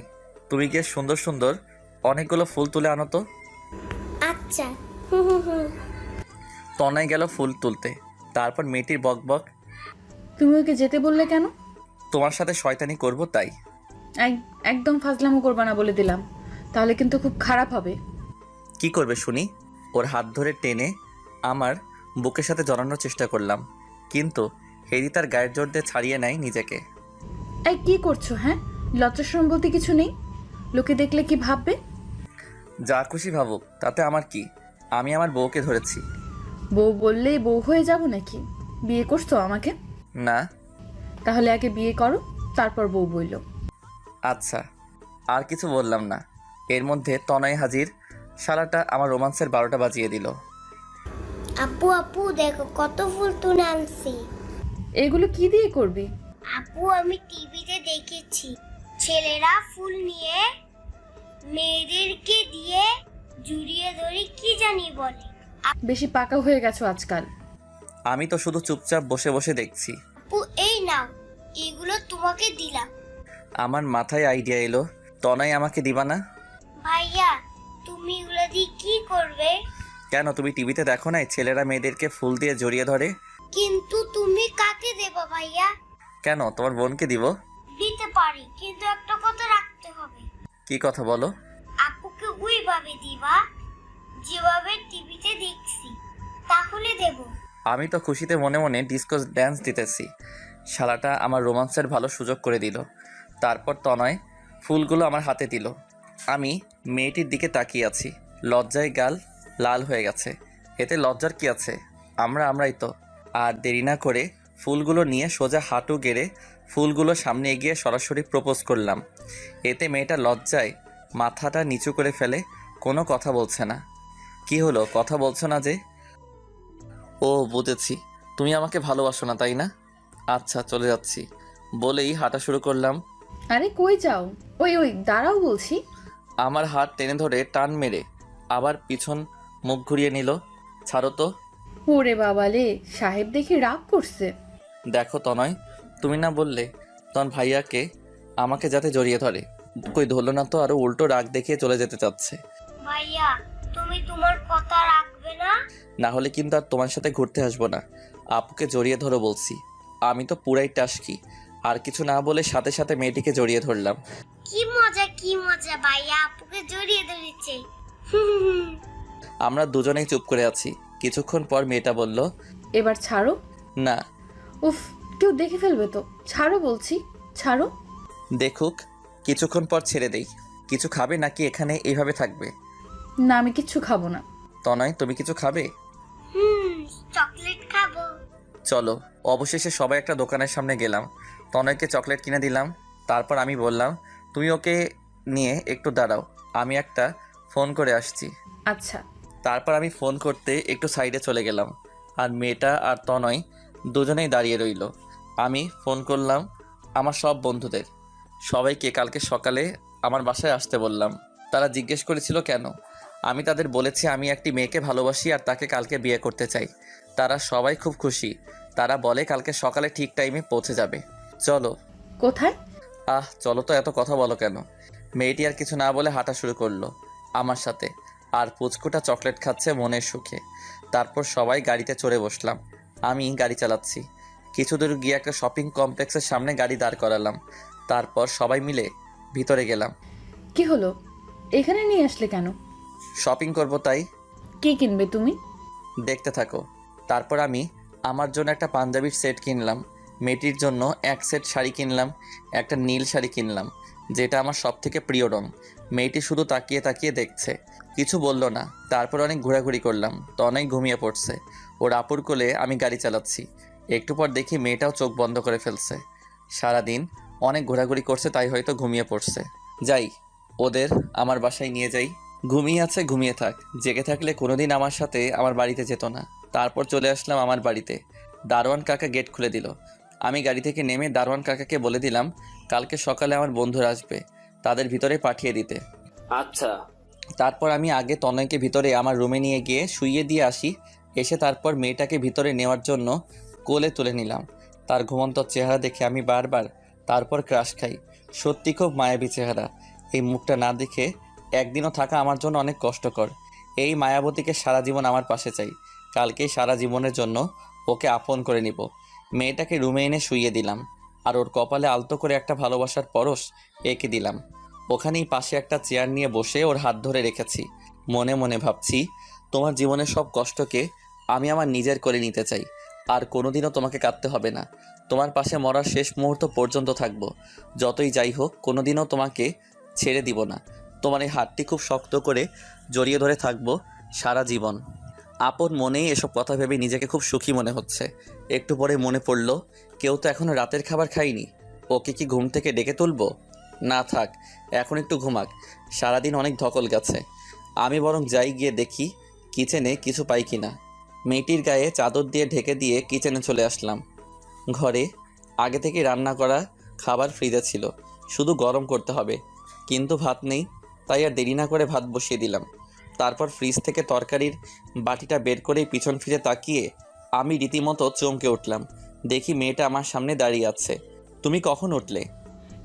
A: তুমি গিয়ে সুন্দর সুন্দর অনেকগুলো ফুল তুলে আনো তো।
C: আচ্ছা।
A: তনয় গেল ফুল তুলতে। তারপর মেয়েটির বক বক,
F: তুমি ওকে যেতে বললে কেন?
A: তোমার সাথে শয়তানি করব তাই।
F: একদম ফাজলামো করবা না বলে দিলাম, তাহলে কিন্তু খুব খারাপ হবে।
A: কি করবে শুনি? ওর হাত ধরে টেনে আমার বুকের সাথে জড়ানোর চেষ্টা করলাম, কিন্তু হেরি তার গায়ের জোর দিয়ে ছাড়িয়ে নেয় নিজেকে।
F: এই কি করছো? হ্যাঁ, লজ্জাশরম বলতে কিছু নেই? লোকে দেখলে কি ভাববে?
A: যা খুশি ভাবুক, তাতে আমার কি? আমি আমার বউকে ধরেছি।
F: বউ বললেই বউ হয়ে যাব নাকি? বিয়ে করছো আমাকে?
A: না।
F: তাহলে আগে বিয়ে করো, তারপর বউ বইল।
A: আচ্ছা, আর কিছু বললাম না। এর মধ্যে তনয় হাজির। শালাটা আমার রোমান্সের 12টা বাজিয়ে দিল।
C: আপু আপু, দেখো কত ফুল তুলে আনছি।
F: এগুলো কি দিয়ে করবি?
C: আপু, আমি টিভিতে দেখেছি ছেলেরা ফুল নিয়ে মেয়েদেরকে দিয়ে জড়িয়ে ধরে কি জানি বলে।
F: বেশি পাকা হয়ে গেছো আজকাল।
A: আমি তো শুধু চুপচাপ বসে বসে দেখছি।
C: আপু, এই নাও, এগুলো তোমাকে দিলাম।
A: আমার মাথায় আইডিয়া এলো, তনয় আমাকে দিবা না?
C: ভাইয়া, তুমি এগুলো দিয়ে কি করবে?
A: কেন, তুমি টিভিতে দেখো নাই ছেলেরা মেয়েদেরকে ফুল দিয়ে জড়িয়ে ধরে?
C: কিন্তু তুমি কাকে দেবা ভাইয়া?
A: কেন, তোমার বোনকে দিব।
C: দিতে পারি, কিন্তু একটা কথা রাখতে হবে।
A: কি কথা বলো?
C: আপুকে ওইভাবে দিবা যেভাবে টিভিতে দেখছি, তাহলে দেব।
A: আমি তো খুশিতে মনে মনে ডিস্কো ড্যান্স দিতেছি। শালাটা আমার রোমান্সের ভালো সুযোগ করে দিল। তারপর তনয় ফুলগুলো আমার হাতে দিল। আমি মেয়েটির দিকে তাকিয়ে আছি। লজ্জায় গাল লাল হয়ে গেছে। এতে লজ্জার কি আছে? আমরাই তো। আর দেরি না করে ফুলগুলো নিয়ে সোজা হাঁটু গেড়ে ফুলগুলো সামনে এগিয়ে সরাসরি প্রপোজ করলাম। এতে মেয়েটা লজ্জায় মাথাটা নিচু করে ফেলে, কোনো কথা বলছে না। কি হলো, কথা বলছো না যে? ও বুঝেছি, তুমি আমাকে ভালোবাসো না তাই না? আচ্ছা চলে যাচ্ছি বলেই হাঁটা শুরু করলাম।
F: আরে কই যাও? ওই ওই দাঁড়াও বলছি।
A: আমার হাত টেনে ধরে টান মেরে আবার পিছন মুখ ঘুরিয়ে নিল। ছাড়ো তো।
F: ওরে বাবালে, সাহেব দেখি রাগ করছে।
A: দেখো তনয়, তুমি না বললে তখন ভাইয়াকে আমাকে যাতে জড়িয়ে ধরে, কই ধরলো না তো, আরো উল্টো রাগ দেখিয়ে চলে যেতে চাচ্ছে।
C: ভাইয়া, তুমি তোমার কথা রাখবে না?
A: না হলে কিন্তু আর তোমার সাথে ঘুরতে আসবো না। আপুকে জড়িয়ে ধরো বলছি। আমি তো পুরাই টাসকি। আর কিছু না বলে সাথে সাথে মেয়েটিকে জড়িয়ে ধরলাম।
C: কি মজা ভাইয়া আপুকে জড়িয়ে ধরেছে।
A: আমরা দুজনেই চুপ করে আছি। কিছুক্ষণ পর মেয়েটা বলল,
F: এবার ছাড়ো।
A: না।
F: উফ, কেউ দেখে ফেলবে তো। ছাড়ো বলছি, ছাড়ো।
A: দেখুক। কিছুক্ষণ পর ছেড়ে দেই। কিছু খাবে নাকি এখানে এইভাবে থাকবে?
F: না, আমি কিচ্ছু খাবো না।
A: তনয়, তুমি কিছু খাবে?
C: চকলেট খাবো।
A: চলো। অবশেষে সবাই একটা দোকানের সামনে গেলাম। তনয়কে চকলেট কিনে দিলাম। তারপর আমি বললাম, তুমি ওকে নিয়ে একটু দাঁড়াও, আমি একটা ফোন করে আসছি।
F: আচ্ছা।
A: তারপর আমি ফোন করতে একটু সাইডে চলে গেলাম। আর মেয়েটা আর তনয় দুজনেই দাঁড়িয়ে রইল। আমি ফোন করলাম আমার সব বন্ধুদের। সবাইকে কালকে সকালে আমার বাসায় আসতে বললাম। তারা জিজ্ঞেস করেছিল কেন। আমি তাদের বলেছি আমি একটি মেয়েকে ভালোবাসি আর তাকে কালকে বিয়ে করতে চাই। তারা সবাই খুব খুশি। তারা বলে কালকে সকালে ঠিক টাইমে পৌঁছে যাবে। চলো।
F: কোথায়?
A: চলো তো, এত কথা বলো কেন? মেয়েটি আর কিছু না বলে হাঁটা শুরু করলো আমার সাথে। আর পুচকুটা চকলেট খাচ্ছে মনের সুখে। তারপর সবাই গাড়িতে চড়ে বসলাম। আমি গাড়ি চালাচ্ছি। কিছু দূর গিয়ে একটা শপিং কমপ্লেক্সের সামনে গাড়ি দাঁড় করালাম। তারপর সবাই মিলে ভিতরে গেলাম।
F: কি হলো, এখানে নিয়ে আসলে কেন?
A: শপিং করব তাই।
F: কি কিনবে তুমি?
A: দেখতে থাকো। তারপর আমি আমার জন্য একটা পাঞ্জাবির সেট কিনলাম। মেয়েটির জন্য এক সেট শাড়ি কিনলাম। একটা নীল শাড়ি কিনলাম, যেটা আমার সব থেকে প্রিয় রং। মেয়েটি শুধু তাকিয়ে তাকিয়ে দেখছে, কিছু বলল না। তারপর অনেক ঘোরাঘুরি করলাম। তো অনেক ঘুমিয়ে পড়ছে। ওর আপুর কোলে আমি গাড়ি চালাচ্ছি। একটু পর দেখি মেয়েটাও চোখ বন্ধ করে ফেলছে। সারাদিন অনেক ঘোরাঘুরি করছে, তাই হয়তো ঘুমিয়ে পড়ছে। যাই, ওদের আমার বাসায় নিয়ে যাই। ঘুমিয়ে আছে, ঘুমিয়ে থাক। জেগে থাকলে কোনোদিন আমার সাথে আমার বাড়িতে যেত না। তারপর চলে আসলাম আমার বাড়িতে। দারোয়ান কাকা গেট খুলে দিল। আমি গাড়ি থেকে নেমে দারোয়ান কাকাকে বলে দিলাম কালকে সকালে আমার বন্ধুরা আসবে, তাদের ভিতরে পাঠিয়ে দিতে।
E: আচ্ছা।
A: তারপর আমি আগে তনয়কে ভিতরে আমার রুমে নিয়ে গিয়ে শুইয়ে দিয়ে আসি। এসে তারপর মেয়েটাকে ভিতরে নেওয়ার জন্য কোলে তুলে নিলাম। তার ঘুমন্ত চেহারা দেখে আমি বারবার তারপর ক্রাশ খাই। সত্যি খুব মায়াবী চেহারা। এই মুখটা না দেখে একদিনও থাকা আমার জন্য অনেক কষ্টকর। এই মায়াবতীকে সারা জীবন আমার পাশে চাই। কালকেই সারা জীবনের জন্য ওকে আপন করে নিব। মেয়েটাকে রুমে এনে শুইয়ে দিলাম। আর ওর কপালে আলতো করে একটা ভালোবাসার পরশ এঁকে দিলাম। ওখানেই পাশে একটা চেয়ার নিয়ে বসে ওর হাত ধরে রেখেছি। মনে মনে ভাবছি, তোমার জীবনের সব কষ্টকে আমি আমার নিজের করে নিতে চাই। আর কোনোদিনও তোমাকে কাঁদতে হবে না। তোমার পাশে মরার শেষ মুহূর্ত পর্যন্ত থাকবো। যতই যাই হোক, কোনোদিনও তোমাকে ছেড়ে দিব না। তোমার এই হাতটি খুব শক্ত করে জড়িয়ে ধরে থাকবো সারা জীবন। আপন মনেই এসব কথা ভেবে নিজেকে খুব সুখী মনে হচ্ছে। একটু পরে মনে পড়ল, কেউ তো এখনো রাতের খাবার খায়নি। ওকে কি ঘুম থেকে ডেকে তুলবো? না থাক, এখন একটু ঘুমাক। সারাদিন অনেক ধকল গেছে। আমি বরং যাই গিয়ে দেখি কিচেনে কিছু পাই কিনা। মেয়েটির গায়ে চাদর দিয়ে ঢেকে দিয়ে কিচেনে চলে আসলাম। ঘরে আগে থেকে রান্না করা খাবার ফ্রিজে ছিল, শুধু গরম করতে হবে। কিন্তু ভাত নেই, তাই আর দেরি না করে ভাত বসিয়ে দিলাম। তারপর ফ্রিজ থেকে তরকারির বাটিটা বের করেই পিছন ফিরে তাকিয়ে আমি রীতিমতো চমকে উঠলাম। দেখি মেয়েটা আমার সামনে দাঁড়িয়ে আছে। তুমি কখন উঠলে?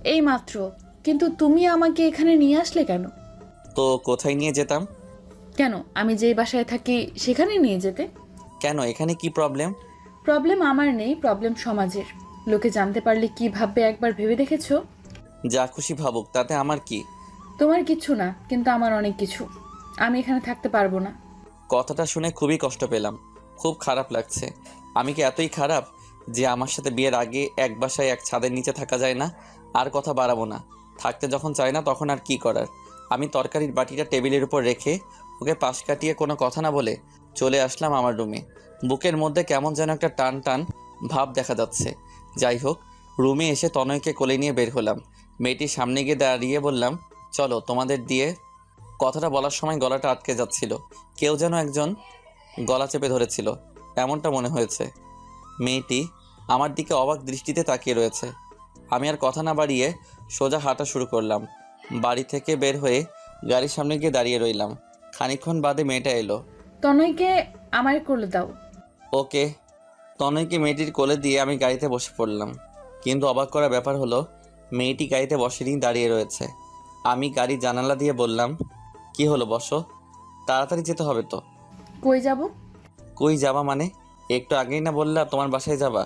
F: এই মাত্র। কিন্তু তুমি আমাকে এখানে নিয়ে আসলে কেন?
A: তো কোথায় নিয়ে যেতাম?
F: কেন, আমি যেই বাসায় থাকি সেখানে নিয়ে যেতে।
A: কেন, এখানে কি প্রবলেম?
F: প্রবলেম আমার নেই, প্রবলেম সমাজের। লোকে জানতে পারলে কি ভাববে একবার ভেবে দেখেছো?
A: যা খুশি ভাবুক, তাতে আমার কি?
F: তোমার কিছু না, কিন্তু আমার অনেক কিছু। আমি এখানে থাকতে পারবো না।
A: কথাটা শুনে খুবই কষ্ট পেলাম। খুব খারাপ লাগছে। আমি কি এতই খারাপ যে আমার সাথে বিয়ের আগে এক বাসায় এক ছাদের নিচে থাকা যায় না? আর কথা বাড়াবো না, থাকতে যখন চাই না তখন আর কি করার। আমি তরকারির বাটিটা টেবিলের উপর রেখে ওকে পাশ কাটিয়ে কোনো কথা না বলে চলে আসলাম আমার রুমে। বুকের মধ্যে কেমন যেন একটা টান টান ভাব দেখা যাচ্ছে। যাই হোক, রুমে এসে তনয়কে কোলে নিয়ে বের হলাম। মেয়েটির সামনে গিয়ে দাঁড়িয়ে বললাম, চলো তোমাদের দিয়ে। কথাটা বলার সময় গলাটা আটকে যাচ্ছিল, কেউ যেন একজন গলা চেপে ধরেছিল এমনটা মনে হয়েছে। মেয়েটি আমার দিকে অবাক দৃষ্টিতে তাকিয়ে রয়েছে। আমি আর কথা না বাড়িয়ে সোজা হাঁটা শুরু করলাম। বাড়ি থেকে বের হয়ে গাড়ির সামনে গিয়ে দাঁড়িয়ে রইলাম। খানিকক্ষণ বাদে মেয়েটা এলো।
F: তনয়কে আমার কোলে দাও।
A: ওকে। তনয়কে মেয়েটির কোলে দিয়ে আমি গাড়িতে বসে পড়লাম। কিন্তু অবাক করা ব্যাপার হলো, মেয়েটি গাড়িতে বসেনি, দাঁড়িয়ে রয়েছে। আমি গাড়ির জানালা দিয়ে বললাম, কি হলো, বসো। তাড়াতাড়ি যেতে হবে তো।
F: কই যাব?
A: কই যাবা মানে? একটু আগেই না বললা তোমার বাসায় যাবা?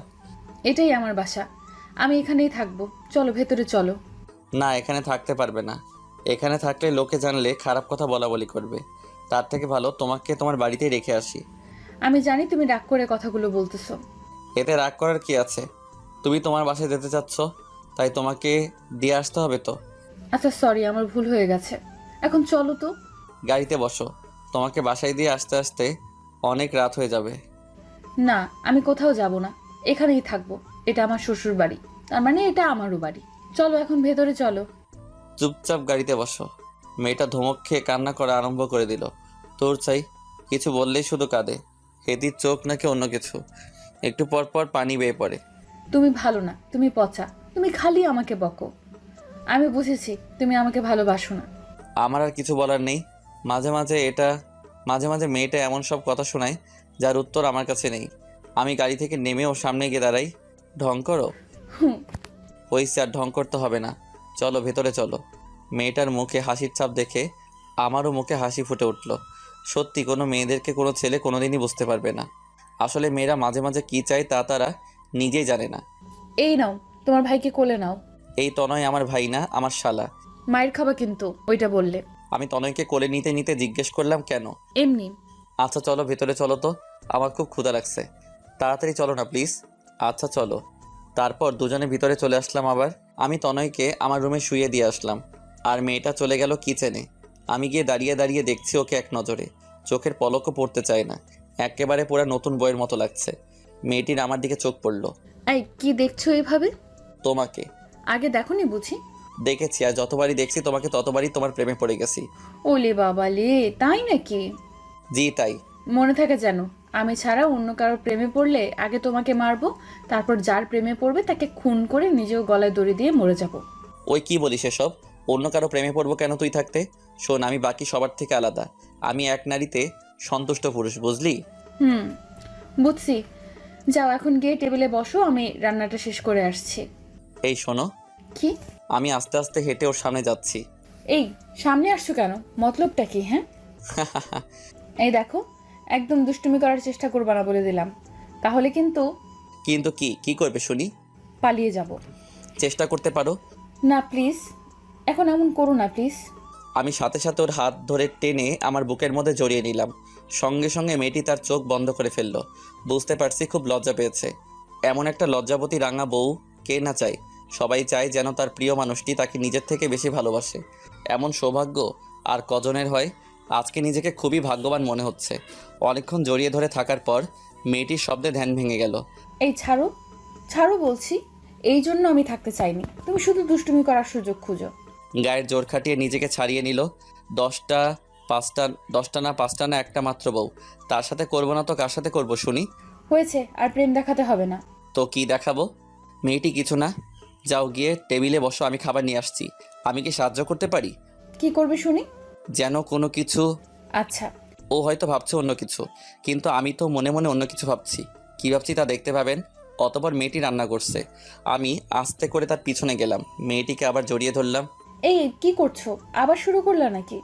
F: এটাই আমার বাসা, আমি এখানেই থাকবো। চলো ভেতরে চলো।
A: না, এখানে থাকতে পারবে না। এখানে থাকলে লোকে জানলে খারাপ কথা বলা বলি করবে। তার থেকে ভালো তোমাকে তোমার বাড়িতেই রেখে আসি।
F: আমি জানি তুমি রাগ করে কথাগুলো বলতেছো।
A: এতে রাগ করার কি আছে? তুমি তোমার বাসায় যেতে চাচ্ছ, তাই তোমাকে দিয়ে আসতে হবে তো।
F: আচ্ছা সরি, আমার ভুল হয়ে গেছে। এখন চলো তো।
A: গাড়িতে বসো, তোমাকে বাসায় দিয়ে আসতে আসতে অনেক রাত হয়ে যাবে।
F: না, আমি কোথাও যাব না, এখানেই থাকবো। এটা আমার শ্বশুর বাড়ি, তার মানে এটা আমারও বাড়ি। চলো এখন ভেতরে চলো।
A: চুপচাপ গাড়িতে বসো। মেয়েটা ধমক খেয়ে কান্না করা আরম্ভ করে দিল। তোর চাই, কিছু বললেই শুধু কাঁদে। হেদির চোখ নাকি অন্য কিছু, একটু পর পর পানি বেয়ে পড়ে।
F: তুমি ভালো না, তুমি পচা, তুমি খালি আমাকে বকো। আমি বুঝেছি তুমি আমাকে ভালোবাসো না।
A: আমার আর কিছু বলার নেই। মাঝে মাঝে মেয়েটা এমন সব কথা শোনায় যার উত্তর আমার কাছে নেই। আমি গাড়ি থেকে নেমে ওর সামনে গিয়ে দাঁড়াই। ঢং করো?
F: হুম।
A: হইছে, আর ঢং করতে হবে না, চলো ভেতরে চলো। মেয়েটার মুখে হাসির ছাপ দেখে আমারও মুখে হাসি ফুটে উঠল। সত্যি কোনো মেয়েদেরকে কোনো ছেলে কোনোদিনই বুঝতে পারবে না। আসলে মেয়েরা মাঝে মাঝে কী চায় তা তারা নিজেই জানে না।
F: এই নাও, তোমার ভাইকে কোলে নাও।
A: এই তনয় আমার ভাই না, আমার শালা।
F: মায়ের খাবা কিন্তু ওইটা বললে।
A: আমি তনয়কে কোলে নিতে নিতে জিজ্ঞেস করলাম, কেন?
F: এমনি।
A: আচ্ছা চলো ভেতরে চলো তো, আমার খুব ক্ষুধা লাগছে। তাড়াতাড়ি চলো না প্লিজ। আচ্ছা চলো। তারপর দুজনে ভিতরে চলে আসলাম। আবার আমি তনয়কে আমার রুমে শুইয়ে দিয়ে আসলাম, আর মেয়েটা চলে গেল কিচেনে। আমি গিয়ে দাঁড়িয়ে দাঁড়িয়ে দেখছি ওকে এক নজরে। চোখের পলকও পড়তে চায় না, একেবারে পুরা নতুন বইয়ের মতো লাগছে। মেয়েটির আমার দিকে চোখ পড়ল।
F: এই কি দেখছো এভাবে?
A: তোমাকে
F: আগে দেখোনি বুঝি?
A: দেখেছি, আর যতবারই দেখছি তোমাকে ততবারই তোমার প্রেমে পড়ে গেছি।
F: ওলে বাবা লে, তাই নাকি?
A: জি তাই।
F: মনে থাকে যেন, আমি ছাড়া অন্য কারোর প্রেমে পড়লে আগে তোমাকে মারবো, তারপর যার প্রেমে পড়বে তাকে খুন করে নিজেও গলায় দড়ি দিয়ে মরে যাব।
A: ওই কি বলিস এসব? অন্য কারো প্রেমে পড়বো কেন তুই থাকতে? শোন, আমি বাকি সবার থেকে আলাদা। আমি এক নারীতে সন্তুষ্ট পুরুষ, বুঝলি?
F: বুঝছি। যাও এখন গিয়ে টেবিলে বসো, আমি রান্নাটা শেষ করে আসছি।
A: এই শোনো,
F: কি?
A: আমি আস্তে আস্তে হেঁটে ওর সামনে যাচ্ছি।
F: এই সামনে আসছো কেন? মতলবটা কি? হ্যাঁ এই দেখো, একদম দুষ্টুমি করার চেষ্টা করবা না বলে দিলাম, তাহলে কিন্তু।
A: কিন্তু কি কি করবে শুনি?
F: পালিয়ে যাব।
A: চেষ্টা করতে পারো।
F: না প্লিজ, এখন এমন করো না প্লিজ।
A: আমি সাথে সাথে ওর হাত ধরে টেনে আমার বুকের মধ্যে জড়িয়ে নিলাম। সঙ্গে সঙ্গে মেয়েটি তার চোখ বন্ধ করে ফেলল। বুঝতে পারছি খুব লজ্জা পেয়েছে। এমন একটা লজ্জাবতী রাঙা বউ কে না চায়? সবাই চায় যেন তার প্রিয় মানুষটি তাকে নিজের থেকে বেশি ভালোবাসে। এমন সৌভাগ্য আর কজনের হয়? আজকে নিজেকে খুবই ভাগ্যবান মনে হচ্ছে। অনেকক্ষণ জড়িয়ে ধরে থাকার পর মেয়েটির শব্দে ধ্যান ভেঙে গেল।
F: এই ছাড়ো, ছাড়ো বলছি। এই জন্য আমি থাকতে চাইনি, তুমি শুধু দুষ্টুমি করার সুযোগ খুঁজো।
A: গায়ের জোর খাটিয়ে নিজেকে ছাড়িয়ে নিল। 10টা না একটা মাত্র বউ, তার সাথে করবো না তো কার সাথে করবো শুনি?
F: হয়েছে, আর প্রেম দেখাতে হবে না।
A: তো কি দেখাবো? মেয়েটি কিছু না, যাও গিয়ে টেবিলে বসো, আমি খাবার নিয়ে আসছি। আমি কি সাহায্য করতে পারি?
F: কি করবে শুনি?
A: যেন কোনো কিছু।
F: আচ্ছা।
A: ও হয়তো ভাবছে অন্য কিছু, কিন্তু আমি তো মনে মনে অন্য কিছু ভাবছি। কি ভাবছি তা দেখতে পাবেন। অতঃপর মেয়েটি রান্না করছে, আমি আস্তে করে তার পিছনে গেলাম। মেয়েটিকে আবার জড়িয়ে ধরলাম।
F: এই কি করছো? আবার শুরু করলা নাকি?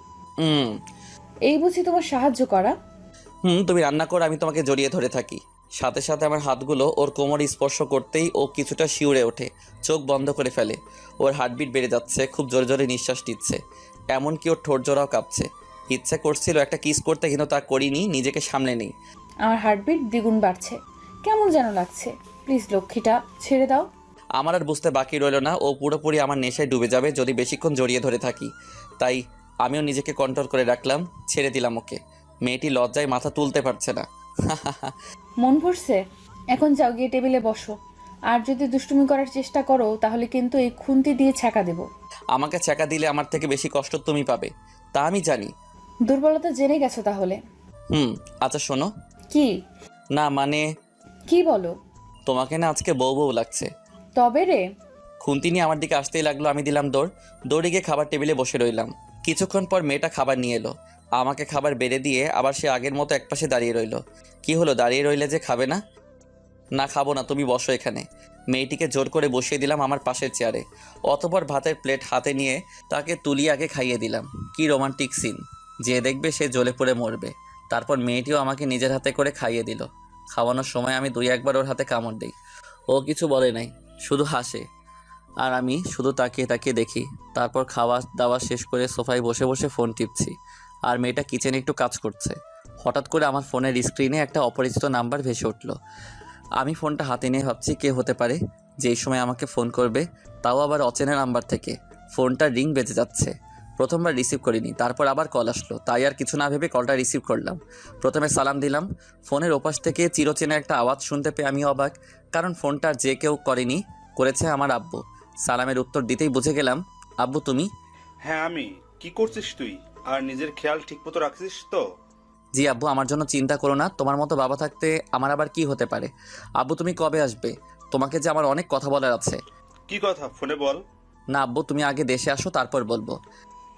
F: এই বুঝি তোমার সাহায্য করা?
A: তুমি রান্না করো, আমি তোমাকে জড়িয়ে ধরে থাকি। সাথে সাথে আমার হাতগুলো ওর কোমরে স্পর্শ করতেই ও কিছুটা শিউরে ওঠে, চোখ বন্ধ করে ফেলে। ওর হার্টবিট বেড়ে যাচ্ছে, খুব জোরে জোরে নিঃশ্বাস নিচ্ছে, এমনকি ওর ঠোঁট জোড়াও কাঁপছে। ইচ্ছে করছিল একটা কিস করতে, কিন্তু তা করিনি, নিজেকে সামলে নেই।
B: আমার হার্টবিট দ্বিগুণ বাড়ছে, কেমন যেন লাগছে। প্লিজ লক্ষ্মীটা ছেড়ে দাও।
A: আমার আর বুঝতে বাকি রইল না, ও পুরোপুরি আমার নেশায় ডুবে যাবে যদি বেশিক্ষণ জড়িয়ে ধরে থাকি। তাই আমিও নিজেকে কন্ট্রোল করে রাখলাম, ছেড়ে দিলাম ওকে। মেয়েটি লজ্জায় মাথা তুলতে পারছে না।
B: মন ভরছে? এখন যাও, গিয়ে টেবিলে বসো। আর যদি দুষ্টুমি করার চেষ্টা করো তাহলে কিন্তু এই খুন্তি দিয়ে ছ্যাঁকা দেবো।
A: আমাকে ছ্যাঁকা দিলে আমার থেকে বেশি কষ্ট তুমি পাবে, তা আমি জানি।
B: দুর্বলতা জেনে গেছো তাহলে।
A: আচ্ছা শোনো।
B: কি?
A: না মানে
B: কি বলো?
A: তোমাকে না আজকে বউ বউ লাগছে।
B: তবে রে।
A: খুন্তি নিয়ে আমার দিকে আসতেই লাগলো, আমি দিলাম দৌড়। দৌড়ে গিয়ে খাবার টেবিলে বসে রইলাম। কিছুক্ষণ পর মেয়েটা খাবার নিয়ে এলো, আমাকে খাবার বেড়ে দিয়ে আবার সে আগের মতো একপাশে দাঁড়িয়ে রইলো। কি হলো, দাঁড়িয়ে রইলে যে, খাবে না? না খাবো না, তুমি বসো এখানে। মেয়েটিকে জোর করে বসিয়ে দিলাম আমার পাশের চেয়ারে। অতঃপর ভাতের প্লেট হাতে নিয়ে তাকে তুলিয়ে আগে খাইয়ে দিলাম। কি রোমান্টিক সিন, যে দেখবে সে জ্বলে পড়ে মরবে। তারপর মেয়েটিও আমাকে নিজের হাতে করে খাইয়ে দিল। খাওয়ানোর সময় আমি 2-1 বার ওর হাতে কামড় দিই। ও কিছু বলে নাই, শুধু হাসে। আর আমি শুধু তাকিয়ে তাকিয়ে দেখি। তারপর খাওয়া দাওয়া শেষ করে সোফায় বসে বসে ফোন টিপছি। আর মেয়েটা কিচেনে একটু কাজ করছে। হঠাৎ করে আমার ফোনের স্ক্রিনে একটা অপরিচিত নাম্বার ভেসে উঠল। আমি ফোনটা হাতে নিয়ে ভাবছি কে হতে পারে যেই সময় আমাকে ফোন করবে, তাও আবার অচেনা নাম্বার থেকে। ফোনটা রিং বেজে যাচ্ছে। প্রথমবার রিসিভ করিনি, তারপর আবার কল আসলো, তাই আর কিছু না ভেবে কলটা রিসিভ করলাম। প্রথমে সালাম দিলাম। ফোনের ওপাশ থেকে চিরচেনা একটা আওয়াজ শুনতে পেয়ে আমি অবাক, কারণ ফোনটা যে কেউ করেনি, করেছে আমার আব্বু। সালামের উত্তর দিতেই বুঝে গেলাম, আব্বু তুমি?
G: হ্যাঁ আমি। কি করছিস তুই? আর নিজের খেয়াল ঠিকমতো রাখছিস তো?
A: জি আব্বু, আমার জন্য চিন্তা করো না, তোমার মতো বাবা থাকতে আমার আবার কি হতে পারে। আব্বু তুমি কবে আসবে? তোমাকে যে আমার অনেক কথা বলার আছে।
G: কি কথা ফোনে বল।
A: না আব্বু, তুমি আগে দেশে আসো, তারপর বলবো।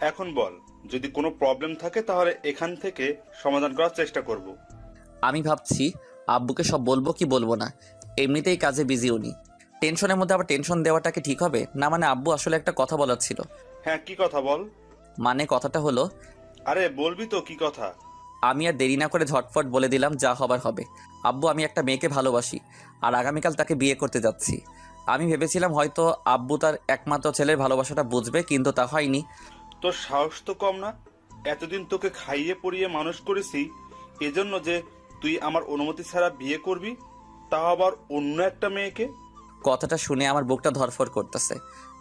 G: এখন বল, যদি কোনো প্রবলেম থাকে তাহলে এখান থেকে সমাধান করার চেষ্টা করব।
A: আমি ভাবছি আব্বুকে সব বলবো কি বলবো না। এমনিতেই কাজে বিজি উনি, টেনশনের মধ্যে আবার টেনশন দেওয়াটা কি ঠিক হবে? না মানে আব্বু আসলে একটা কথা বলার ছিল।
G: হ্যাঁ কি কথা বল।
A: মানে কথাটা হলো,
G: আরে বলবি তো, কি কথা?
A: আমি আর দেরি না করে ঝটফট বলে দিলাম, যা হবার হবে। আব্বু আমি একটা মেয়েকে ভালোবাসি, আর আগামীকাল তাকে বিয়ে করতে যাচ্ছি। আমি ভেবেছিলাম হয়তো আব্বু তার একমাত্র ছেলের ভালোবাসাটা বুঝবে, কিন্তু তা হয়নি।
G: তোর সাহস তো কম না। এতদিন তোকে খাইয়ে পরিয়ে মানুষ করেছি, এজন্য যে তুই আমার অনুমতি ছাড়া বিয়ে করবি, তাও আবার অন্য একটা মেয়েকে?
A: কথাটা শুনে আমার বুকটা ধরফর করতেছে।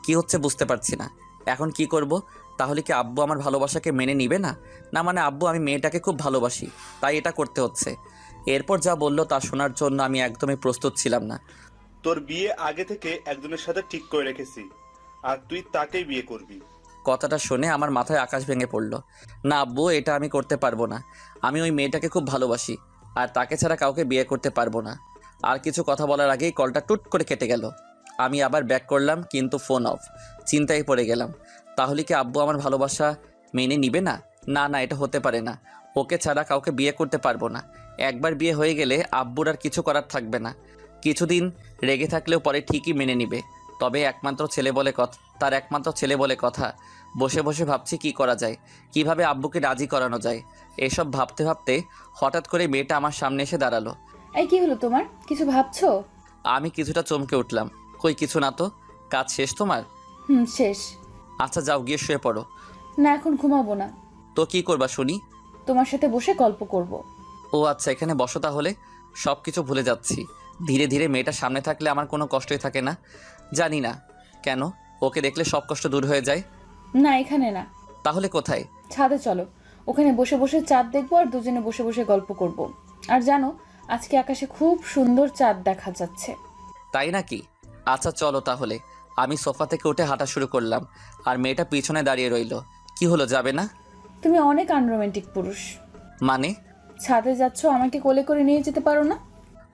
A: কি হচ্ছে বুঝতে পারছি না। এখন কি করব? তাহলে কি আব্বু আমার ভালোবাসাকে মেনে নিবে না? না মানে আব্বু আমি মেয়েটাকে খুব ভালোবাসি, তাই এটা করতে হচ্ছে। এরপর যা বললো তা শোনার জন্য আমি একদমই প্রস্তুত ছিলাম না।
G: তোর বিয়ে আগে থেকে একজনের সাথে ঠিক করে রেখেছি, আর তুই তাকেই বিয়ে করবি।
A: কথাটা শুনে আমার মাথায় আকাশ ভেঙে পড়ল। না আব্বু, এটা আমি করতে পারবো না। আমি ওই মেয়েটাকে খুব ভালোবাসি, আর তাকে ছাড়া কাউকে বিয়ে করতে পারবো না। আর কিছু কথা বলার আগেই কলটা টুট করে কেটে গেল। আমি আবার ব্যাক করলাম, কিন্তু ফোন অফ। চিন্তায় পড়ে গেলাম, তাহলে কি আব্বু আমার ভালোবাসা মেনে নিবে না? না না, এটা হতে পারে না। ওকে ছাড়া কাউকে বিয়ে করতে পারবো না। একবার বিয়ে হয়ে গেলে আব্বুর আর কিছু করার থাকবে না। কিছুদিন রেগে থাকলেও পরে ঠিকই মেনে নিবে। তবে একমাত্র ছেলে বলে কথা, তার একমাত্র ছেলে বলে কথা। বসে বসে ভাবছি কি করা যায়, কিভাবে আব্বুকে রাজি করানো যায়। এসব ভাবতে ভাবতে হঠাৎ করে মেয়েটা আমার সামনে এসে দাঁড়ালো।
B: এই কি হলো তোমার? কিছু ভাবছো?
A: আমি কিছুটা চমকে উঠলাম। কই কিছু না তো, কাজ শেষ তোমার?
B: শেষ।
A: আচ্ছা যাও গিয়ে শুয়ে পড়ো।
B: না এখন ঘুমাবো না।
A: তো কি করবা শুনি?
B: তোমার সাথে বসে গল্প করব।
A: ও আচ্ছা, এখানে বসো তাহলে। সব কিছু ভুলে যাচ্ছি। ধীরে ধীরে মেয়েটা সামনে থাকলে আমার কোনো কষ্টই থাকে না। জানি না কেন, ওকে দেখলে সব কষ্ট দূর হয়ে যায়।
B: না এখানে না।
A: তাহলে কোথায়?
B: ছাদে চলো, ওখানে বসে বসে চাঁদ দেখবো আর দুজনে বসে বসে গল্প করব। আর জানো, আজকে আকাশে খুব সুন্দর চাঁদ দেখা যাচ্ছে।
A: তাই নাকি? আচ্ছা চলো তাহলে। আমি সোফা থেকে উঠে হাঁটা শুরু করলাম, আর মেয়েটা পিছনে দাঁড়িয়ে রইল। কি হলো, যাবে না?
B: তুমি অনেক আনরোম্যান্টিক পুরুষ।
A: মানে?
B: ছাদে যাচ্ছ, আমাকে কোলে করে নিয়ে যেতে পারো না?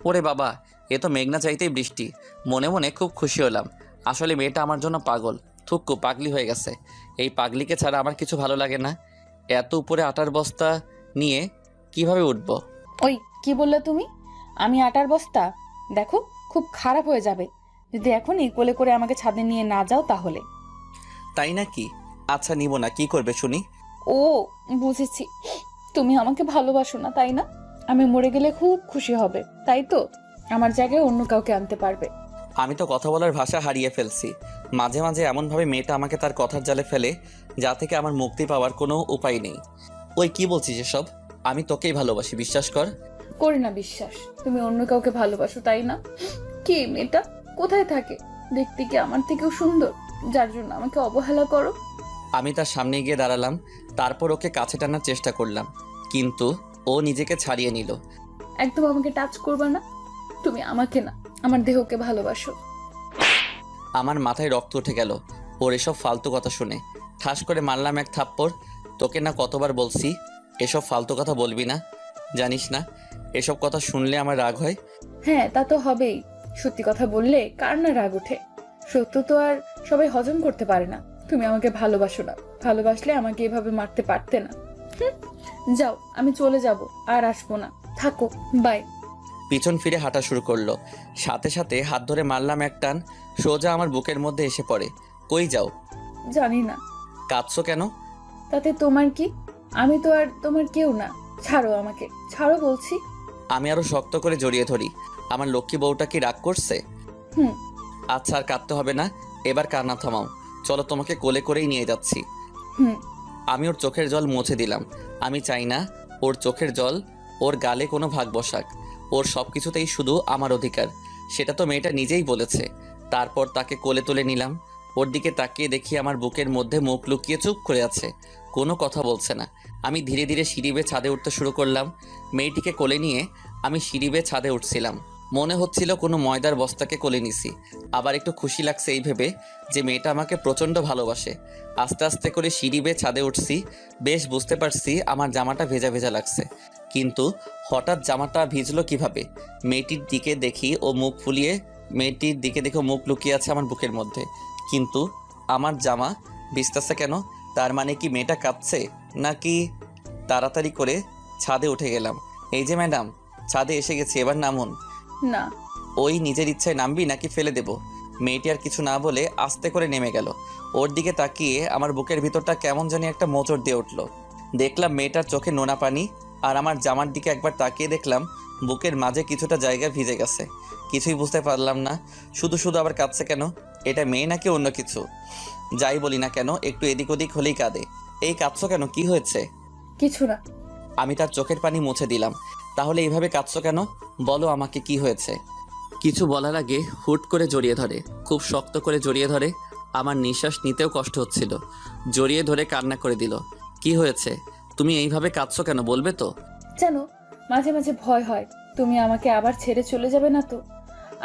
A: ওরে বাবা, এ তো মেঘনা চাইতেই বৃষ্টি। মনে মনে খুব খুশি হলাম। আসলে মেয়েটা আমার জন্য পাগল, থুক্কু পাগলি হয়ে গেছে। এই পাগলিকে ছাড়া আমার কিছু ভালো লাগে না। এত উপরে আটার বস্তা নিয়ে কিভাবে উঠব?
B: ওই কি বললে তুমি? আমি আটার বস্তা? দেখো খুব খারাপ হয়ে যাবে যদি এখনই কোলে করে আমাকে ছাদে নিয়ে না যাও তাহলে।
A: তাই নাকি? আচ্ছা নিব না, কি করবে শুনি?
B: ও বুঝেছি, তুমি আমাকে ভালোবাসো না তাই না? আমি মরে গেলে খুব খুশি হবে, তাই তো? আমার জায়গায় অন্য কাউকে আনতে পারবে।
A: আমি তো কথা বলার ভাষা হারিয়ে ফেলছি। মাঝে মাঝে এমনভাবে মেয়েটা আমাকে তার কথার জালে ফেলে, যা থেকে আমার মুক্তি পাওয়ার কোনো উপায় নেই। ওই কি বলছিস এসব? আমি তোকেই ভালোবাসি, বিশ্বাস কর।
F: করি না বিশ্বাস তুমি অন্য কাউকে ভালোবাসো, তাই না? কি মেয়েটা? কোথায় থাকে? দেখতে কি আমার থেকেও সুন্দর, যার জন্য আমাকে অবহেলা করো?
A: আমি তার সামনে গিয়ে দাঁড়ালাম, তারপর ওকে কাছে টানার চেষ্টা করলাম, কিন্তু ও নিজেকে ছাড়িয়ে নিল।
F: একদম আমাকে টাচ করবা না। তুমি আমাকে না, আমার দেহকে ভালোবাসো।
A: আমার মাথায় রক্ত উঠে গেল ওর এসব ফালতু কথা শুনে। ঠাস করে মারলাম এক থাপ্পড়। তোকে না কতবার বলছি এসব ফালতু কথা বলবি না, জানিস না এসব কথা শুনলে আমার রাগ হয়।
F: হ্যাঁ, তা তো হবেই। সত্যি কথা বললে কার না রাগ ওঠে? সত্য তো আর সবাই হজম করতে পারে না। তুমি আমাকে ভালোবাসো না, ভালোবাসলে আমাকে এভাবে মারতে পারতে না। যাও, আমি চলে যাব, আর আসবো না। থাকো, বাই।
A: পিছন ফিরে হাঁটা শুরু করলো, সাথে সাথে হাত ধরে মারলাম এক টান, সোজা আমার বুকের মধ্যে এসে পড়ে। কই যাও?
F: জানি না।
A: কাঁদছো কেন?
F: তাতে তোমার কি? আমি তো আর তোমার কেউ না। ছাড়ো আমাকে, ছাড়ো বলছি।
A: আমি আরো শক্ত করে জড়িয়ে ধরি। আমার লক্ষ্মী বউটা কি রাগ করছে?
F: হুম।
A: আচ্ছা, আর কাঁদতে হবে না, এবার কান্না থামাও। চলো, তোমাকে কোলে করেই নিয়ে যাচ্ছি।
F: হুম।
A: আমি ওর চোখের জল মুছে দিলাম। আমি চাই না ওর চোখের জল ওর গালে কোনো ভাগ বসাক। ওর সব কিছুতেই শুধু আমার অধিকার, সেটা তো মেয়েটা নিজেই বলেছে। তারপর তাকে কোলে তুলে নিলাম। ওর দিকে তাকিয়ে দেখি আমার বুকের মধ্যে মুখ লুকিয়ে চুপ করে আছে, কোনো কথা বলছে না। আমি ধীরে ধীরে সিঁড়ি বেয়ে ছাদে উঠতে শুরু করলাম। মেয়েটিকে কোলে নিয়ে আমি সিঁড়ি বেয়ে ছাদে উঠছিলাম। মনে হচ্ছিল কোনো ময়দার বস্তাকে কোলে নিছি। আবার একটু খুশি লাগছে এই ভেবে যে মেয়েটা আমাকে প্রচণ্ড ভালোবাসে। আস্তে আস্তে করে সিঁড়ি বেয়ে ছাদে উঠছি। বেশ বুঝতে পারছি আমার জামাটা ভেজা ভেজা লাগছে, কিন্তু হঠাৎ জামাটা ভিজলো কিভাবে? মেয়েটির দিকে দেখি ও মুখ ফুলিয়ে, মেয়েটির দিকে দেখে মুখ লুকিয়ে আছে আমার বুকের মধ্যে, কিন্তু আমার জামা ভিজতেছে কেন? তার মানে কি মেয়েটা কাঁদছে নাকি? তাড়াতাড়ি করে ছাদে উঠে গেলাম। এই যে ম্যাডাম, ছাদে এসে গেছি, এবার নামুন।
F: না।
A: ওই নিজের ইচ্ছায় নামবি নাকি ফেলে দেব? মেয়েটি আর কিছু না বলে আস্তে করে নেমে গেল। ওর দিকে তাকিয়ে আমার বুকের ভিতরটা কেমন জানি একটা মোচড় দিয়ে উঠল। দেখলাম মেয়েটার চোখে নোনা পানি, আর আমার জামার দিকে একবার তাকিয়ে দেখলাম বুকের মাঝে কিছুটা জায়গা ভিজে গেছে। কিছুই বুঝতে পারলাম না, শুধু শুধু আবার কাঁদছে কেন? এটা মেয়ে নাকি অন্য কিছু? যাই বলি না কেন, একটু এদিক ওদিক হলেই কাঁদে। এই কাঁদছো কেন, কি হয়েছে?
F: কিছু না।
A: আমি তার চোখের পানি মুছে দিলাম। তাহলে এইভাবে কাঁদছো কেন? বলো আমাকে, কি হয়েছে? কিছু বলার আগে হুট করে জড়িয়ে ধরে, খুব শক্ত করে জড়িয়ে ধরে। আমার নিঃশ্বাস নিতেও কষ্ট হচ্ছিল। জড়িয়ে ধরে কান্না করে দিল। কি হয়েছে? তুমি এইভাবে কাঁদছো কেন, বলবে তো?
F: জানো, মাঝে মাঝে ভয় হয় তুমি আমাকে আবার ছেড়ে চলে যাবে না তো।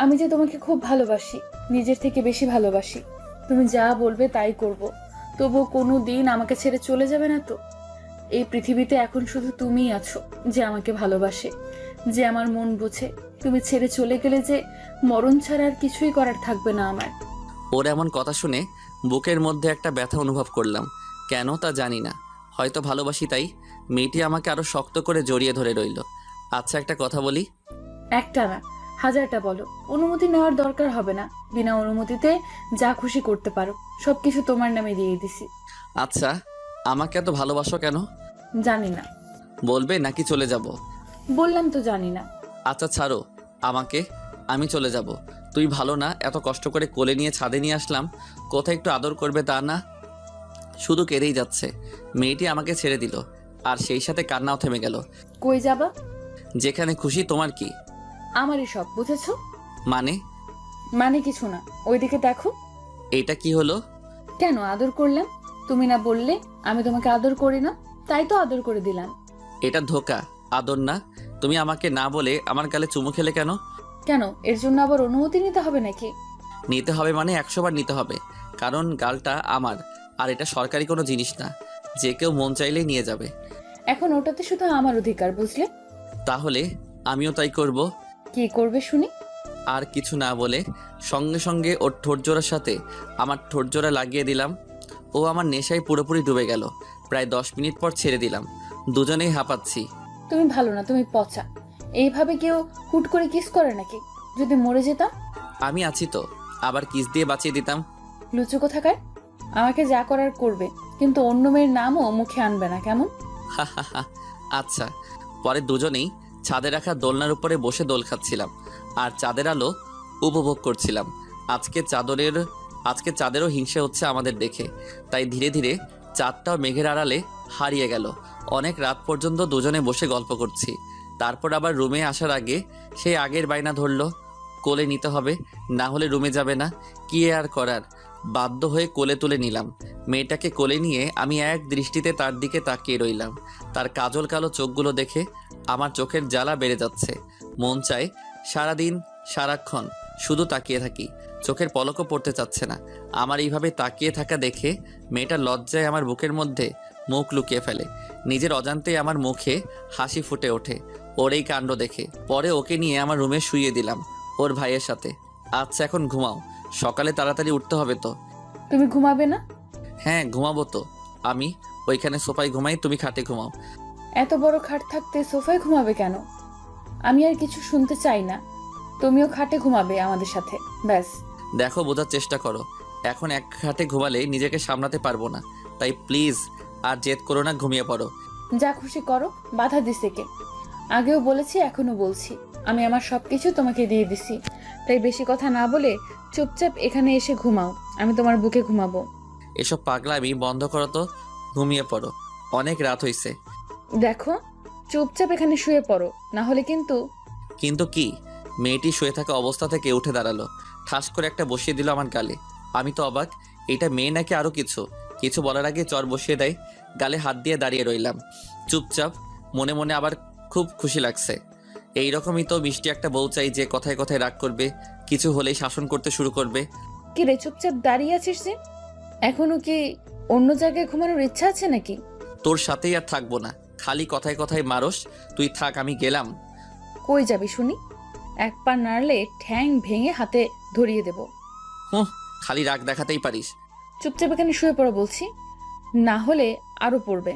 F: আমি যে তোমাকে খুব ভালোবাসি, নিজের থেকে বেশি ভালোবাসি। তুমি যা বলবে তাই করব, তবুও কোনো দিন আমাকে ছেড়ে চলে যাবে না তো। এই পৃথিবীতে এখন শুধু তুমিই আছো যে আমাকে ভালোবাসে, যে আমার মন বোঝে। তুমি ছেড়ে চলে গেলে যে মরণ ছাড়া আর কিছুই করার থাকবে না আমার।
A: ওর এমন কথা শুনে বুকের মধ্যে একটা ব্যথা অনুভব করলাম। কেন তা জানি না, হয়তো ভালোবাসি তাই। মেয়েটি আমাকে আরো শক্ত করে জড়িয়ে ধরে রইল। আচ্ছা, একটা কথা বলি।
F: একটা না, হাজারটা বলো। অনুমতি নেওয়ার দরকার হবে না। বিনা অনুমতিতে যা খুশি করতে পারো। সবকিছু তোমার নামে দিয়ে দিছি।
A: আচ্ছা, আমাকে এত ভালোবাসো কেন?
F: জানি না।
A: বলবে নাকি চলে যাব?
F: বললাম তো জানি না।
A: আচ্ছা ছাড়ো আমাকে, আমি চলে যাব। তুই ভালো না, এত কষ্ট করে কোলে নিয়ে ছাদে নিয়ে আসলাম, কোথায় একটু আদর করবে তা না, শুধু কেঁদেই যাচ্ছে। মেয়েটি আমাকে ছেড়ে দিল, আর সেই সাথে কান্নাও থেমে গেল।
F: কই যাবা?
A: যেখানে খুশি। তোমার কি?
F: আমারই সব, বুঝেছো?
A: মানে?
F: মানে কিছু না, ওইদিকে দেখো।
A: এইটা কি হলো?
F: কেন আদর করলাম? তুমি না বললে আমি তোমাকে আদর করি না, তাই তো আদর করে দিলাম।
A: এটা ধোকা, আদর না। তুমি আমাকে না বলে আমার গালে চুমু খেলে কেন?
F: কেন, এর জন্য আবার অনুমতি নিতে হবে নাকি?
A: নিতে হবে মানে 100 বার নিতে হবে, কারণ গালটা আমার, আর এটা সরকারি কোনো জিনিস না যে কেউ মন চাইলেই নিয়ে যাবে।
F: এখন ওটাতে শুধু আমার অধিকার, বুঝলে?
A: তাহলে আমিও তাই করব।
F: কি করবে শুনি?
A: আর কিছু না বলে সঙ্গে সঙ্গে ওর ঠোঁটজোড়ার সাথে আমার ঠোঁটজোড়া লাগিয়ে দিলাম। ও আমার নেশায় পুরোপুরি ডুবে গেল। প্রায় 10 মিনিট পর ছেড়ে দিলাম। দুজনেই হাঁপাচ্ছি।
F: তুমি ভালো না, তুমি পচা। এইভাবে কেউ হুট করে কিস করে নাকি? যদি মরে যেতাম?
A: আমি আছি তো, আবার কিস দিয়ে বাঁচিয়ে দিতাম।
F: লুচু কোথাকার। আমাকে যা করার করবে, কিন্তু অন্য মেয়ের নামও মুখে আনবে না, কেমন?
A: আচ্ছা। পরে দুজনেই ছাদে রাখা দোলনার উপরে বসে দোল খাচ্ছিলাম, আর চাঁদের আলো উপভোগ করছিলাম। আজকে চাঁদেরও হিংসে হচ্ছে আমাদের দেখে, তাই ধীরে ধীরে চাঁদটাও মেঘের আড়ালে হারিয়ে গেল। অনেক রাত পর্যন্ত দুজনে বসে গল্প করছি। তারপর আবার রুমে আসার আগে সেই আগের বায়না ধরলো, কোলে নিতে হবে, না হলে রুমে যাবে না। কি আর করার, বাধ্য হয়ে কোলে তুলে নিলাম। মেয়েটাকে কোলে নিয়ে আমি এক দৃষ্টিতে তার দিকে তাকিয়ে রইলাম। তার কাজল কালো চোখগুলো দেখে আমার চোখের জ্বালা বেড়ে যাচ্ছে। মন চায় সারাদিন সারাক্ষণ শুধু তাকিয়ে থাকি, চোখের পলকও পড়তে চাচ্ছে না। আমার এইভাবে তাকিয়ে থাকা দেখে মেয়েটা লজ্জায় আমার বুকের মধ্যে মুখ লুকিয়ে ফেলে। নিজের অজান্তেই আমার মুখে হাসি ফুটে ওঠে ওর এই কাণ্ড দেখে। পরে ওকে নিয়ে আমার রুমে শুইয়ে দিলাম ওর ভাইয়ের সাথে। আচ্ছা এখন ঘুমাও, সকালে তাড়াতাড়ি উঠতে হবে তো।
B: তুমি ঘুমাবে না?
A: হ্যাঁ ঘুমাবো তো। আমি ওইখানে সোফায় ঘুমাই, তুমি খাটে ঘুমাও।
B: এত বড় খাট থাকতে সোফায় ঘুমাবে কেন? আমি আর কিছু শুনতে চাই না, তুমিও খাটে ঘুমাবে আমাদের সাথে, ব্যাস।
A: দেখো বোঝার চেষ্টা করো, এখন এক খাটে ঘুমালে নিজেকে সামলাতে পারবো না, তাই প্লিজ আর জেদ করো না, ঘুমিয়ে পড়ো।
B: যা খুশি করো, বাধা দিছে কে? আগেও বলেছি, এখনো বলছি, আমি আমার সবকিছু তোমাকে দিয়ে দিছি, তাই বেশি কথা না বলে চুপচাপ এখানে এসে ঘুমাও, আমি তোমার বুকে ঘুমাবো।
A: এসব পাগলামি বন্ধ করো তো, ঘুমিয়ে পড়ো, অনেক রাত হইছে।
B: দেখো, চুপচাপ এখানে শুয়ে পড়ো, না হলে কিন্তু।
A: কিন্তু কি? মেয়েটি শুয়ে থাকা অবস্থা থেকে উঠে দাঁড়ালো, ঠাস করে একটা বসিয়ে দিল আমার গালে। আমি তো অবাক, এটা মেয়ে নাকি আরো কিছু কিছু বলার আগে চর বসিয়ে দেয়। গালে হাত দিয়ে দাঁড়িয়ে রইলাম চুপচাপ, মনে মনে আবার খুব খুশি লাগছে। এইরকমই তো মিষ্টি একটা বউ চাই, যে কথায় কথায় রাগ করবে, কিছু হলেই শাসন করতে শুরু করবে।
B: কি রে, চুপচাপ দাঁড়িয়ে আছিস যে? এখনো কি অন্য জায়গায় ঘুমানোর ইচ্ছা আছে নাকি?
A: তোর সাথেই আর থাকবো না, খালি কথায় কথায় মারস। তুই থাক, আমি গেলাম।
B: কই যাবি শুনি? এক পা নাড়লে ঠ্যাং ভেঙে হাতে ধরিয়ে দেব।
A: হুঁ, খালি রাগ দেখাতেই পারিস।
B: চুপচাপ এখানে শুয়ে পড়ো বলছি, না হলে আরো পড়বে।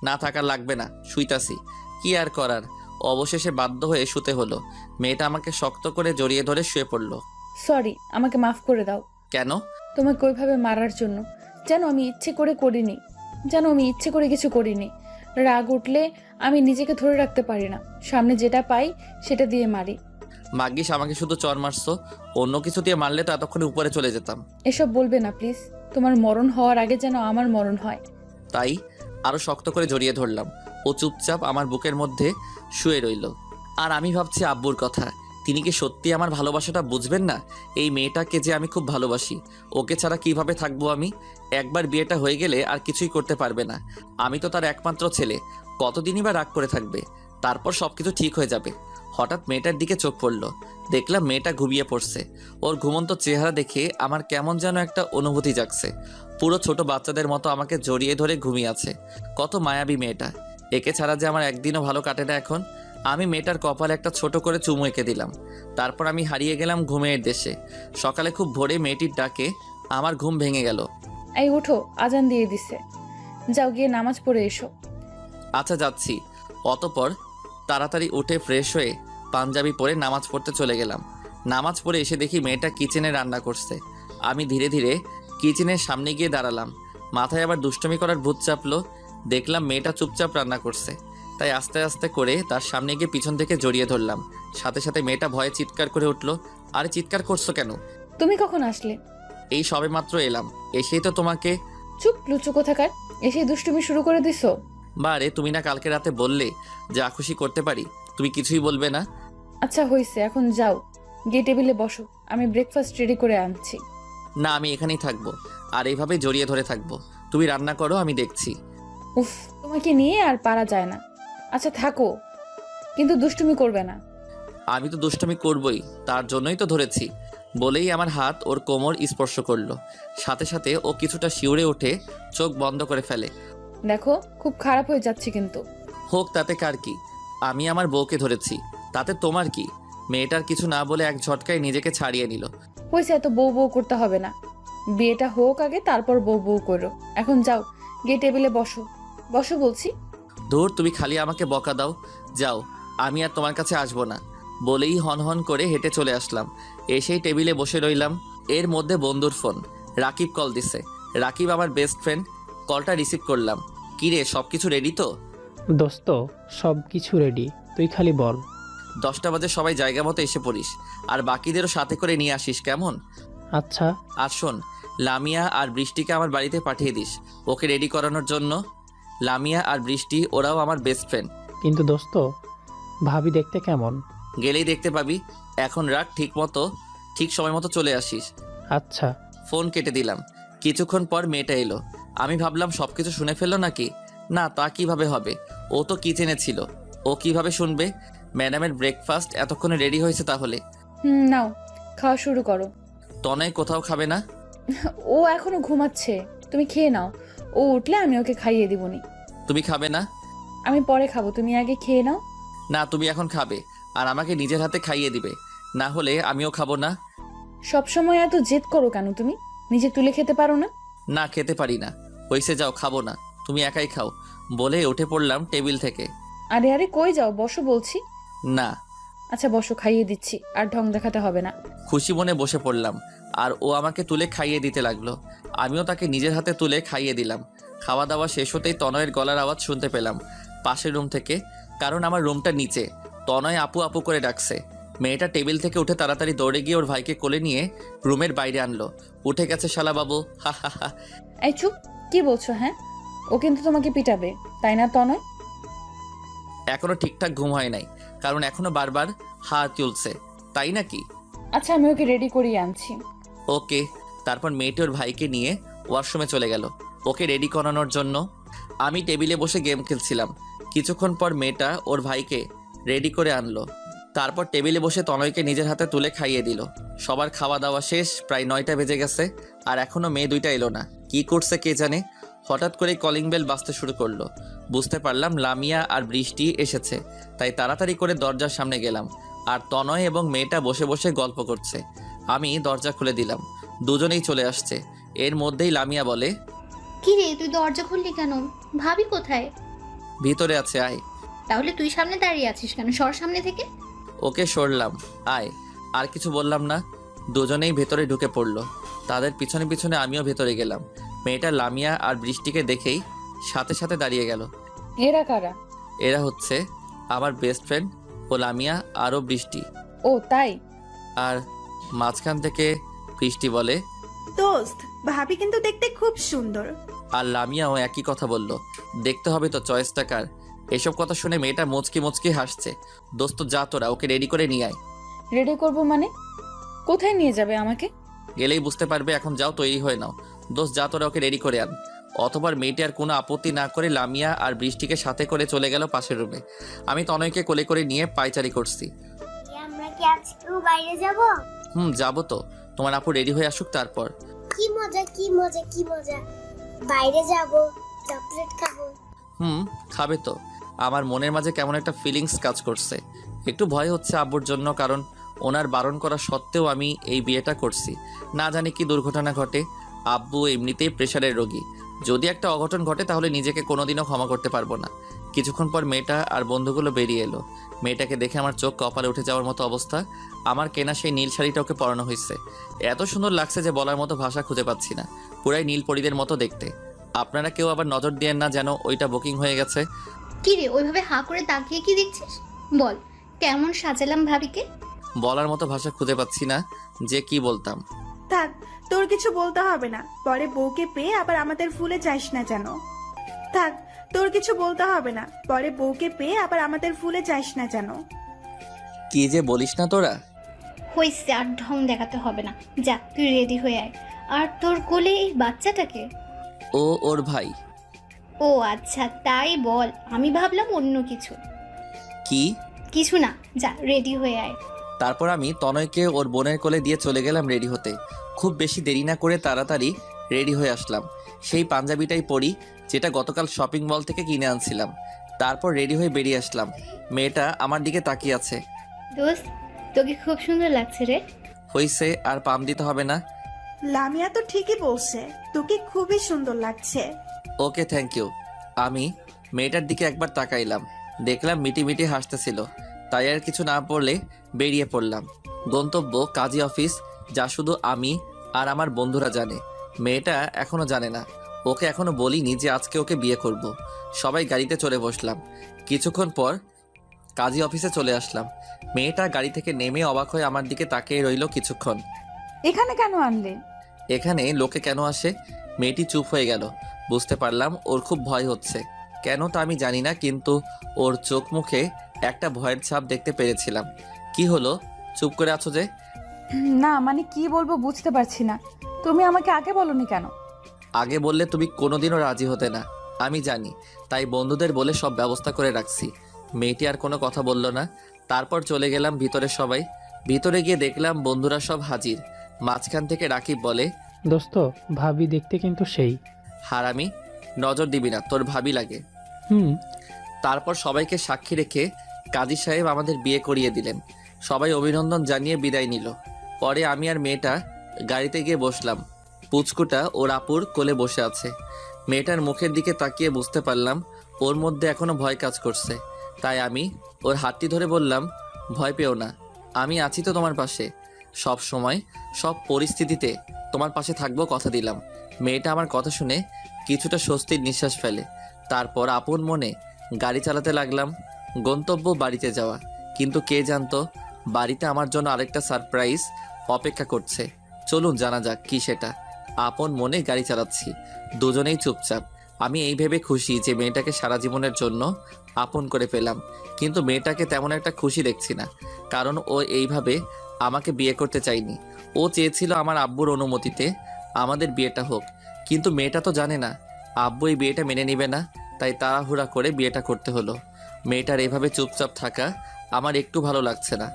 A: না থাকার লাগবে না, শুইতাছি। কি আর করার, অবশেষে বাধ্য হয়ে শুতে হলো। মেয়েটা আমাকে শক্ত করে জড়িয়ে ধরে শুয়ে পড়লো।
B: সরি, আমাকে মাফ করে দাও।
A: কেন?
B: তোমাকে ওইভাবে মারার জন্য। যেন আমি ইচ্ছে করে করিনি, যেন আমি ইচ্ছে করে কিছু করিনি। রাগ উঠলে আমি নিজেকে ধরে রাখতে পারি না, সামনে যেটা পাই সেটা দিয়ে মারি।
A: ভাগ্যিস আমাকে শুধু চর মারছো, অন্য কিছু দিয়ে মারলে তো এতক্ষণে উপরে চলে যেতাম।
B: এসব বলবে না প্লিজ, তোমার মরণ হওয়ার আগে যেন আমার মরণ হয়।
A: তাই আরো শক্ত করে জড়িয়ে ধরলাম। ও চুপচাপ আমার বুকের মধ্যে শুয়ে রইল। আর আমি ভাবছি আব্বুর কথা, তিনি কি সত্যি আমার ভালোবাসাটা বুঝবেন না? এই মেয়েটাকে যে আমি খুব ভালোবাসি, ওকে ছাড়া কিভাবে থাকবো আমি? একবার বিয়েটা হয়ে গেলে আর কিছুই করতে পারবে না। আমি তো তার একমাত্র ছেলে, কতদিনই বা রাগ করে থাকবে? তারপর সবকিছু ঠিক হয়ে যাবে। হঠাৎ মেয়েটার দিকে চোখ পড়ল, দেখলাম মেয়েটা ঘুমিয়ে পড়ছে। ওর ঘুমন্ত চেহারা দেখে আমার কেমন যেন একটা অনুভূতি জাগছে। পুরো ছোট বাচ্চাদের মতো আমাকে জড়িয়ে ধরে ঘুমিয়ে আছে। কত মায়াবী মেয়েটা, একে ছাড়া যে আমার একদিনও ভালো কাটে না এখন। আমি মেয়েটার কপালে একটা ছোট করে চুমু এঁকে দিলাম। তারপর আমি হারিয়ে গেলাম ঘুমের দেশে। সকালে খুব ভোরে মেয়েটির ডাকে আমার ঘুম ভেঙে গেল।
B: এই উঠো, আজান দিয়ে দিছে, যাও গিয়ে নামাজ পড়ে এসো।
A: আচ্ছা যাচ্ছি। অতপর তাড়াতাড়ি উঠে ফ্রেশ হয়ে পাঞ্জাবি পরে নামাজ পড়তে চলে গেলাম। নামাজ পড়ে এসে দেখি মেয়েটা কিচেনে রান্না করছে। আমি ধীরে ধীরে কিচেনের সামনে গিয়ে দাঁড়ালাম। মাথায় আবার দুষ্টুমি করার ভূত চাপলো। দেখলাম মেয়েটা চুপচাপ রান্না করছে, তাই আস্তে আস্তে করে তার সামনে গিয়ে পিছন থেকে জড়িয়ে ধরলাম। সাথে সাথে মেয়েটা ভয়ে চিৎকার করে উঠলো। আরে চিৎকার করছো কেন?
B: তুমি কখন আসলে?
A: এই সবে মাত্র এলাম, এসেই তো তোমাকে।
B: চুপ লুচু কোথাকার, এসে দুষ্টুমি শুরু করে দিছো।
A: বারে, তুমি না কালকে রাতে বললে যা খুশি করতে পারি, তুমি কিছুই বলবে না?
B: আচ্ছা হয়েছে, এখন যাও গিয়ে টেবিলে বসো, আমি ব্রেকফাস্ট রেডি করে আনছি।
A: না, আমি এখানেই থাকবো, আর এইভাবে জড়িয়ে ধরে থাকবো। তুমি রান্না করো, আমি দেখছি।
B: উফ, তোমাকে নিয়ে আর পারা যায় না। আচ্ছা থাকো, কিন্তু দুষ্টুমি করবে না।
A: আমি তো দুষ্টুমি করবই, তার জন্যই তো ধরেছি। বলেই আমার হাত ওর কোমর স্পর্শ করলো। সাথে সাথে ও কিছুটা শিউরে উঠে চোখ বন্ধ করে ফেলে।
B: দেখো, খুব খারাপ হয়ে যাচ্ছে কিন্তু।
A: হোক, তাতে কার কি? আমি আমার বউকে ধরেছি, তাতে তোমার কি? মেয়েটার কিছু না বলে এক ঝটকায় নিজেকে ছাড়িয়ে নিল।
B: হয়েছে, এত বউ বউ করতে হবে না, বিয়েটা হোক আগে, তারপর বউ বউ করো। এখন যাও গিয়ে টেবিলে বসো, বসো বলছি।
A: ধুর, তুমি খালি আমাকে বকা দাও। যাও, আমি আর তোমার কাছে আসবো না। বলেই হনহন করে হেঁটে চলে আসলাম। এসেই টেবিলে বসে রইলাম। এর মধ্যে বন্ধুর ফোন। রাকিব কল দিছে। রাকিব আমার বেস্ট ফ্রেন্ড। কলটা রিসিভ করলাম। কি রে, সব কিছু রেডি তো?
H: দোস্ত, সব কিছু রেডি, তুই খালি বল।
A: 10টা বাজে সবাই জায়গা মতো এসে পড়িস, আর বাকিদেরও সাথে করে নিয়ে আসিস, কেমন?
H: আচ্ছা।
A: আর শোন, লামিয়া আর বৃষ্টিকে আমার বাড়িতে পাঠিয়ে দিস ওকে রেডি করানোর জন্য। লামিয়া আর বৃষ্টি ওরাও আমার বেস্ট ফ্রেন্ড।
H: কিন্তু দোস্ত, ভাবি দেখতে কেমন?
A: গেলেই দেখতে পাবি। এখন রাখ, ঠিক সময় মতো চলে আসিস।
H: আচ্ছা।
A: ফোন কেটে দিলাম। কিছুক্ষণ পর মেয়েটা এলো। আমি ভাবলাম সবকিছু শুনে ফেললো নাকি। না, তা কিভাবে হবে? ও তো কিচেনে ছিল, ও কিভাবে শুনবে? ম্যাডামের ব্রেকফাস্ট এতক্ষণে রেডি হয়েছে তাহলে।
B: নাও খাওয়া শুরু করো।
A: তনয় কোথাও খাবে না?
B: ও এখনো ঘুমাচ্ছে, তুমি খেয়ে নাও। ও উঠলে আমি ওকে খাইয়ে দিবনি।
A: তুমি খাবে না?
B: আমি পরে খাবো, তুমি আগে খেয়ে নাও।
A: না, তুমি এখন খাবে আর আমাকে নিজের হাতে খাইয়ে দিবে, না হলে আমিও খাবো না।
B: সবসময় এত জেদ করো কেন তুমি? নিজে তুলে খেতে পারো না?
A: না, খেতে পারি না। হইছে, যাও, খাবো না, তুমি একাই খাও বলে উঠে পড়লাম টেবিল থেকে।
B: আরে আরে কই যাও, বসো বলছি।
A: না।
B: আচ্ছা বসো, খাইয়ে দিচ্ছি, আর ঢং দেখাতে হবে না।
A: খুশি মনে বসে পড়লাম আর ও আমাকে তুলে খাইয়ে দিতে লাগলো। আমিও তাকে নিজের হাতে তুলে খাইয়ে দিলাম। খাওয়া দাওয়া শেষ হতেই তনয়ের গলার আওয়াজ শুনতে পেলাম পাশের রুম থেকে, কারণ আমার রুমটা নিচে। তনয় আপু আপু করে ডাকছে। মেয়েটা টেবিল থেকে উঠে তাড়াতাড়ি দৌড়ে গিয়ে ওর ভাইকে কোলে নিয়ে রুমের বাইরে আনলো। উঠে গেছে শালা বাবু, হা হা হা।
B: এই চুপ, কি বলছো? হ্যাঁ, ও কিন্তু তোমাকে পিটাবে, তাই না তনয়?
A: এখনো ঠিকঠাক ঘুম হয় নাই, কারণ এখনো বারবার হাত তুলছে, তাই নাকি?
B: আচ্ছা আমি ওকে রেডি করিয়ে আনছি।
A: ওকে। তারপর মেয়েটি ওর ভাইকে নিয়ে ওয়াশরুমে চলে গেল ওকে রেডি করানোর জন্য। আমি টেবিলে বসে গেম খেলছিলাম। কিছুক্ষণ পর মেয়েটা ওর ভাইকে রেডি করে আনলো। তারপর টেবিলে বসে তনয়কে নিজের হাতে তুলে খাইয়ে দিল। সবার খাওয়া দাওয়া শেষ, প্রায় 9টা বেজে গেছে আর এখনো মেয়ে দুইটা এলো না। কি করছে কে জানে। হঠাৎ করে কলিং বেল বাজতে শুরু করলো। বুঝতে পারলাম লামিয়া আর বৃষ্টি এসেছে, তাই তাড়াতাড়ি করে দরজার সামনে গেলাম। আর তনয় এবং মেয়েটা বসে বসে গল্প করছে। আমি দরজা খুলে দিলাম, দুজনেই চলে আসছে। এর মধ্যেই লামিয়া বলে,
I: কি রে, তুই দরজা খুললি কেন? ভাবি কোথায়?
A: ভিতরে আছে, আয়।
I: তাহলে তুই সামনে দাঁড়িয়ে আছিস কেন? সর সামনে থেকে।
A: ওকে সরলাম, আয়। আর কিছু বললাম না, দুজনেই ভেতরে ঢুকে পড়লো। তাদের পিছনে পিছনে আমিও ভেতরে গেলাম। মেয়েটা লামিয়া আর বৃষ্টিকে দেখেই সাথে সাথে দাঁড়িয়ে গেল।
B: এরা কারা?
A: এরা হচ্ছে আমার বেস্ট ফ্রেন্ড, ও লামিয়া আরও বৃষ্টি।
B: ও তাই?
A: আর মাঝখান থেকে বৃষ্টি বলে,
J: দোস্ত, ভাবি কিন্তু দেখতে খুব সুন্দর।
A: আর লামিয়াও একই কথা বলল। দেখতে হবে তো চয়েসটা কার। এসব কথা শুনে মেয়েটা মুচকি মুচকি হাসছে। দোস্ত যা, তোরা ওকে রেডি করে নিয়ে আয়।
B: রেডি করবো মানে? কোথায় নিয়ে যাবে আমাকে?
A: গেলেই বুঝতে পারবে, এখন যাও, তৈরি হয়ে নাও। দোস্ত যা, তোরা ওকে রেডি করে আন। অতবার মেয়েটি আর কোনো আপত্তি না করে লামিয়া আর বৃষ্টিকে সাথে করে চলে গেল পাশের রুমে। আমি তনয়কে কোলে করে নিয়ে পায়চারি করছি।
C: আমরা কি আজকেও বাইরে যাব?
A: যাবো তো। তোমার আপু রেডি হয়ে আসুক তারপর।
C: কি মজা কি মজা কি মজা, বাইরে যাব, চকলেট খাবো।
A: খাবে তো। আমার মনের মাঝে কেমন একটা ফিলিংস কাজ করছে। একটু ভয় হচ্ছে আব্বুর জন্য, কারণ ওনার বারণ করা সত্ত্বেও আমি এই বিয়েটা করছি। না জানি কি দুর্ঘটনা ঘটে। আব্বু এমনিতেই প্রেশারের রোগী, যদি একটা অঘটন ঘটে তাহলে নিজেকে কোনোদিনও ক্ষমা করতে পারবো না। কিছুক্ষণ পর মেয়েটা আর বন্ধুগুলো বেরিয়ে এলো। মেয়েটাকে দেখে আমার চোখ কপালে উঠে যাওয়ার মতো অবস্থা। আমার কেনা সেই নীল শাড়িটা ওকে পরানো হয়েছে। এত সুন্দর লাগছে যে বলার মতো ভাষা খুঁজে পাচ্ছি না। পুরাই নীল পরীদের মতো দেখতে। আপনারা কেউ আবার নজর দিয়েন না যেন ওইটা বুকিং হয়ে গেছে।
I: কি রে, ওইভাবে হাঁ করে তাকিয়ে কি দেখছিস? বল, কেমন সাজালাম ভাবিকে?
A: বলার মতো ভাষা খুঁজে পাচ্ছি না যে কি বলতাম।
J: থাক, তোর কিছু বলতে হবে না। পরে বউকে পেয়ে আবার আমাদের ভুলে যাস না যেন। থাক, তোর কিছু বলতে হবে না। পরে বউকে পেয়ে আবার আমাদের ভুলে যাস না যেন।
A: কি যে বলিস না তোরা।
I: হইছে, আর ঢং দেখাতে হবে না। যা, তুই রেডি হয়ে আয়। আর তোর কোলে এই বাচ্চাটাকে?
A: ও ওর ভাই।
I: ও আচ্ছা, তাই বল। আমি ভাবলাম অন্য কিছু।
A: কি?
I: কিছু না, যা রেডি হয়ে আয়।
A: তারপর আমি তনয়কে ওর বোনের কোলে দিয়ে চলে গেলাম রেডি হতে। খুব বেশি দেরি না করে তাড়াতাড়ি রেডি হয়ে আসলাম। সেই পাঞ্জাবিটাই পরি যেটা গতকাল শপিং মল থেকে কিনে আনছিলাম। তারপর রেডি হয়ে বেরিয়ে আসলাম। মেয়েটা আমার দিকে তাকিয়ে আছে।
I: দোস্ত, তোকে খুব সুন্দর লাগছে রে।
A: হইছে, আর পাম দিতে হবে না।
J: লামিয়া তো ঠিকই বলছে, তোকে খুবই সুন্দর লাগছে।
A: ওকে, থ্যাংক ইউ। আমি মেয়েটার দিকে একবার তাকাইলাম, দেখলাম মিটি মিটি হাসতেছিল। তাই আর কিছু না বলে বেরিয়ে পড়লাম। গন্তব্য কাজী অফিস, যা শুধু আমি আর আমার বন্ধুরা জানে। মেয়েটা এখনো জানে না। ওকে এখনো বলিনি যে আজকে ওকে বিয়ে করব। সবাই গাড়িতে চড়ে বসলাম। কিছুক্ষণ পর কাজী অফিসে চলে আসলাম। মেয়েটা গাড়ি থেকে নেমে অবাক হয়ে আমার দিকে তাকিয়ে রইল কিছুক্ষণ।
B: এখানে কেন আনলে?
A: এখানে লোকে কেন আসে? মেয়েটি চুপ হয়ে গেল। বুঝতে পারলাম ওর খুব ভয় হচ্ছে। কেন তা আমি জানি না, কিন্তু ওর চোখ মুখে একটা ভয়ের ছাপ দেখতে পেরেছিলাম। কি হলো, চুপ করে আছো যে?
B: না মানে কি বলবো বুঝতে পারছি না। তুমি আমাকে আগে বলনি কেন?
A: আগে বললে তুমি কোনোদিনও রাজি হতে না, আমি জানি। তাই বন্ধুদের বলে সব ব্যবস্থা করে রাখছি। মেয়েটি আর কোনো কথা বলল না। তারপর চলে গেলাম ভিতরে। সবাই ভিতরে গিয়ে দেখলাম বন্ধুরা সব হাজির। মাঝখান থেকে রাকিব বলে,
H: দোস্ত, ভাবি দেখতে কিন্তু সেই।
A: হারামি, নজর দিবি না, তোর ভাবি লাগে।
H: হুম।
A: তারপর সবাইকে সাক্ষী রেখে কাজী সাহেব আমাদের বিয়ে করিয়ে দিলেন। সবাই অভিনন্দন জানিয়ে বিদায় নিল। পরে আমি আর মেয়েটা গাড়িতে গিয়ে বসলাম। পুচকুটা ওর আপুর কোলে বসে আছে। মেয়েটার মুখের দিকে তাকিয়ে বুঝতে পারলাম ওর মধ্যে এখনো ভয় কাজ করছে। তাই আমি ওর হাতটি ধরে বললাম, ভয় পেও না, আমি আছি তো তোমার পাশে। সব সময়, সব পরিস্থিতিতে তোমার পাশে থাকবো, কথা দিলাম। মেয়েটা আমার কথা শুনে কিছুটা স্বস্তির নিঃশ্বাস ফেলে। তারপর আপন মনে গাড়ি চালাতে লাগলাম। গন্তব্য বাড়িতে যাওয়া, কিন্তু কে জানতো বাড়িতে আমার জন্য আরেকটা সারপ্রাইজ অপেক্ষা করছে। চলুন জানা যাক কি সেটা। আপন মনে গাড়ি চালাচ্ছি, দুজনেই চুপচাপ। আমি এই ভেবে খুশি যে মেয়েটাকে সারা জীবনের জন্য আপন করে পেলাম। কিন্তু মেয়েটাকে তেমন একটা খুশি দেখছি না, কারণ ও এইভাবে আমাকে বিয়ে করতে চায়নি। ও চেয়েছিল আমার আব্বুর অনুমতিতে আমাদের বিয়েটা হোক। কিন্তু মেয়েটা তো জানে না আব্বু এই বিয়েটা মেনে নেবে না, তাই তাড়াহুড়া করে বিয়েটা করতে হলো। মেয়েটার এভাবে চুপচাপ থাকা আমার একটু ভালো লাগছে না।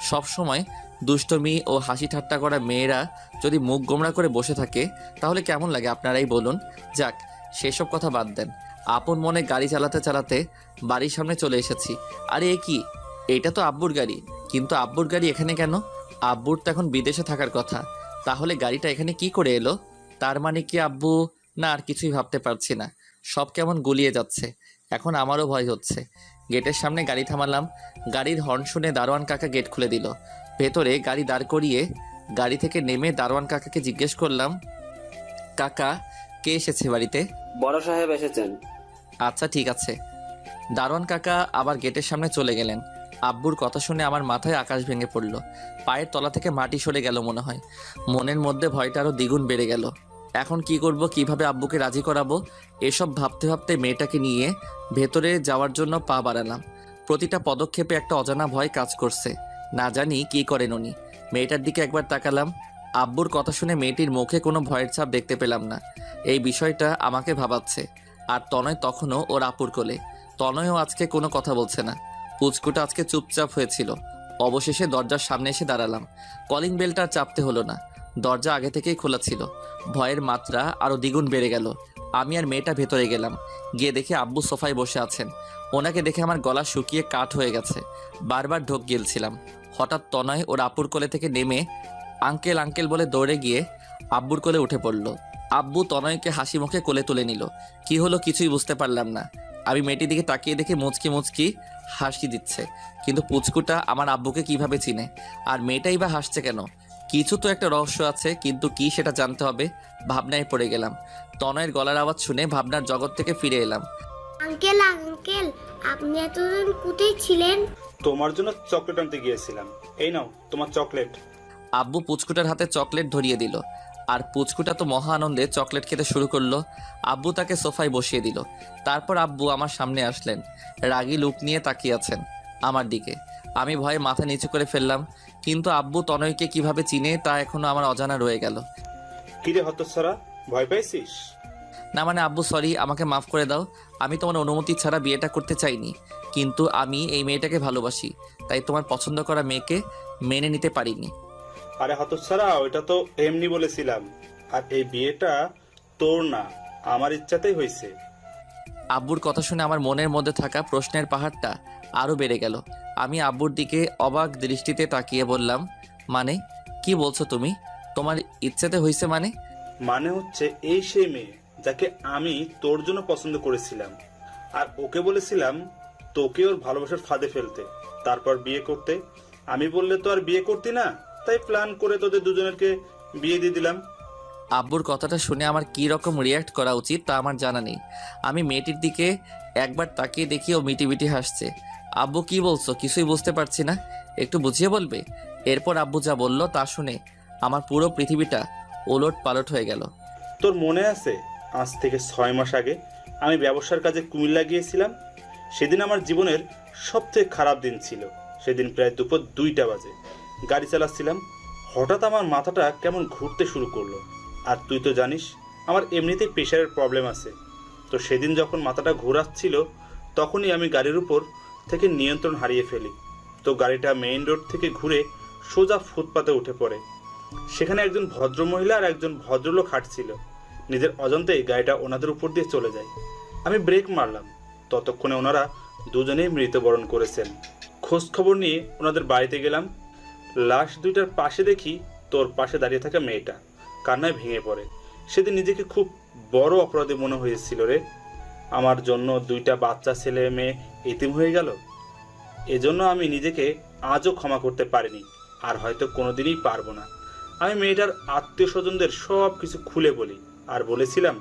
A: সব সময় দুষ্টমি ও হাসি ঠাট্টা করা মেয়েরা যদি মুখ গোমড়া করে বসে থাকে তাহলে কেমন লাগে আপনারাই বলুন। যাক, সেসব কথা বাদ দেন। আপন মনে গাড়ি চালাতে চালাতে বাড়ির সামনে চলে এসেছি। আরে এ কি, এটা তো আব্বুর গাড়ি। কিন্তু আব্বুর গাড়ি এখানে কেন? আব্বুর তো এখন বিদেশে থাকার কথা, তাহলে গাড়িটা এখানে কি করে এলো? তার মানে কি আব্বু? না, আর কিছুই ভাবতে পারছি না। সব কেমন গুলিয়ে যাচ্ছে। এখন আমারও ভয় হচ্ছে। গেটের সামনে গাড়ি থামালাম। গাড়ির হর্ন শুনে দারোয়ান কাকা গেট খুলে দিল। ভেতরে গাড়ি দাঁড় করিয়ে গাড়ি থেকে নেমে দারোয়ান কাকাকে জিজ্ঞেস করলাম, কাকা, কে এসেছে বাড়িতে?
E: বড় সাহেব এসেছেন।
A: আচ্ছা ঠিক আছে। দারোয়ান কাকা আবার গেটের সামনে চলে গেলেন। আব্বুর কথা শুনে আমার মাথায় আকাশ ভেঙে পড়ল। পায়ের তলা থেকে মাটি সরে গেল মনে হয়। মনের মধ্যে ভয়টা আরও দ্বিগুণ বেড়ে গেল। এখন কি করব, কিভাবে আব্বুকে রাজি করাবো, এসব ভাবতে ভাবতে মেয়েটাকে নিয়ে ভেতরে যাওয়ার জন্য পা বাড়ালাম। প্রতিটা পদক্ষেপে একটা অজানা ভয় কাজ করছে। না জানি কি করেন উনি। মেয়েটার দিকে একবার তাকালাম। আব্বুর কথা শুনে মেয়েটির মুখে কোনো ভয়ের ছাপ দেখতে পেলাম না। এই বিষয়টা আমাকে ভাবাচ্ছে। আর তনয় তখনও ওর আপুর কোলে। তনয়ও আজকে কোনো কথা বলছে না। পুচকুটা আজকে চুপচাপ হয়েছিল। অবশেষে দরজার সামনে এসে দাঁড়ালাম। কলিং বেলটা আর চাপতে হলো না, দরজা আগে থেকেই খোলা ছিল। ভয়ের মাত্রা আরও দ্বিগুণ বেড়ে গেল। আমি আর মেয়েটা ভেতরে গেলাম। গিয়ে দেখি আব্বু সোফায় বসে আছেন। ওনাকে দেখে আমার গলা শুকিয়ে কাঠ হয়ে গেছে। বারবার ঢোক গিলছিলাম। হঠাৎ তনয় ওর আপুর কোলে থেকে নেমে আঙ্কেল আঙ্কেল বলে দৌড়ে গিয়ে আব্বুর কোলে উঠে পড়ল। আব্বু তনয়কে হাসি মুখে কোলে তুলে নিল। কি হলো কিছুই বুঝতে পারলাম না। আমি মেয়েটির দিকে তাকিয়ে দেখে মুচকি মুচকি হাসি দিচ্ছে। কিন্তু পুচকুটা আমার আব্বুকে কিভাবে চিনে? আর মেয়েটাই বা হাসছে কেন? কিছু তো একটা রহস্য আছে, কিন্তু কি সেটা জানতে হবে। ভাবনায় পড়ে গেলাম। তনয়ের গলার আওয়াজ শুনে ভাবনার জগৎ থেকে ফিরে এলাম।
C: আঙ্কেল আঙ্কেল, আপনি এতদিন কোথায় ছিলেন?
G: তোমার জন্য চকলেট আনতে গিয়েছিলাম, এই নাও তোমার চকলেট।
A: আব্বু পুচকুটার হাতে চকলেট ধরিয়ে দিল। আর পুচকুটা তো মহা আনন্দে চকলেট খেতে শুরু করলো। আব্বু তাকে সোফায় বসিয়ে দিল। তারপর আব্বু আমার সামনে আসলেন। রাগী লুক নিয়ে তাকিয়ে আছেন আমার দিকে। আমি ভয়ে মাথা নিচু করে ফেললাম। কিন্তু আব্বু তনয়কে কিভাবে চিনে তা এখনো আমার অজানা রয়ে গেল।
G: কিরে হতচ্ছাড়া, ভয় পাইছিস?
A: না মানে আব্বু সরি, আমাকে মাফ করে দাও। আমি তোমার অনুমতি ছাড়া বিয়েটা করতে চাইনি, কিন্তু আমি এই মেয়েটাকে ভালোবাসি, তাই তোমার পছন্দ করা মেয়েকে মেনে নিতে পারিনি।
G: আরে হতচ্ছাড়া, ওইটা তো এমনি বলেছিলাম। আর এই বিয়েটা তোর না, আমার ইচ্ছাতেই হয়েছে।
A: আব্বুর কথা শুনে আমার মনের মধ্যে থাকা প্রশ্নের পাহাড়টা আরও বেড়ে গেল। আমি আব্বুর দিকে অবাক দৃষ্টিতে তাকিয়ে বললাম, মানে কি বলছো তুমি? তোমার ইচ্ছাতে হয়েছে মানে?
G: মানে হচ্ছে এই সেই মেয়ে যাকে আমি তোর জন্য পছন্দ করেছিলাম, আর ওকে বলেছিলাম তোকে ওর ভালোবাসার ফাঁদে ফেলতে, তারপর বিয়ে করতে। আমি বললে তো আর বিয়ে করতি না, তাই প্ল্যান করে তোদের দুজনেরকে বিয়ে দিয়ে দিলাম।
A: আব্বুর কথাটা শুনে আমার কি রকম রিয়্যাক্ট করা উচিত তা আমার জানা নেই। আমি মেয়েটির দিকে একবার তাকিয়ে দেখি ও মিটিমিটি হাসছে। আব্বু কি বলছো? কিছুই বুঝতে পারছি না, একটু বুঝিয়ে বলবে? এরপর আব্বু যা বলল তা শুনে আমার পুরো পৃথিবীটা ওলট পালট হয়ে গেল।
G: তোর মনে আছে আজ থেকে 6 মাস আগে আমি ব্যবসার কাজে কুমিল্লা গিয়েছিলাম? সেদিন আমার জীবনের সবথেকে খারাপ দিন ছিল। সেদিন প্রায় দুপুর 2টা বাজে গাড়ি চালাচ্ছিলাম, হঠাৎ আমার মাথাটা কেমন ঘুরতে শুরু করলো। আর তুই তো জানিস আমার এমনিতেই প্রেশারের প্রবলেম আছে। তো সেদিন যখন মাথাটা ঘোরাচ্ছিল তখনই আমি গাড়ির উপর থেকে নিয়ন্ত্রণ হারিয়ে ফেলি। তো গাড়িটা মেইন রোড থেকে ঘুরে সোজা ফুটপাতে উঠে পড়ে। সেখানে একজন ভদ্রমহিলা আর একজন ভদ্রলোক হাঁটছিল। নিজের অজান্তেই গাড়িটা ওনাদের উপর দিয়ে চলে যায়। আমি ব্রেক মারলাম, ততক্ষণে ওনারা দুজনেই মৃত্যুবরণ করেছেন। খোঁজ খবর নিয়ে ওনাদের বাড়িতে গেলাম। লাশ দুইটার পাশে দেখি তোর পাশে দাঁড়িয়ে থাকা মেয়েটা কান্নায় ভেঙে পড়ে। সেদিন নিজেকে খুব বড় অপরাধী মনে হয়েছিল রে। আমার জন্য 2টা বাচ্চা ছেলে মেয়ে এতিম হয়ে গেল। এজন্য আমি নিজেকে আজও ক্ষমা করতে পারিনি, আর হয়তো কোনোদিনই পারবো না। আমি মেয়েটার আত্মীয় স্বজনদের সব কিছু খুলে বলি, আর বলেছিলাম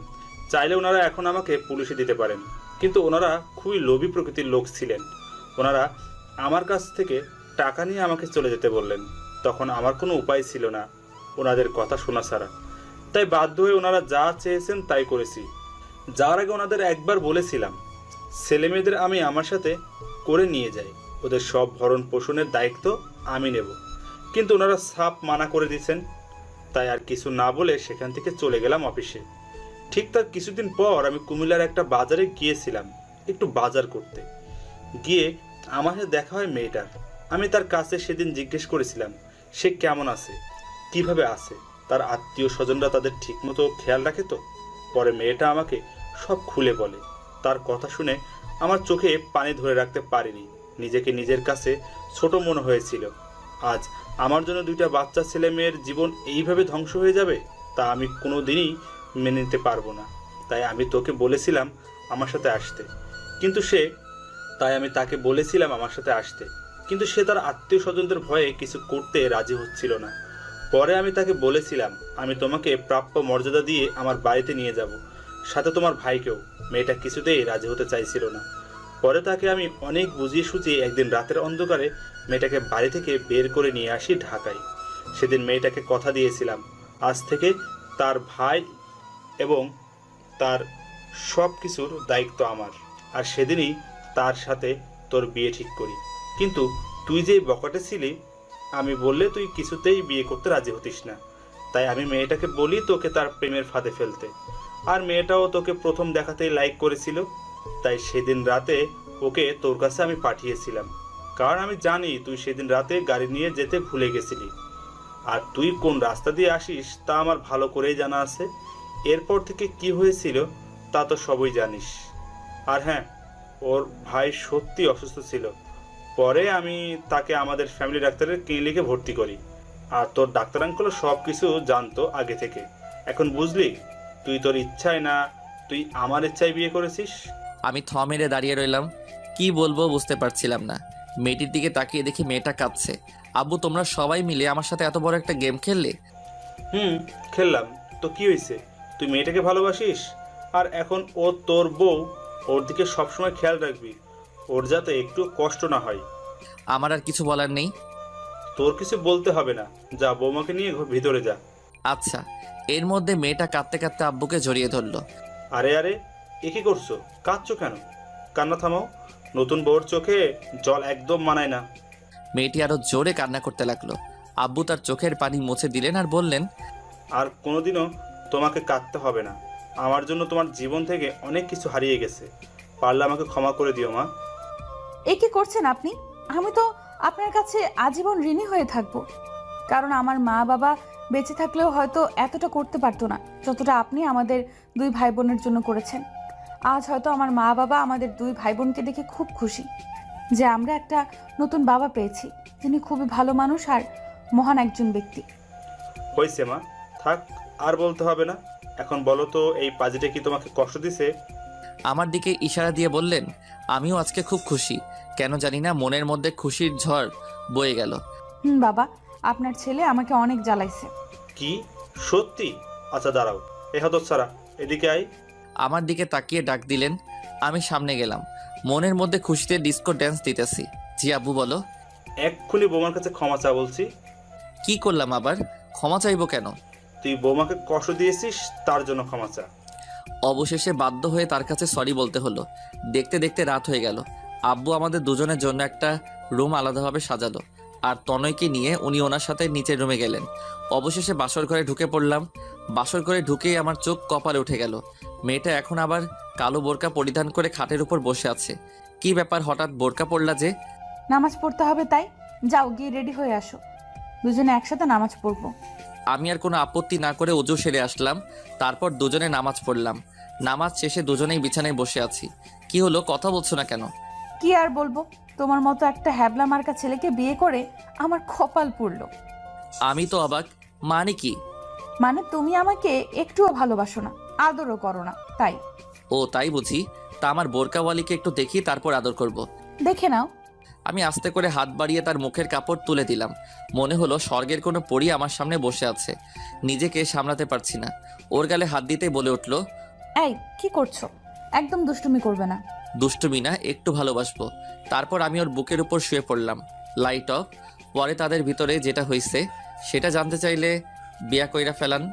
G: চাইলে ওনারা এখন আমাকে পুলিশে দিতে পারেন। কিন্তু ওনারা খুবই লোভী প্রকৃতির লোক ছিলেন। ওনারা আমার কাছ থেকে টাকা নিয়ে আমাকে চলে যেতে বললেন। তখন আমার কোনো উপায় ছিল না ওনাদের কথা শোনা ছাড়া। তাই বাধ্য হয়ে ওনারা যা চেয়েছেন তাই করেছি। যার আগে ওনাদের একবার বলেছিলাম ছেলে মেয়েদের আমি আমার সাথে করে নিয়ে যাই, ওদের সব ভরণ পোষণের দায়িত্ব আমি নেব। কিন্তু ওনারা সাপ মানা করে দিয়েছেন। তাই আর কিছু না বলে সেখান থেকে চলে গেলাম অফিসে। ঠিক তার কিছুদিন পর আমি কুমিল্লার একটা বাজারে গিয়েছিলাম একটু বাজার করতে। গিয়ে আমার সাথে দেখা হয় মেয়েটার। আমি তার কাছে সেদিন জিজ্ঞেস করেছিলাম সে কেমন আছে, কিভাবে আছে, তার আত্মীয় স্বজনরা তাদের ঠিকমতো খেয়াল রাখে তো। পরে মেয়েটা আমাকে সব খুলে বলে। তার কথা শুনে আমার চোখে পানি ধরে রাখতে পারিনি। নিজেকে নিজের কাছে ছোট মনে হয়েছিল। আজ আমার জন্য 2টা বাচ্চা ছেলে মেয়ের জীবন এইভাবে ধ্বংস হয়ে যাবে তা আমি কোনো দিনই মেনে নিতে পারবো না। তাই আমি তাকে বলেছিলাম আমার সাথে আসতে, কিন্তু সে তার আত্মীয় স্বজনদের ভয়ে কিছু করতে রাজি হচ্ছিল না। পরে আমি তাকে বলেছিলাম আমি তোমাকে প্রাপ্য মর্যাদা দিয়ে আমার বাড়িতে নিয়ে যাব, সাথে তোমার ভাইকেও। মেয়েটা কিছুতেই রাজি হতে চাইছিল না। পরে তাকে আমি অনেক বুঝিয়ে সুঝিয়ে একদিন রাতের অন্ধকারে মেয়েটাকে বাড়ি থেকে বের করে নিয়ে আসি ঢাকায়। সেদিন মেয়েটাকে কথা দিয়েছিলাম আজ থেকে তার ভাই এবং তার সব কিছুর দায়িত্ব আমার, আর সেদিনই তার সাথে তোর বিয়ে ঠিক করি। কিন্তু তুই যেই বকাটে ছিলি, আমি বললে তুই কিছুতেই বিয়ে করতে রাজি হতিস না। তাই আমি মেয়েটাকে বলি তোকে তার প্রেমের ফাঁদে ফেলতে। আর মেয়েটাও তোকে প্রথম দেখাতেই লাইক করেছিল। তাই সেদিন রাতে ওকে তোর কাছে আমি পাঠিয়েছিলাম, কারণ আমি জানি তুই সেদিন রাতে গাড়ি নিয়ে যেতে ভুলে গেছিলি। আর তুই কোন রাস্তা দিয়ে আসিস তা আমার ভালো করেই জানা আছে। এরপর থেকে কি হয়েছিল তা তো সবই জানিস। আর হ্যাঁ, ওর ভাই সত্যি অসুস্থ ছিল। পরে আমি তাকে আমাদের ফ্যামিলি ডাক্তারের ক্লিনিকে ভর্তি করি। আর তোর ডাক্তার আঙ্কেল সব কিছু জানতো আগে থেকে। এখন বুঝলি তুই তোর ইচ্ছায় না, তুই আমার ইচ্ছায় বিয়ে করেছিস।
A: আমি থ মেরে দাঁড়িয়ে রইলাম। কি বলবো বুঝতে পারছিলাম না। মেয়েটির দিকে তাকিয়ে দেখি মেয়েটা কাঁদছে। আব্বু, তোমরা সবাই মিলে আমার সাথে এত বড় একটা গেম খেললে?
G: খেললাম তো কি হয়েছে? তুই মেয়েটাকে ভালোবাসিস, আর এখন ও তোর বউ, ওর দিকে সবসময় খেয়াল রাখবি, ওর যাতে একটু কষ্ট না হয়।
A: আমার আর কিছু বলার নেই।
G: তোর কিছু বলতে হবে না, যা বৌমাকে নিয়ে ভিতরে যা।
A: আচ্ছা। এর মধ্যে মেয়েটা কাঁদতে কাঁদতে আব্বুকে জড়িয়ে ধরলো।
G: আরে আরে, এ কি করছো? কাঁদছো কেন? কান্না থামাও। নতুন বউর চোখে জল একদম মানায় না।
A: মেয়েটি আরো জোরে কান্না করতে লাগলো। আব্বু তার চোখের পানি মুছে দিলেন আর বললেন,
G: আর কোনোদিনও তোমাকে কাঁদতে হবে না। আমার জন্য তোমার জীবন থেকে অনেক কিছু হারিয়ে গেছে। পারলে আমাকে ক্ষমা করে দিও মা।
B: এ কি করছেন আপনি? আমি তো আপনার কাছে আজীবন ঋণী হয়ে থাকবো, কারণ আমার মা বাবা বেঁচে থাকলেও হয়তো এতটা করতে পারতো না যতটা আপনি আমাদের 2 ভাই বোনের জন্য করেছেন। আজ হয়তো আমার মা বাবা আমাদের 2 ভাই বোনকে দেখে খুব খুশি যে আমরা একটা নতুন বাবা পেয়েছি, যিনি খুবই ভালো মানুষ আর মহান একজন ব্যক্তি।
G: হয়েছে মা, থাক, আর বলতে হবে না। এখন বলো তো, এই পাজিটা কি তোমাকে কষ্ট দিছে?
A: আমার দিকে ইশারা দিয়ে বললেন, আমিও আজকে খুব খুশি। কেন জানি না মনের মধ্যে খুশির ঝড় বয়ে গেল।
B: বাবা, আপনার ছেলে আমাকে অনেক জ্বালাইছে।
G: কি সত্যি? আচ্ছা দাঁড়াও, এ হতচ্ছাড়া, এদিকে আই।
A: আমার দিকে তাকিয়ে ডাক দিলেন। আমি সামনে গেলাম। মনের মধ্যে খুশিতে ডিস্কো ড্যান্স দিতেছি। জি আব্বু, বলো।
G: এক্ষুনি বৌমার কাছে ক্ষমা চা বলছি।
A: কি করলাম আবার? ক্ষমা চাইবো কেন?
G: তুই বৌমাকে কষ্ট দিয়েছিস, তার জন্য ক্ষমা চা।
A: অবশেষে বাধ্য হয়ে তার কাছে সরি বলতে হলো। দেখতে দেখতে রাত হয়ে গেল। আব্বু আমাদের দুজনের জন্য একটা রুম আলাদাভাবে সাজালো, আর তনয়কে নিয়ে উনি ওনার সাথে নিচের রুমে গেলেন। অবশেষে বাসর ঘরে ঢুকে পড়লাম। বাসর ঘরে ঢুকেই আমার চোখ কপালে উঠে গেল। মেয়েটা এখন আবার কালো বোরকা পরিধান করে খাটের উপর বসে আছে। কি ব্যাপার, হঠাৎ বোরকা পড়লা যে?
B: নামাজ পড়তে হবে তাই। যাও গিয়ে রেডি হয়ে আসো, দুজনে একসাথে নামাজ পড়বো।
A: আমি আর কোনো আপত্তি না করে ওযু সেরে আসলাম। তারপর দুজনে নামাজ পড়লাম। নামাজ শেষে দুজনেই বিছানায় বসে আছি। কি হলো, কথা বলছো না কেন?
B: কি আর বলবো, তোমার মতো একটা হ্যাবলা মার্কা ছেলেকে বিয়ে করে আমার কপাল পুড়লো।
A: আমি তো অবাক। মানে কি?
B: মানে তুমি আমাকে একটুও ভালোবাসো না, আদরও করো না, তাই।
A: ও তাই বুঝি। তা আমার বোরকাওয়ালিকে একটু দেখি, তারপর আদর করব।
B: দেখে নাও।
A: আমি আস্তে করে হাত বাড়িয়ে তার মুখের কাপড় তুলে দিলাম। মনে হলো স্বর্গের কোনো পরী আমার সামনে বসে আছে। নিজেকে সামলাতে পারছি না। ওর গালে হাত দিতেই বলে উঠলো,
B: এই কি করছো? একদম দুষ্টুমি করবে না।
A: দুষ্টুমি না, একটু ভালোবাসবো। তারপর আমি ওর বুকের উপর শুয়ে পড়লাম। Light off. পরে তাদের ভিতরে যেটা হয়েছে সেটা জানতে চাইলে বিয়া কইরা ফেলান।